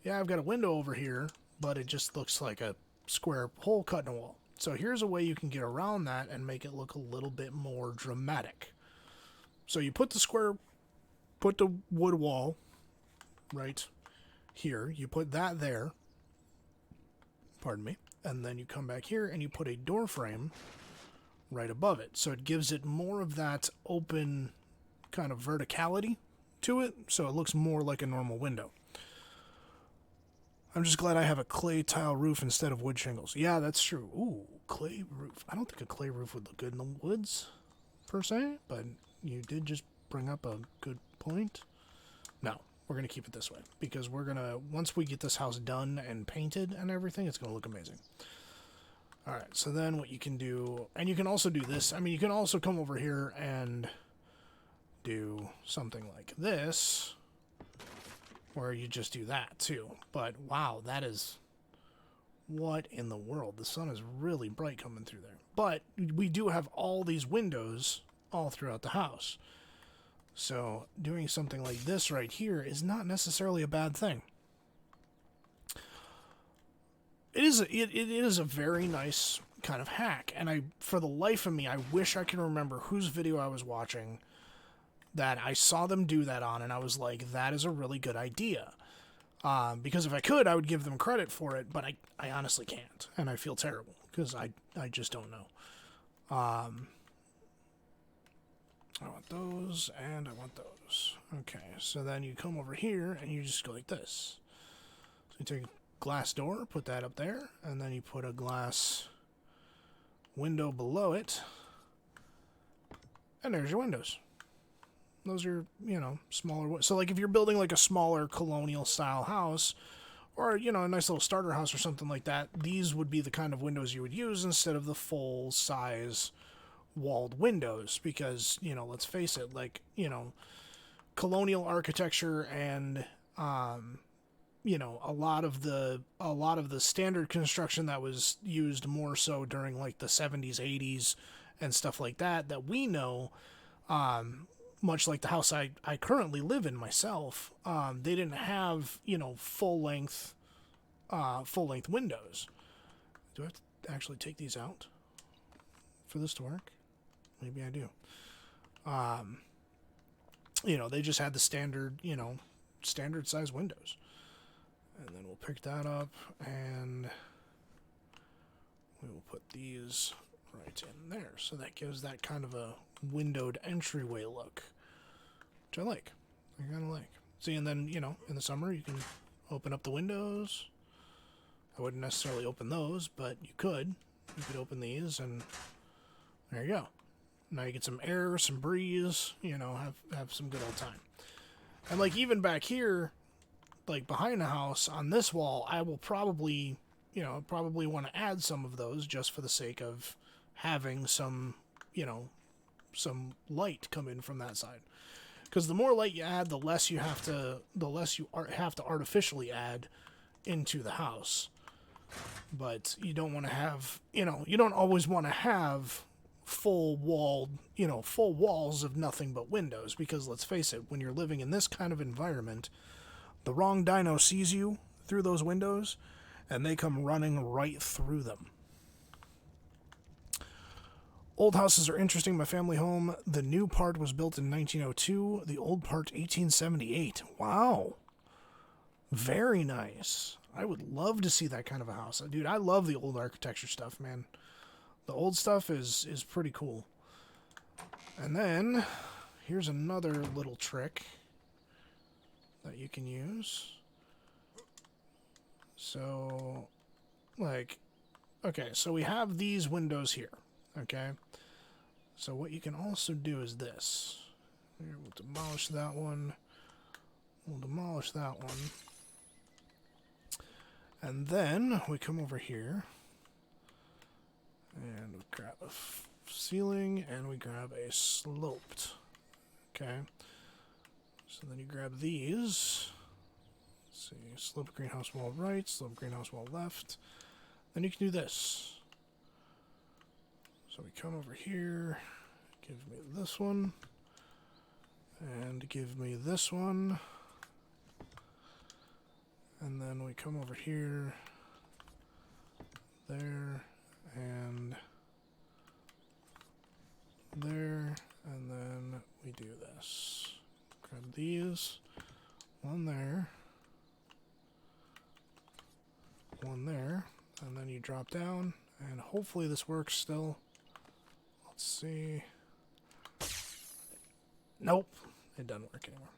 yeah, I've got a window over here, but it just looks like a square hole cut in a wall. So here's a way you can get around that and make it look a little bit more dramatic. So you put the wood wall right here. You put that there. Pardon me. And then you come back here and you put a door frame right above it. So it gives it more of that open kind of verticality to it. So it looks more like a normal window. I'm just glad I have a clay tile roof instead of wood shingles. Yeah, that's true. Ooh, clay roof. I don't think a clay roof would look good in the woods, per se, but you did just bring up a good point. No, we're going to keep it this way, because we're going to, once we get this house done and painted and everything, it's going to look amazing. Alright, so then what you can do, and you can also do this, I mean, you can also come over here and do something like this, where you just do that too. But wow, that is, what in the world? The sun is really bright coming through there. But we do have all these windows all throughout the house. So doing something like this right here is not necessarily a bad thing. It is a very nice kind of hack, and for the life of me, I wish I can remember whose video I was watching that I saw them do that on, and I was like, that is a really good idea. Because if I could, I would give them credit for it, but I honestly can't, and I feel terrible, because I just don't know. I want those, and I want those. Okay, so then you come over here, and you just go like this. So you take a glass door, put that up there, and then you put a glass window below it, and there's your windows. Those are, you know, smaller. So, like, if you're building, like, a smaller colonial-style house, or, you know, a nice little starter house or something like that, these would be the kind of windows you would use instead of the full-size walled windows. Because, you know, let's face it, like, you know, colonial architecture and, you know, a lot of the standard construction that was used more so during, like, the 70s, 80s, and stuff like that we know, much like the house I currently live in myself, they didn't have, you know, full-length windows. Do I have to actually take these out for this to work? Maybe I do. You know, they just had the standard, you know, standard size windows. And then we'll pick that up, and we will put these right in there. So that gives that kind of a windowed entryway look, which I like. I kind of like. See, and then, you know, in the summer you can open up the windows. I wouldn't necessarily open those, but you could. You could open these, and there you go. Now you get some air, some breeze, you know, have some good old time. And, like, even back here, like, behind the house, on this wall, I will probably, you know, want to add some of those just for the sake of having some, you know, some light come in from that side. Because the more light you add, the less you have to artificially add into the house. But you don't want to have, you know, you don't always want to have full walls of nothing but windows, because let's face it, when you're living in this kind of environment, the wrong dino sees you through those windows, and they come running right through them. Old houses are interesting. My family home, the new part was built in 1902, the old part 1878. Wow. Very nice. I would love to see that kind of a house. Dude, I love the old architecture stuff, man. The old stuff is pretty cool. And then, here's another little trick that you can use. So, like, okay, so we have these windows here, okay? So what you can also do is this. We'll demolish that one. We'll demolish that one. And then we come over here, and we grab a ceiling, and we grab a sloped, okay? So then you grab these. Let's see, sloped greenhouse wall right, sloped greenhouse wall left. Then you can do this. So we come over here, give me this one, and give me this one. And then we come over here, there, and there, and then we do is. One there. One there. And then you drop down. And hopefully this works still. Let's see. Nope. It doesn't work anymore.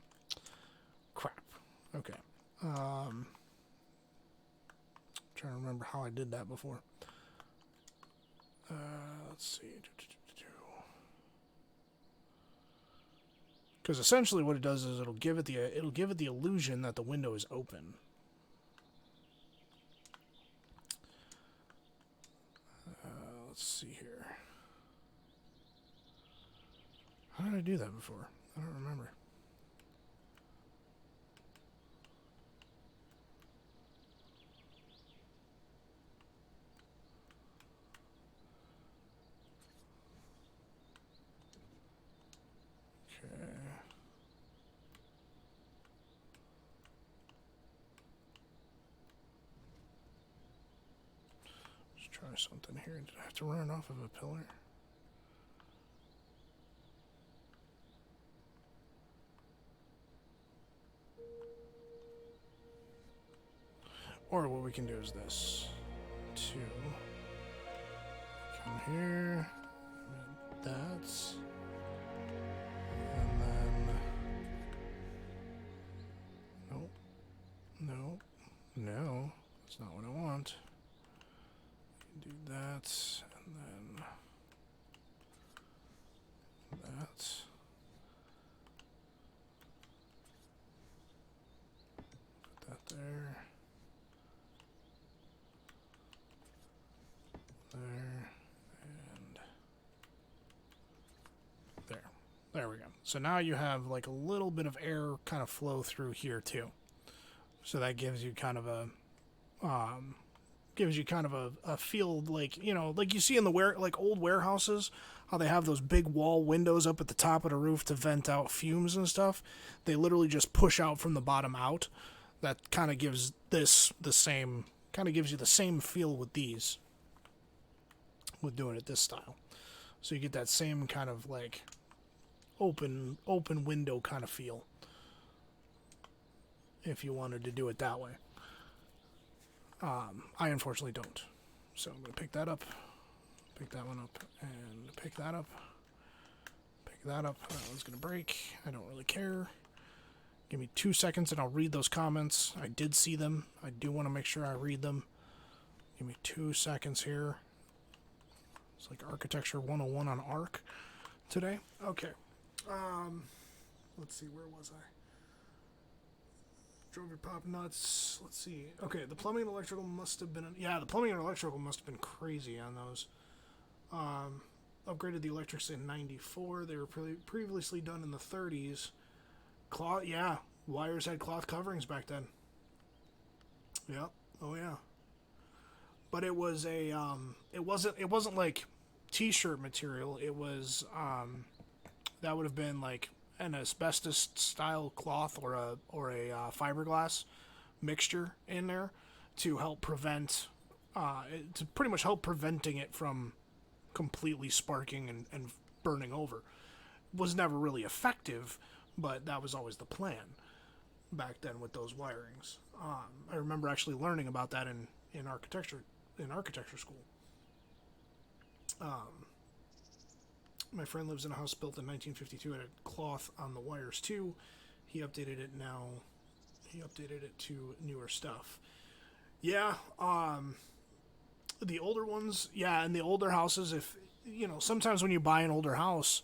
Crap. Okay. Trying to remember how I did that before. Let's see. Because essentially what it does is it'll give it the illusion that the window is open. Let's see here. How did I do that before? I don't remember. Try something here. Did I have to run it off of a pillar? Or what we can do is this. 2. Come here. That's. And then. Nope. No. No. That's not what I want. Do that, and then that. Put that there. There. And there. There we go. So now you have like a little bit of air kind of flow through here too. So that gives you kind of a a feel like, you know, like you see in the old warehouses, how they have those big wall windows up at the top of the roof to vent out fumes and stuff. They literally just push out from the bottom out. That kind of gives this gives you the same feel with these, with doing it this style. So you get that same kind of like open window kind of feel if you wanted to do it that way. I unfortunately don't. So I'm going to pick that up, pick that one up, and pick that up, pick that up. That one's going to break. I don't really care. Give me 2 seconds and I'll read those comments. I did see them. I do want to make sure I read them. Give me 2 seconds here. It's like Architecture 101 on Ark today. Okay. Let's see, where was I? Drove your pop nuts. Let's see. Okay, the plumbing and electrical must have been... Yeah, the plumbing and electrical must have been crazy on those. Upgraded the electrics in 94. They were previously done in the 30s. Cloth, yeah. Wires had cloth coverings back then. Yep. Oh, yeah. But it was a... It wasn't like t-shirt material. It was... that would have been like an asbestos style cloth or a fiberglass mixture in there to help prevent to pretty much help preventing it from completely sparking and burning over. Was never really effective, but that was always the plan back then with those wirings. I remember actually learning about that in architecture school. My friend lives in a house built in 1952. It had cloth on the wires too. He updated it to newer stuff. Yeah, the older ones, yeah, and the older houses, if, you know, sometimes when you buy an older house,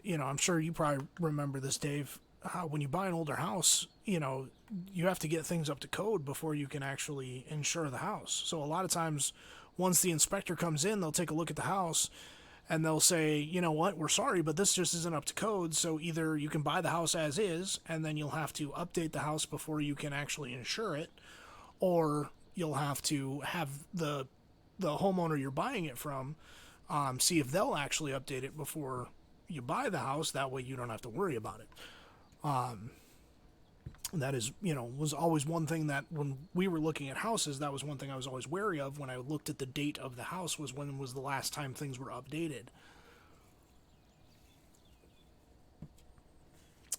you know, I'm sure you probably remember this, Dave, how when you buy an older house, you know, you have to get things up to code before you can actually insure the house. So a lot of times, once the inspector comes in, they'll take a look at the house, and they'll say, you know what, we're sorry, but this just isn't up to code, so either you can buy the house as is, and then you'll have to update the house before you can actually insure it, or you'll have to have the homeowner you're buying it from see if they'll actually update it before you buy the house. That way you don't have to worry about it. That is, you know, was always one thing that when we were looking at houses, that was one thing I was always wary of when I looked at the date of the house, was when was the last time things were updated.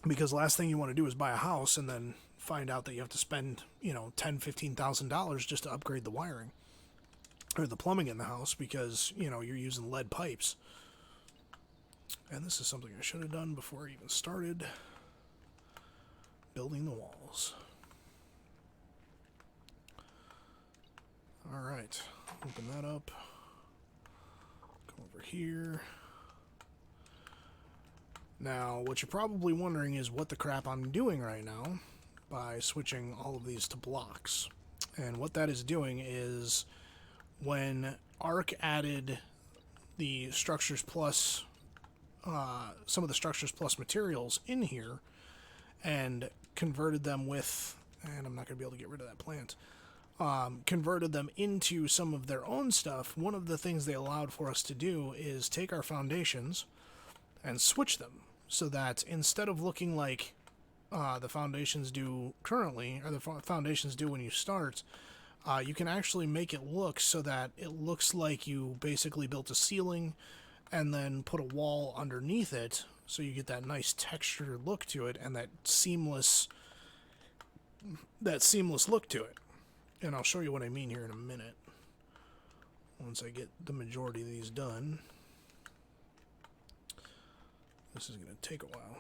Because the last thing you want to do is buy a house and then find out that you have to spend, you know, $10,000-$15,000 just to upgrade the wiring or the plumbing in the house because, you know, you're using lead pipes. And this is something I should have done before I even started building the walls. All right, open that up. Come over here. Now, what you're probably wondering is what the crap I'm doing right now by switching all of these to blocks. And what that is doing is when Ark added the Structures Plus, some of the Structures Plus materials in here and converted them with, and I'm not going to be able to get rid of that plant, converted them into some of their own stuff, one of the things they allowed for us to do is take our foundations and switch them so that instead of looking like the foundations do currently, or the foundations do when you start, you can actually make it look so that it looks like you basically built a ceiling and then put a wall underneath it, so you get that nice textured look to it and that seamless look to it. And I'll show you what I mean here in a minute once I get the majority of these done. This is going to take a while.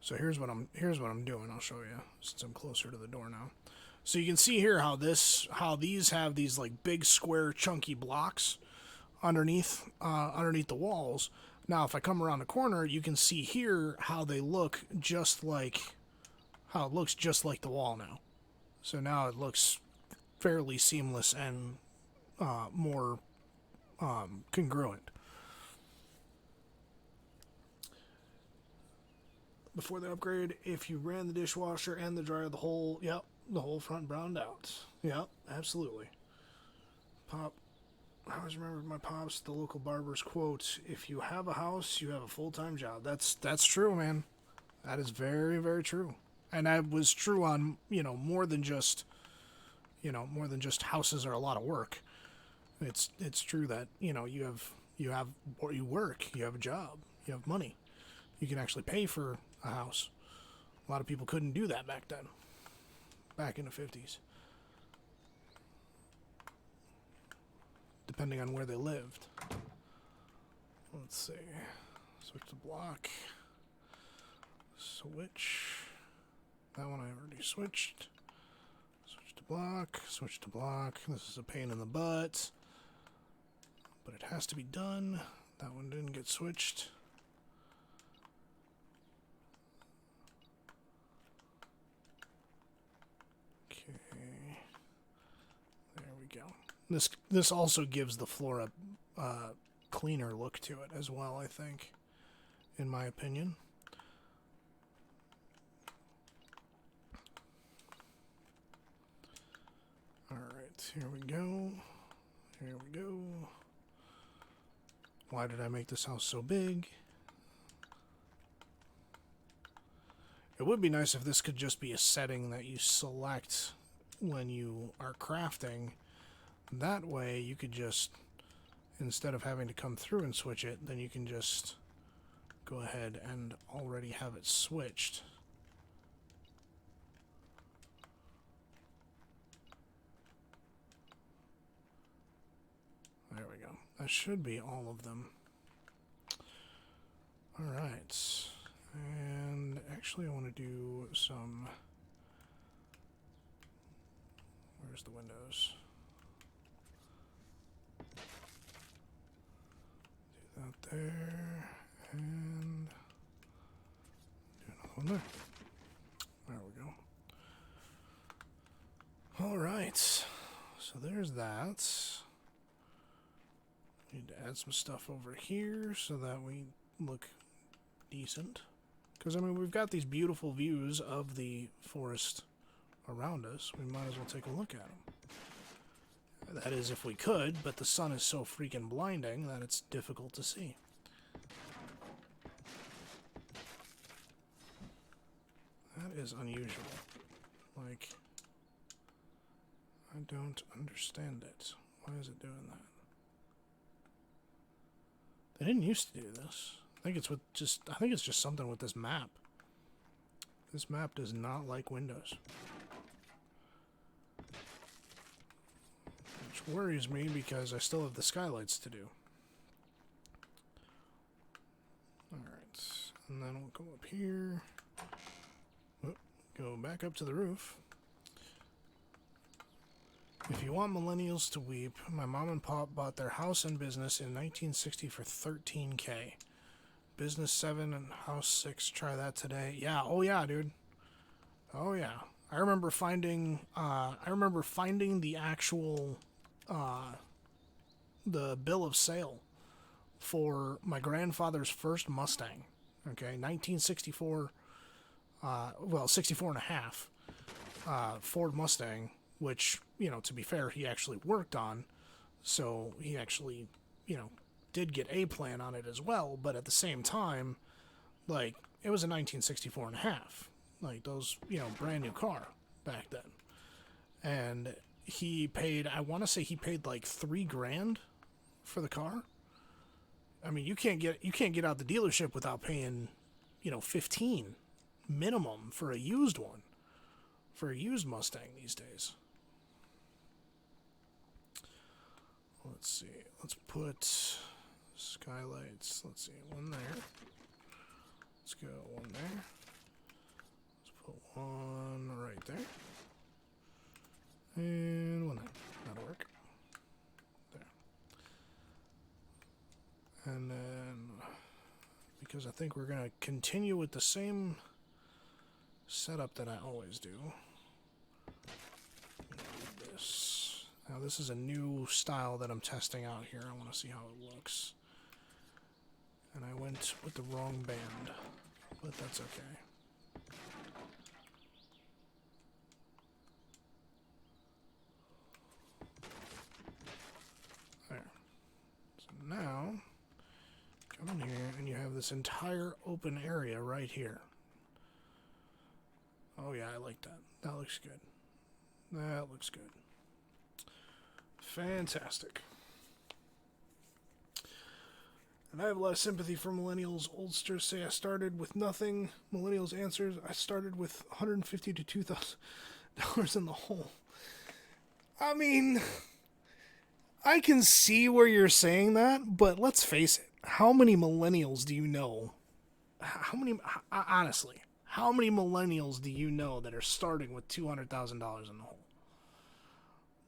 So here's what I'm doing. I'll show you since I'm closer to the door now. So you can see here how these have these like big square chunky blocks underneath the walls. Now if I come around the corner, you can see here how they look just like the wall now. So now it looks fairly seamless and more congruent. Before the upgrade, if you ran the dishwasher and the dryer, the whole front browned out. Yep, absolutely. Pop, I always remember my pops, the local barber's quote: "If you have a house, you have a full-time job." That's true, man. That is very, very true. And that was true on, more than just houses are a lot of work. It's true that, you have or you work, you have a job, you have money. You can actually pay for a house. A lot of people couldn't do that back then. Back in the 50s. Depending on where they lived. Let's see. Switch to block. Switch. That one I already switched. Switch to block. Switch to block. This is a pain in the butt. But it has to be done. That one didn't get switched. Okay. There we go. This also gives the floor a cleaner look to it as well, I think, in my opinion. Alright, here we go. Here we go. Why did I make this house so big? It would be nice if this could just be a setting that you select when you are crafting. That way you could just, instead of having to come through and switch it, then you can just go ahead and already have it switched. There we go. That should be all of them. Alright. And actually I want to do some... Where's the windows? Do that there. And do another one there. There we go. Alright. So there's that. Need to add some stuff over here so that we look decent. Because, I mean, we've got these beautiful views of the forest around us. We might as well take a look at them. That is, if we could, but the sun is so freaking blinding that it's difficult to see. That is unusual. Like, I don't understand it. Why is it doing that? They didn't used to do this. I think it's just something with this map. This map does not like windows. Which worries me because I still have the skylights to do. Alright, and then we'll come up here. Oop, go back up to the roof. If you want millennials to weep, my mom and pop bought their house and business in 1960 for $13K. Business 7 and house 6, try that today. Yeah, oh yeah, dude. Oh yeah. I remember finding the actual the bill of sale for my grandfather's first Mustang. Okay, 1964 64 and a half Ford Mustang, which, you know, to be fair, he actually worked on, so he actually, you know, did get a plan on it as well, but at the same time, like, it was a 1964 and a half, like those, you know, brand new car back then. And he paid, I want to say he paid like $3,000 for the car. I mean, you can't get out the dealership without paying, you know, 15 minimum for a used one, for a used Mustang these days. Let's see. Let's put skylights. Let's see. One there. Let's go one there. Let's put one right there. And one there. That'll work. There. And then, because I think we're going to continue with the same setup that I always do. This. Now this is a new style that I'm testing out here. I want to see how it looks. And I went with the wrong band, but that's okay. There. So now, come in here and you have this entire open area right here. Oh yeah, I like that. That looks good. That looks good. Fantastic. And I have a lot of sympathy for millennials. Oldsters say I started with nothing. Millennials answers I started with $150 to $2,000 in the hole. I mean, I can see where you're saying that, but let's face it. How many millennials do you know? Honestly, how many millennials do you know that are starting with $200,000 in the hole?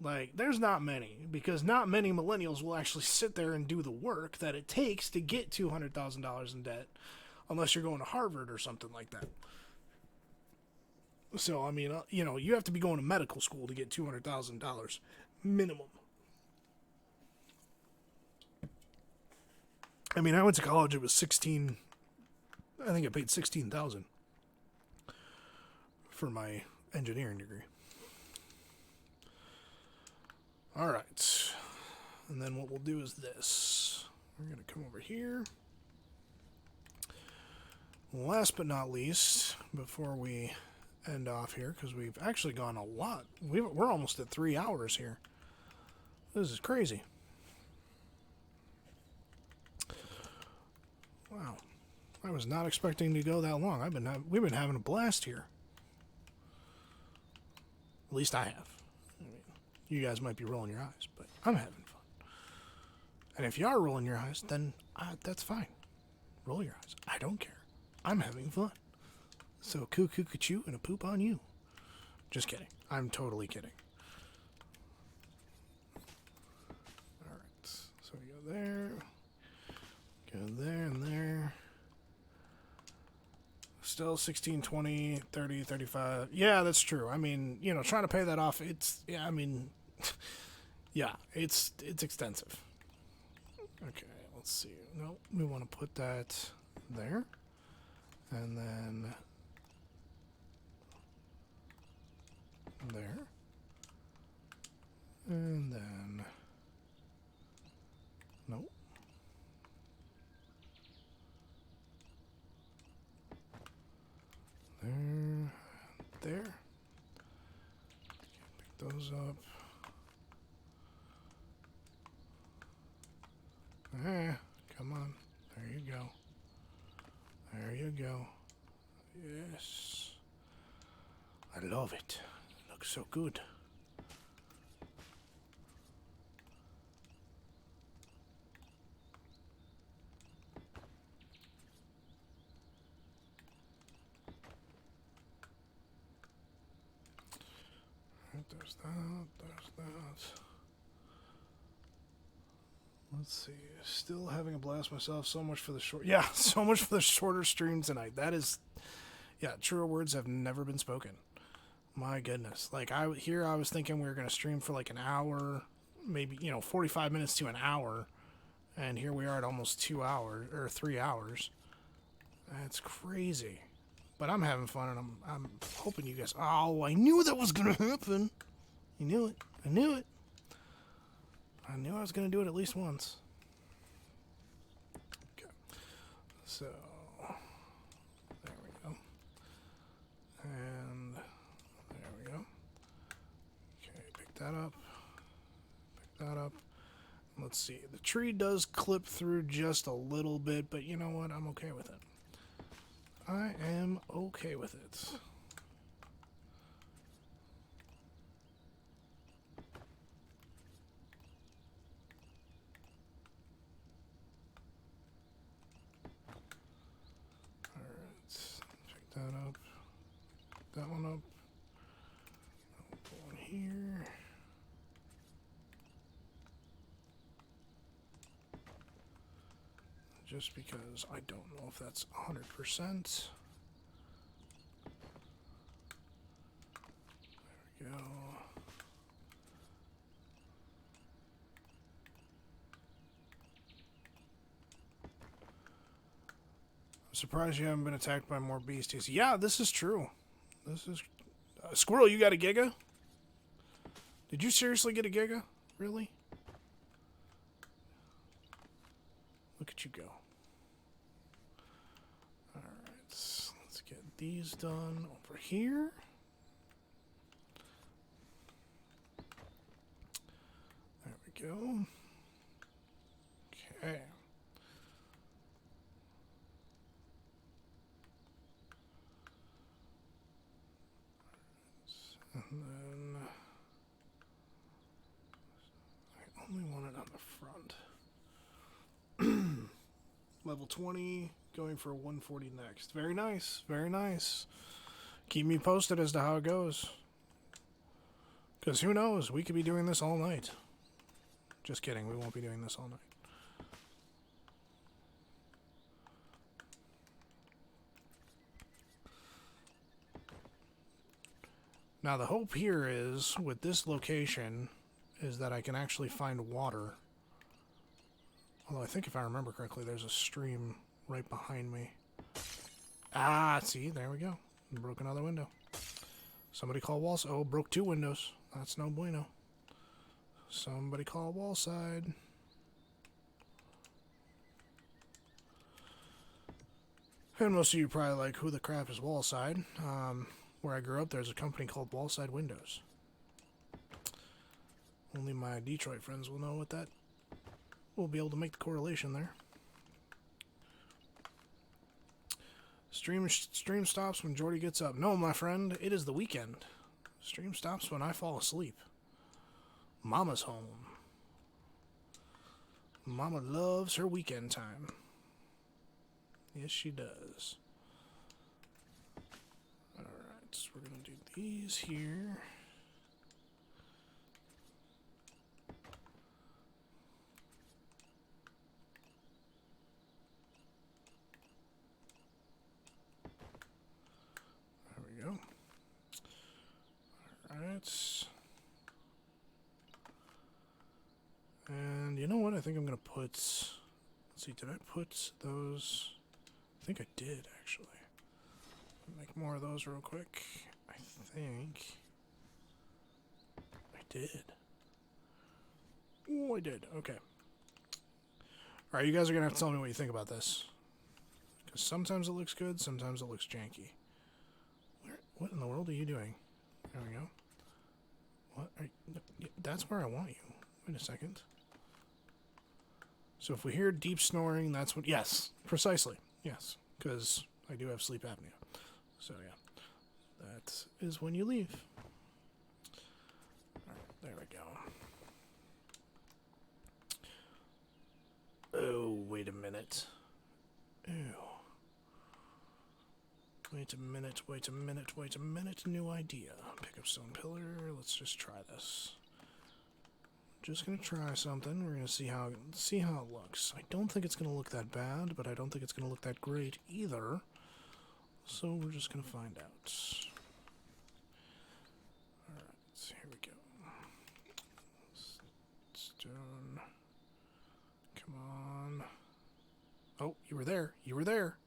Like, there's not many, because not many millennials will actually sit there and do the work that it takes to get $200,000 in debt, unless you're going to Harvard or something like that. So, I mean, you know, you have to be going to medical school to get $200,000 minimum. I mean, I went to college, it was I think I paid $16,000 for my engineering degree. All right, and then what we'll do is this. We're going to come over here. Last but not least, before we end off here, because we've actually gone a lot. We're almost at 3 hours here. This is crazy. Wow, I was not expecting to go that long. We've been having a blast here. At least I have. You guys might be rolling your eyes, but I'm having fun. And if you are rolling your eyes, then that's fine. Roll your eyes. I don't care. I'm having fun. So coo-coo-coo-choo and a poop on you. Just kidding. I'm totally kidding. Alright. So we go there. Go there and there. Still 16, 20, 30, 35. Yeah, that's true. I mean, you know, trying to pay that off, I mean, yeah, it's extensive. Okay, let's see. No, we want to put that there. And then there. And then, nope. There. Pick those up. Come on. go. Yes. I love it. It looks so good. There's that. Let's see. Still having a blast myself. So much for the short. Yeah, so much for the shorter stream tonight. That is, yeah, truer words have never been spoken. My goodness. Like I was thinking we were gonna stream for like an hour, maybe 45 minutes to an hour, and here we are at almost 2 hours or 3 hours. That's crazy. But I'm having fun, and I'm hoping you guys. Oh, I knew that was gonna happen. You knew it. I knew it. I knew I was gonna do it at least once. Okay. So there we go. And there we go. Okay, pick that up. Pick that up. Let's see. The tree does clip through just a little bit, but you know what? I'm okay with it. I am okay with it. Alright, pick that up. Pick that one up. I'll put one here. Just because I don't know if that's 100%. There we go. I'm surprised you haven't been attacked by more beasties. Yeah, this is true. This is... Squirrel, you got a Giga? Did you seriously get a Giga? Really? Look at you go. Alright, let's get these done over here. There we go. Okay. And then I only want it on the front. Level 20, going for 140 next. Very nice, very nice. Keep me posted as to how it goes. Because who knows, we could be doing this all night. Just kidding, we won't be doing this all night. Now the hope here is, with this location, is that I can actually find water. Although I think if I remember correctly, there's a stream right behind me. Ah, see, there we go. Broke another window. Somebody call wall side. Oh, broke 2 windows. That's no bueno. Somebody call wall side. And most of you probably like, who the crap is wall side? Where I grew up, there's a company called Wallside Windows. Only my Detroit friends will know what that. We'll be able to make the correlation there. Stream stops when Jordy gets up. No, my friend, it is the weekend. Stream stops when I fall asleep. Mama's home. Mama loves her weekend time. Yes, she does. Alright, so we're going to do these here. There we go. Alright. And you know what? I think I'm going to put... Let's see, did I put those... I think I did, actually. Make more of those real quick. I think I did. Oh, I did. Okay. Alright, you guys are going to have to tell me what you think about this. Because sometimes it looks good, sometimes it looks janky. What in the world are you doing? There we go. What? That's where I want you. Wait a second. So if we hear deep snoring, that's what... Yes, precisely. Yes, because I do have sleep apnea. So yeah, that is when you leave. All right, there we go. Oh, wait a minute. Ew. Wait a minute, wait a minute, wait a minute. New idea. Pick up stone pillar. Let's just try this. Just gonna try something. We're gonna see how it looks. I don't think it's gonna look that bad, but I don't think it's gonna look that great either. So we're just gonna find out. Alright, so here we go. Stone. Come on. Oh, you were there. You were there.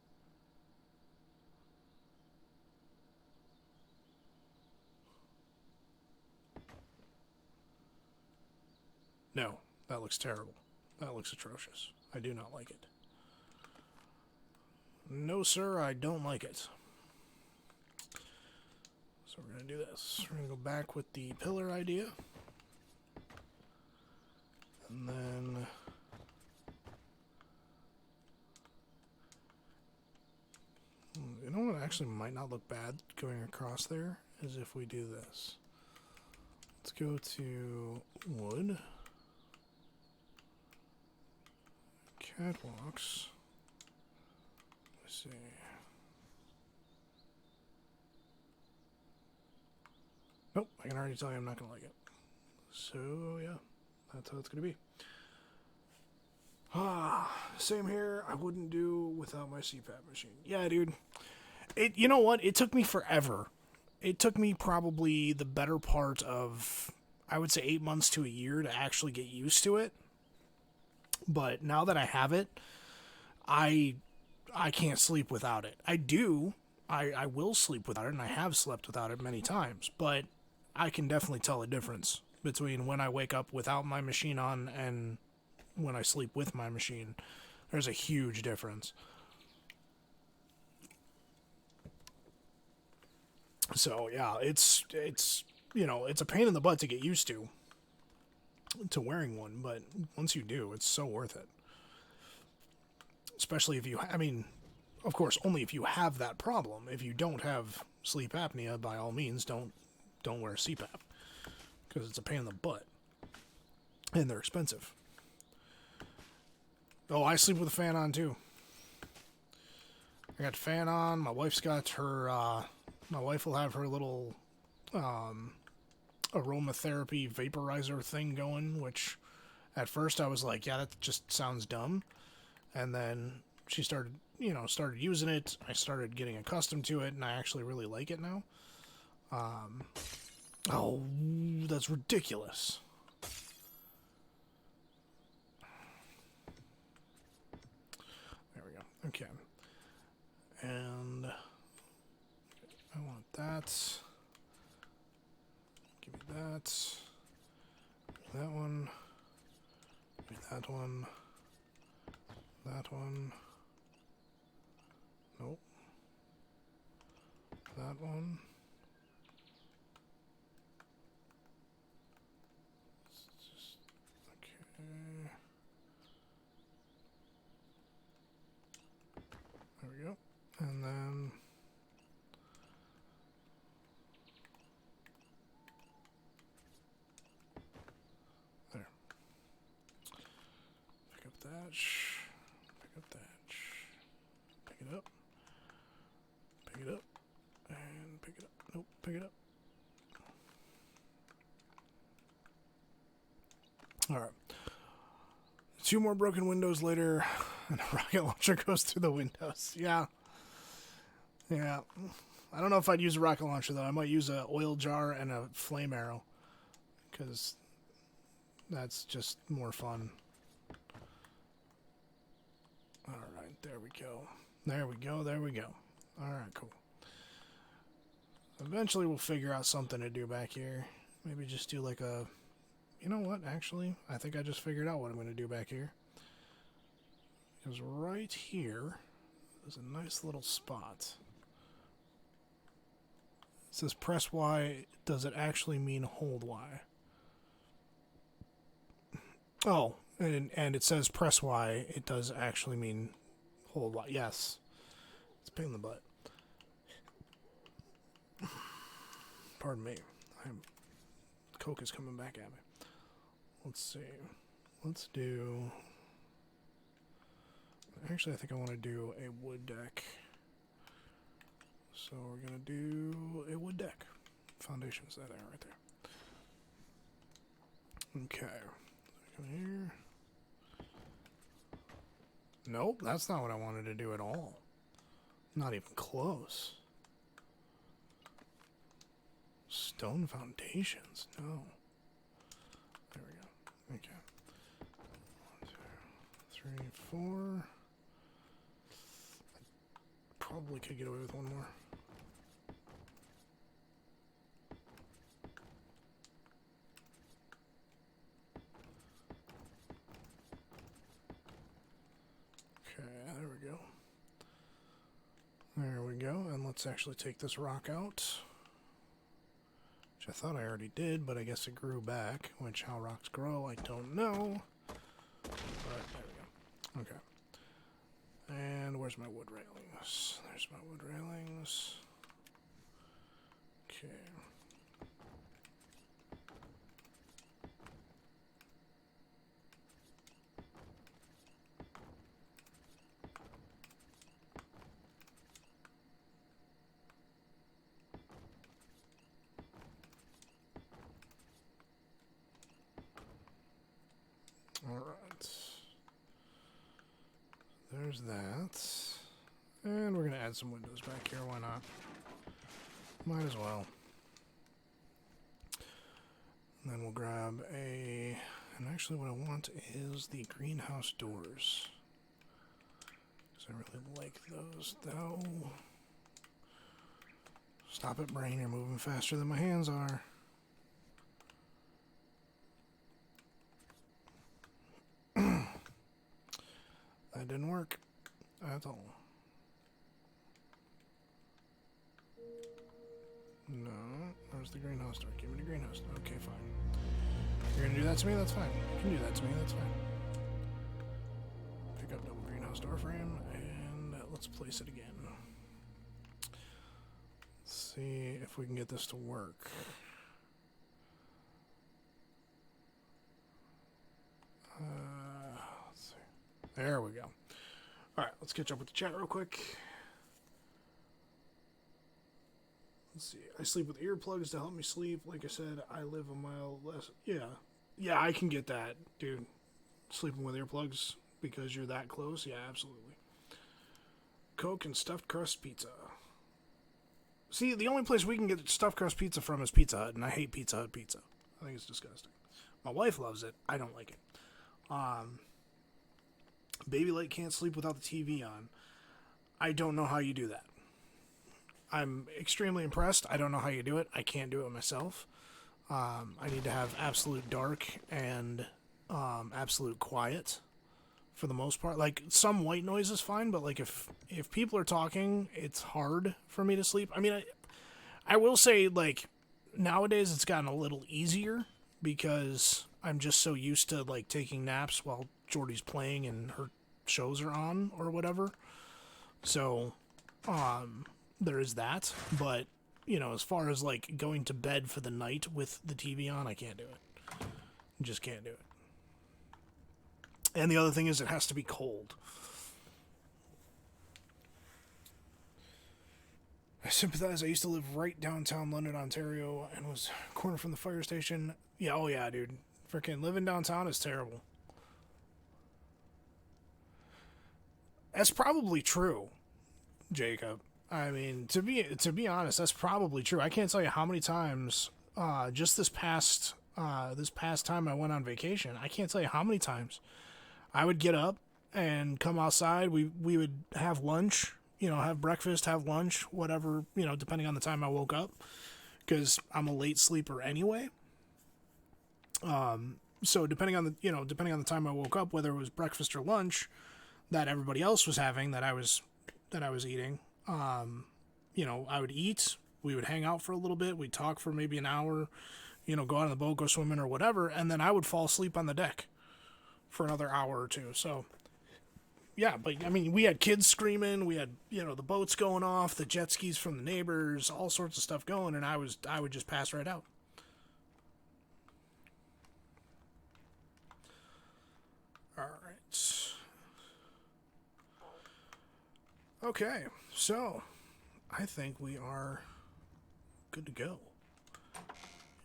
No, that looks terrible. That looks atrocious. I do not like it. No, sir, I don't like it. So we're going to do this. We're going to go back with the pillar idea. And then... you know what actually might not look bad going across there is if we do this. Let's go to wood. Catwalks. Let's see. Nope, I can already tell you I'm not going to like it. So, yeah, that's how it's going to be. Same here. I wouldn't do without my CPAP machine. Yeah, dude. You know what? It took me forever. It took me probably the better part of, I would say, 8 months to a year to actually get used to it. But now that I have it, I can't sleep without it. I do. I will sleep without it, and I have slept without it many times. But I can definitely tell a difference between when I wake up without my machine on and when I sleep with my machine. There's a huge difference. So yeah, it's you know, it's a pain in the butt to get used to wearing one, but once you do, it's so worth it. Especially if you, I mean, of course, only if you have that problem. If you don't have sleep apnea, by all means, don't wear CPAP, because it's a pain in the butt, and they're expensive. Oh, I sleep with a fan on too. I got the fan on. My wife's got her. My wife will have her little aromatherapy vaporizer thing going, which at first I was like, yeah, that just sounds dumb. And then she started using it. I started getting accustomed to it, and I actually really like it now. Oh, that's ridiculous. There we go. Okay. And I want that. Give me that. That one. Give me that one. That one. Nope. That one. Okay. There we go. And then there. Pick up that. Pick up that. Pick it up. Pick it up. And pick it up. Nope, pick it up. Alright. 2 more broken windows later, and a rocket launcher goes through the windows. Yeah. Yeah. I don't know if I'd use a rocket launcher, though. I might use an oil jar and a flame arrow, because that's just more fun. Alright, there we go. There we go, there we go. Alright, cool. Eventually we'll figure out something to do back here. Maybe just do like a... You know what, actually? I think I just figured out what I'm going to do back here. Because right here is a nice little spot. It says press Y. Does it actually mean hold Y? Oh, and it says press Y. It does actually mean hold Y. Yes. It's a pain in the butt. Pardon me. Coke is coming back at me. Let's see. Let's do... Actually, I think I want to do a wood deck. So we're going to do a wood deck. Foundation's that there, right there. Okay. Come here. Nope, that's not what I wanted to do at all. Not even close. Stone foundations, no. There we go. Okay. 1, 2, 3, 4. I probably could get away with one more. There we go. There we go. And let's actually take this rock out. Which I thought I already did, but I guess it grew back. Which, how rocks grow, I don't know. But there we go. Okay. And where's my wood railings? There's my wood railings. Okay. Alright. There's that. And we're going to add some windows back here. Why not? Might as well. And then we'll grab a... And actually what I want is the greenhouse doors. Because I really like those, though. Stop it, brain. You're moving faster than my hands are. That didn't work at all. No, where's the greenhouse door? Give me the greenhouse door. Okay, fine. You're gonna do that to me? That's fine. You can do that to me, that's fine. Pick up double greenhouse door frame, and let's place it again. Let's see if we can get this to work. Let's see. There we go. Alright, let's catch up with the chat real quick. Let's see. I sleep with earplugs to help me sleep. Like I said, I live a mile less. Yeah. Yeah, I can get that, dude. Sleeping with earplugs because you're that close? Yeah, absolutely. Coke and stuffed crust pizza. See, the only place we can get stuffed crust pizza from is Pizza Hut, and I hate Pizza Hut pizza. I think it's disgusting. My wife loves it. I don't like it. Baby Light can't sleep without the TV on. I don't know how you do that. I'm extremely impressed. I don't know how you do it. I can't do it myself. I need to have absolute dark and absolute quiet for the most part. Like, some white noise is fine, but like if people are talking, it's hard for me to sleep. I mean, I will say, like, nowadays it's gotten a little easier because I'm just so used to, like, taking naps while Jordy's playing and her shows are on or whatever. So, there is that. But, you know, as far as, like, going to bed for the night with the TV on, I can't do it. Just can't do it. And the other thing is it has to be cold. I sympathize. I used to live right downtown London, Ontario, and was a corner from the fire station. Yeah, oh yeah, dude. Freaking living downtown is terrible. That's probably true, Jacob. I mean, to be honest, that's probably true. I can't tell you how many times, just this past time I went on vacation, I can't tell you how many times I would get up and come outside. We would have lunch, you know, have breakfast, have lunch, whatever, you know, depending on the time I woke up, because I'm a late sleeper anyway. So depending on the time I woke up, whether it was breakfast or lunch that everybody else was having, that I was eating, you know, I would eat, we would hang out for a little bit, we'd talk for maybe an hour, you know, go out on the boat, go swimming or whatever, and then I would fall asleep on the deck for another hour or two. So, yeah, but I mean, we had kids screaming, we had, you know, the boats going off, the jet skis from the neighbors, all sorts of stuff going, and I would just pass right out. All right. Okay, so I think we are good to go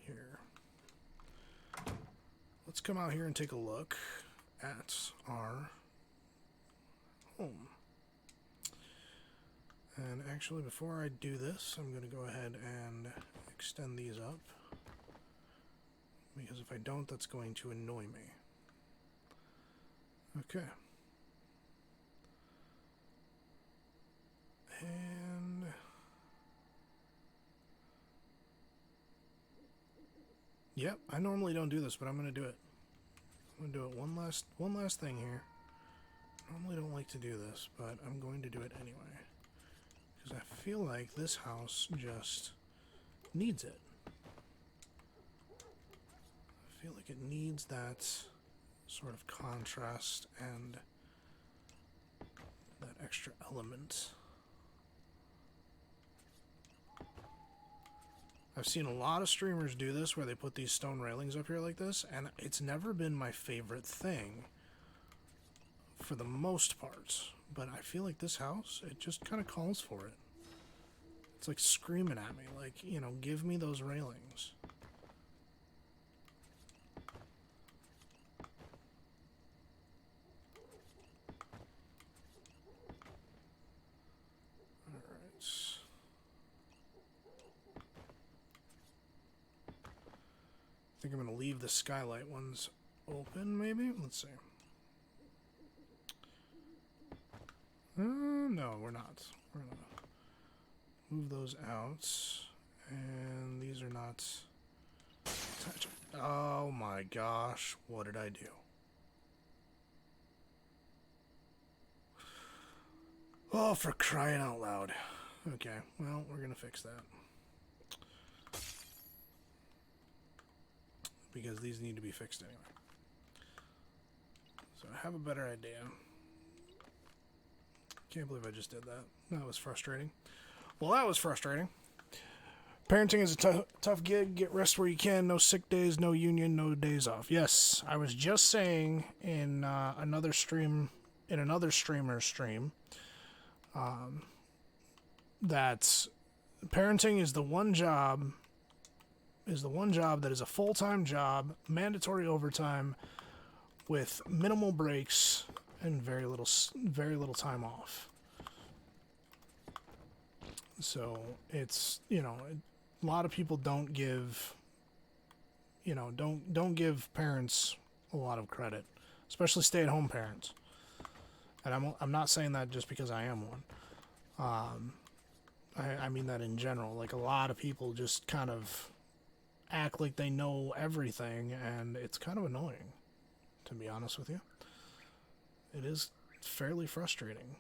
here. Let's come out here and take a look at our home. And actually, before I do this, I'm going to go ahead and extend these up, because if I don't, that's going to annoy me. Okay. And yep, I normally don't do this, but I'm going to do it. I'm going to do it one last thing here. I normally don't like to do this, but I'm going to do it anyway. Because I feel like this house just needs it. I feel like it needs that sort of contrast and that extra element. I've seen a lot of streamers do this where they put these stone railings up here like this, and it's never been my favorite thing for the most part. But I feel like this house, it just kind of calls for it. It's like screaming at me, like, you know, give me those railings. Alright. I think I'm going to leave the skylight ones open, maybe? Let's see. No, we're not. We're going to move those out. And these are not attached. Oh my gosh, what did I do? Oh, for crying out loud. Okay, well, we're going to fix that. Because these need to be fixed anyway. So I have a better idea. Can't believe I just did that. That was frustrating. Well, that was frustrating. Parenting is a tough gig. Get rest where you can. No sick days, no union, no days off. Yes, I was just saying in another streamer's stream, that parenting is the one job that is a full-time job, mandatory overtime, with minimal breaks and very little time off. So it's, you know, a lot of people don't give parents a lot of credit, especially stay-at-home parents. And I'm not saying that just because I am one. I mean that in general. Like, a lot of people just kind of act like they know everything, and it's kind of annoying, to be honest with you. It is fairly frustrating.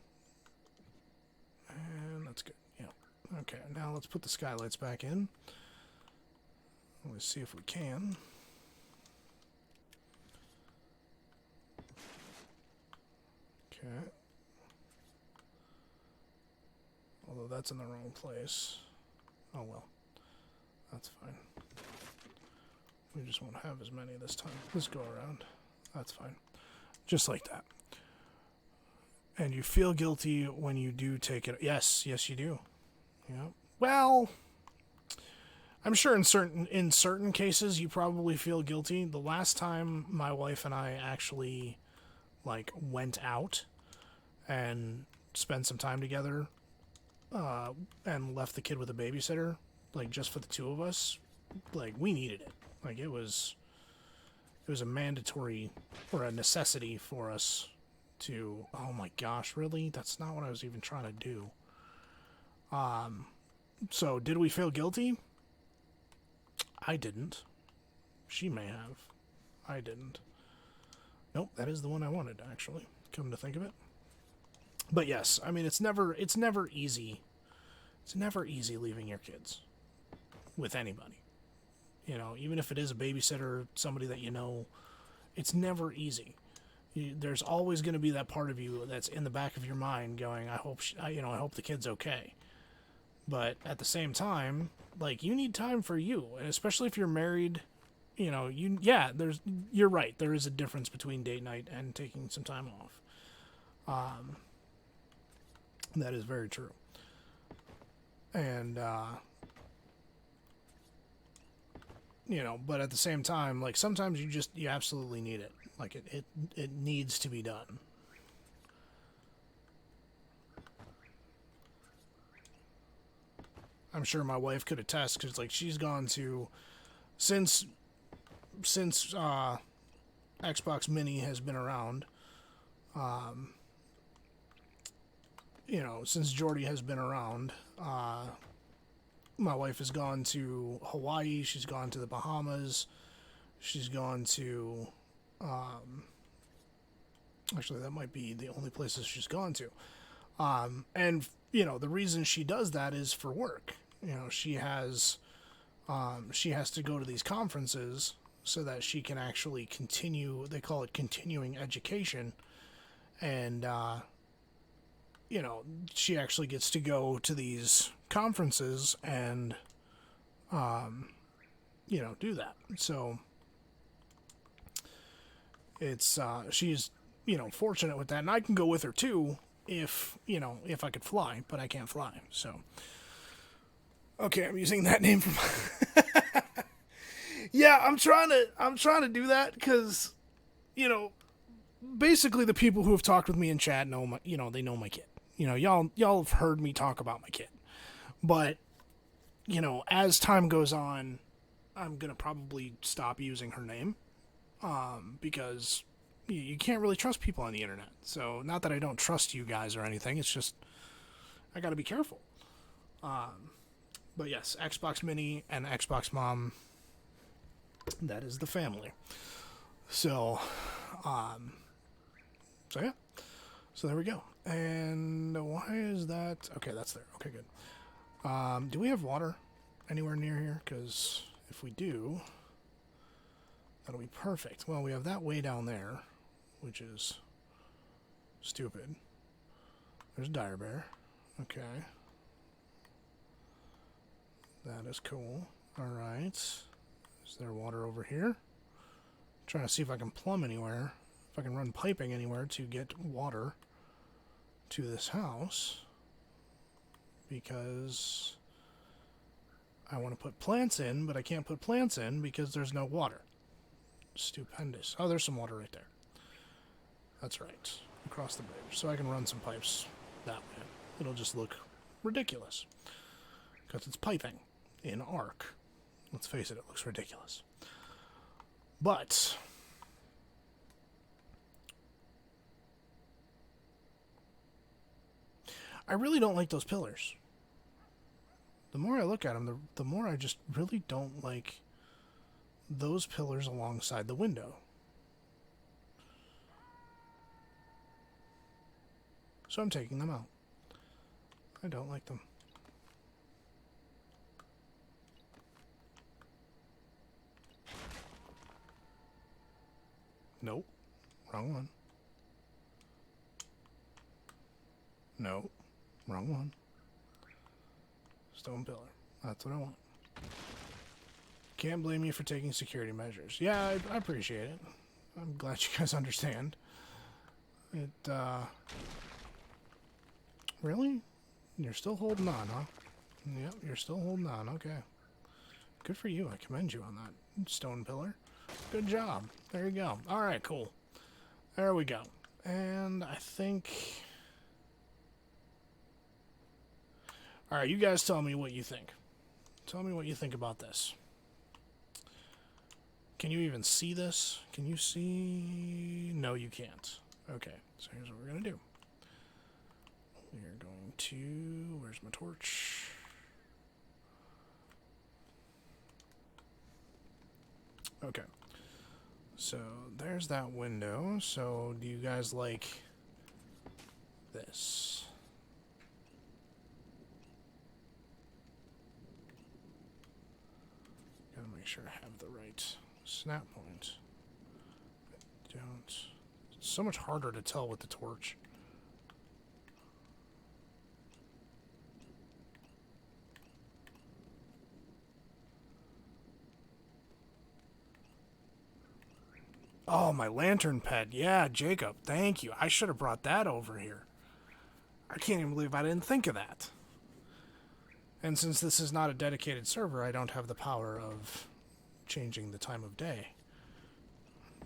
And that's good. Yeah. Okay, now let's put the skylights back in. Let's see if we can. Okay. Although that's in the wrong place. Oh well. That's fine. We just won't have as many this time. Let's go around. That's fine. Just like that. And you feel guilty when you do take it. Yes, yes you do. Yeah. Well, I'm sure in certain cases you probably feel guilty. The last time my wife and I actually went out and spent some time together, and left the kid with a babysitter, just for the two of us, we needed it. It was a mandatory or a necessity for us to. Oh my gosh, really? That's not what I was even trying to do. So did we feel guilty? I didn't. She may have. I didn't. Nope, that is the one I wanted, actually, come to think of it. But yes, I mean, it's never easy. It's never easy leaving your kids with anybody. You know, even if it is a babysitter, somebody that you know, it's never easy. There's always going to be that part of you that's in the back of your mind going, I hope, I hope the kid's okay. But at the same time, like, you need time for you, and especially if you're married, you're right. There is a difference between date night and taking some time off. That is very true. And, but at the same time, like, sometimes you absolutely need it. Like, it needs to be done. I'm sure my wife could attest, because, like, she's gone to, since Xbox Mini has been around, since Jordy has been around, my wife has gone to Hawaii, she's gone to the Bahamas, she's gone to, actually, that might be the only places she's gone to. And, the reason she does that is for work. She has to go to these conferences so that she can actually continue, they call it continuing education. And, she actually gets to go to these conferences and, do that. So it's, she's, fortunate with that. And I can go with her too if I could fly, but I can't fly. So, okay, I'm using that name from, yeah, I'm trying to do that because, basically the people who have talked with me in chat know my, they know my kid. Y'all have heard me talk about my kid. But, as time goes on, I'm going to probably stop using her name. Because you can't really trust people on the internet. So, not that I don't trust you guys or anything. It's just, I got to be careful. But yes, Xbox Mini and Xbox Mom, that is the family. So, yeah. So there we go. And why is that? Okay, that's there. Okay, good. Do we have water anywhere near here? Because if we do, that'll be perfect. Well, we have that way down there, which is stupid. There's Dire Bear. Okay. That is cool. Alright. Is there water over here? I'm trying to see if I can plumb anywhere. If I can run piping anywhere to get water to this house. Because I want to put plants in, but I can't put plants in because there's no water. Stupendous. Oh, there's some water right there. That's right. Across the bridge. So I can run some pipes that way. It'll just look ridiculous. Because it's piping in Ark. Let's face it, it looks ridiculous. But I really don't like those pillars. The more I look at them, the more I just really don't like those pillars alongside the window. So I'm taking them out. I don't like them. Nope. Wrong one. Nope. Wrong one. Stone pillar. That's what I want. Can't blame you for taking security measures. Yeah, I appreciate it. I'm glad you guys understand. It, Really? You're still holding on, huh? Yep, you're still holding on. Okay. Good for you. I commend you on that stone pillar. Good job. There you go. Alright, cool. There we go. And I think... Alright, you guys tell me what you think. Tell me what you think about this. Can you even see this? Can you see... No, you can't. Okay, so here's what we're going to do. We're going to... Where's my torch? Okay. So, there's that window. So, do you guys like this? Gotta make sure I have the right snap point. I don't. So much harder to tell with the torch. Oh, my lantern pet. Yeah, Jacob. Thank you. I should have brought that over here. I can't even believe I didn't think of that. And since this is not a dedicated server, I don't have the power of changing the time of day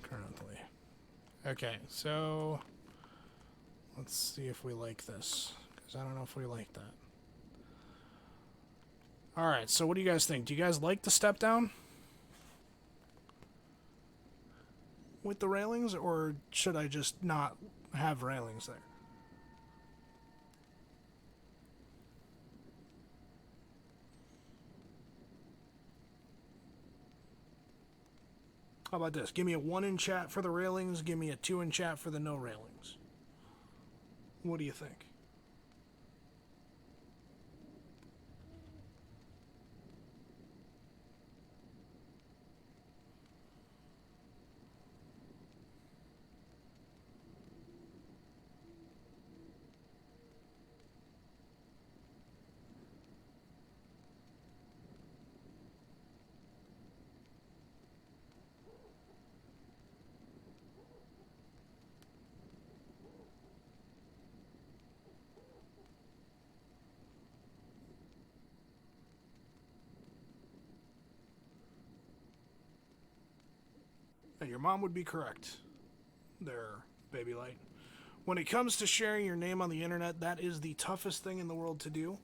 currently. Okay, so let's see if we like this, because I don't know if we like that. Alright, so what do you guys think? Do you guys like the step down with the railings, or should I just not have railings there? How about this? Give me a 1 in chat for the railings, give me a 2 in chat for the no railings. What do you think? And your mom would be correct there, baby light. When it comes to sharing your name on the internet, that is the toughest thing in the world to do.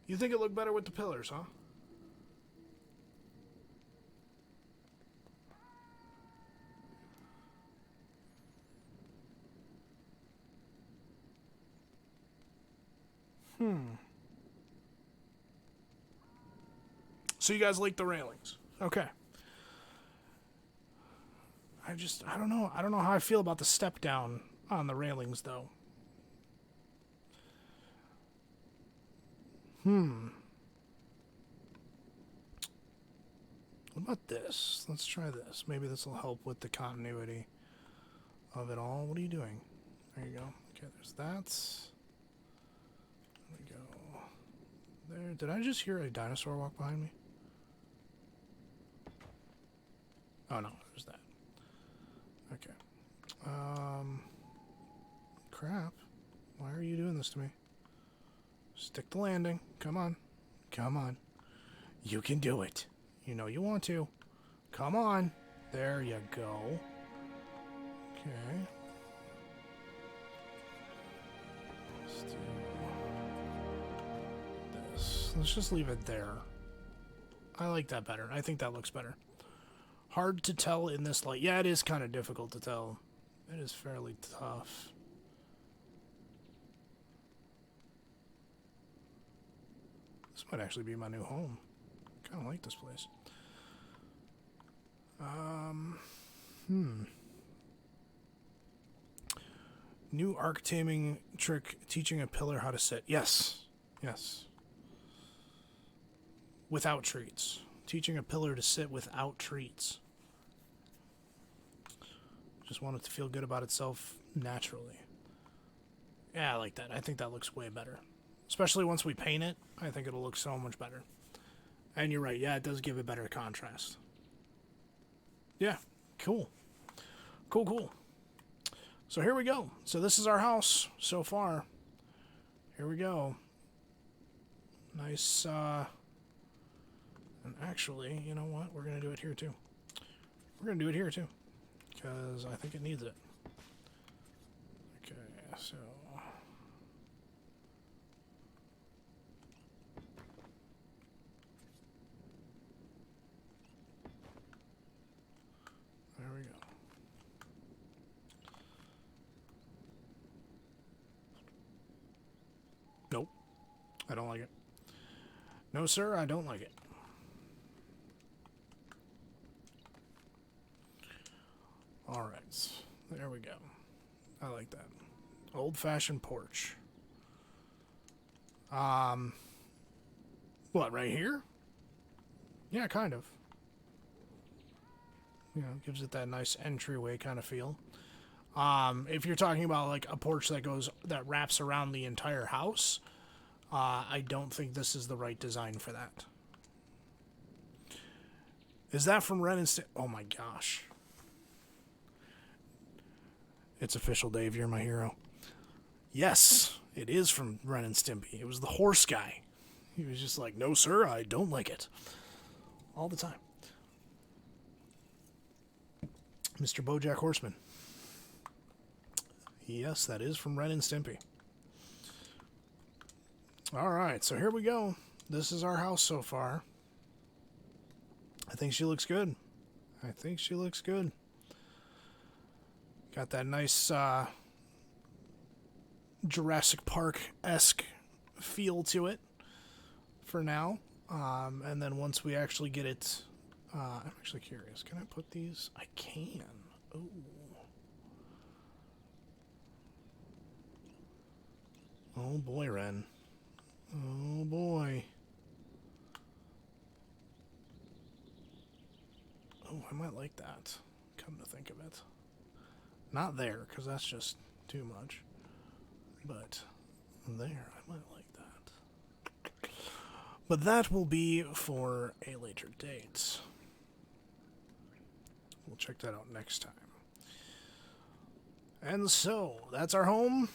You think it looked better with the pillars, huh? So you guys like the railings. Okay. I don't know. I don't know how I feel about the step down on the railings, though. What about this? Let's try this. Maybe this will help with the continuity of it all. What are you doing? There you go. Okay, there's that. There we go. There. Did I just hear a dinosaur walk behind me? Oh, no. There's that. Okay. Crap. Why are you doing this to me? Stick the landing. Come on. Come on. You can do it. You know you want to. Come on. There you go. Okay. Let's do this. Let's just leave it there. I like that better. I think that looks better. Hard to tell in this light. Yeah, it is kind of difficult to tell. It is fairly tough. This might actually be my new home. Kind of like this place. New arc taming trick, teaching a pillar how to sit. Yes. Yes. Without treats. Teaching a pillar to sit without treats. Just want it to feel good about itself naturally. Yeah, I like that. I think that looks way better. Especially once we paint it, I think it'll look so much better. And you're right, yeah, it does give a better contrast. Yeah, cool. Cool, cool. So here we go. So this is our house so far. Here we go. Nice, and actually, you know what? We're going to do it here too. We're going to do it here too. Because I think it needs it. Okay, so... there we go. Nope. I don't like it. No, sir, I don't like it. Alright. There we go. I like that. Old-fashioned porch. What, right here? Yeah, kind of. You know, gives it that nice entryway kind of feel. If you're talking about like a porch that wraps around the entire house, I don't think this is the right design for that. Is that from Ren and Stimpy? Oh my gosh. It's official, Dave. You're my hero. Yes, it is from Ren and Stimpy. It was the horse guy. He was just like, no, sir, I don't like it. All the time. Mr. Bojack Horseman. Yes, that is from Ren and Stimpy. Alright, so here we go. This is our house so far. I think she looks good. I think she looks good. Got that nice Jurassic Park-esque feel to it for now. And then once we actually get it... I'm actually curious. Can I put these? I can. Ooh. Oh boy, Ren. Oh boy. Oh, I might like that, come to think of it. Not there, because that's just too much. But there, I might like that. But that will be for a later date. We'll check that out next time. And so, that's our home.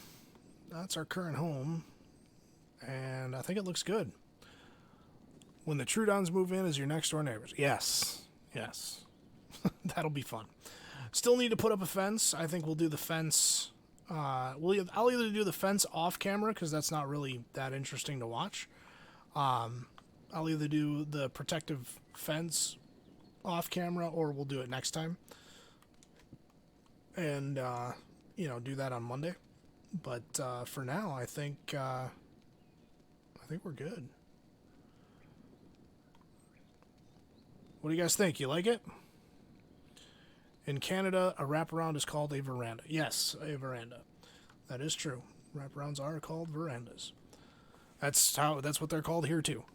That's our current home. And I think it looks good. When the Trudons move in as your next door neighbors. Yes. Yes. That'll be fun. Still need to put up a fence. I think we'll do the fence. I'll either do the fence off camera, because that's not really that interesting to watch. I'll either do the protective fence off camera, or we'll do it next time. And, do that on Monday. But for now, I think we're good. What do you guys think? You like it? In Canada, a wraparound is called a veranda. Yes, a veranda. That is true. Wraparounds are called verandas. That's what they're called here too.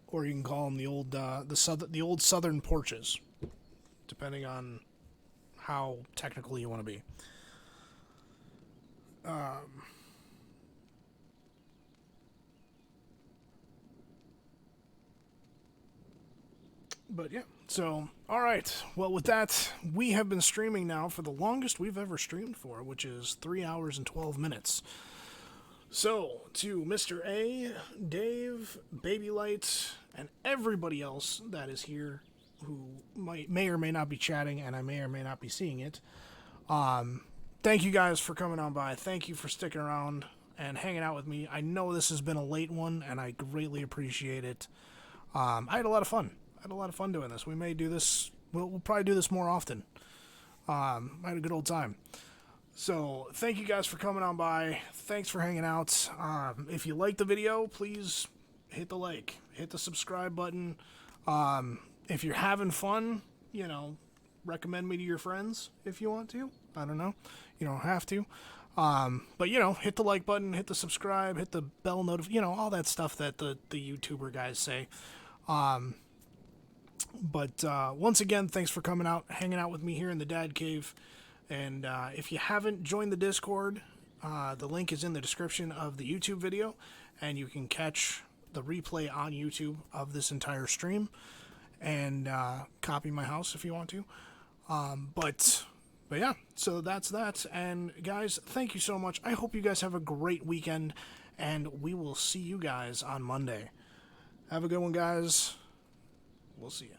Or you can call them the old southern porches, depending on how technical you want to be. But yeah, so, alright. Well, with that, we have been streaming now for the longest we've ever streamed for, which is 3 hours and 12 minutes. So, to Mr. A, Dave, Baby Light, and everybody else that is here who may or may not be chatting, and I may or may not be seeing it, thank you guys for coming on by. Thank you for sticking around and hanging out with me. I know this has been a late one, and I greatly appreciate it. I had a lot of fun. Doing this. We may do this. We'll probably do this more often. I had a good old time. So, thank you guys for coming on by. Thanks for hanging out. If you like the video, please hit the like. Hit the subscribe button. If you're having fun, recommend me to your friends if you want to. I don't know. You don't have to. But, hit the like button, hit the subscribe, hit the bell notification, all that stuff that the YouTuber guys say. But once again, thanks for coming out, hanging out with me here in the Dad Cave. And if you haven't joined the Discord, the link is in the description of the YouTube video, and you can catch the replay on YouTube of this entire stream and copy my house if you want to. But yeah, so that's that. And guys, thank you so much. I hope you guys have a great weekend, and we will see you guys on Monday. Have a good one, guys. We'll see you.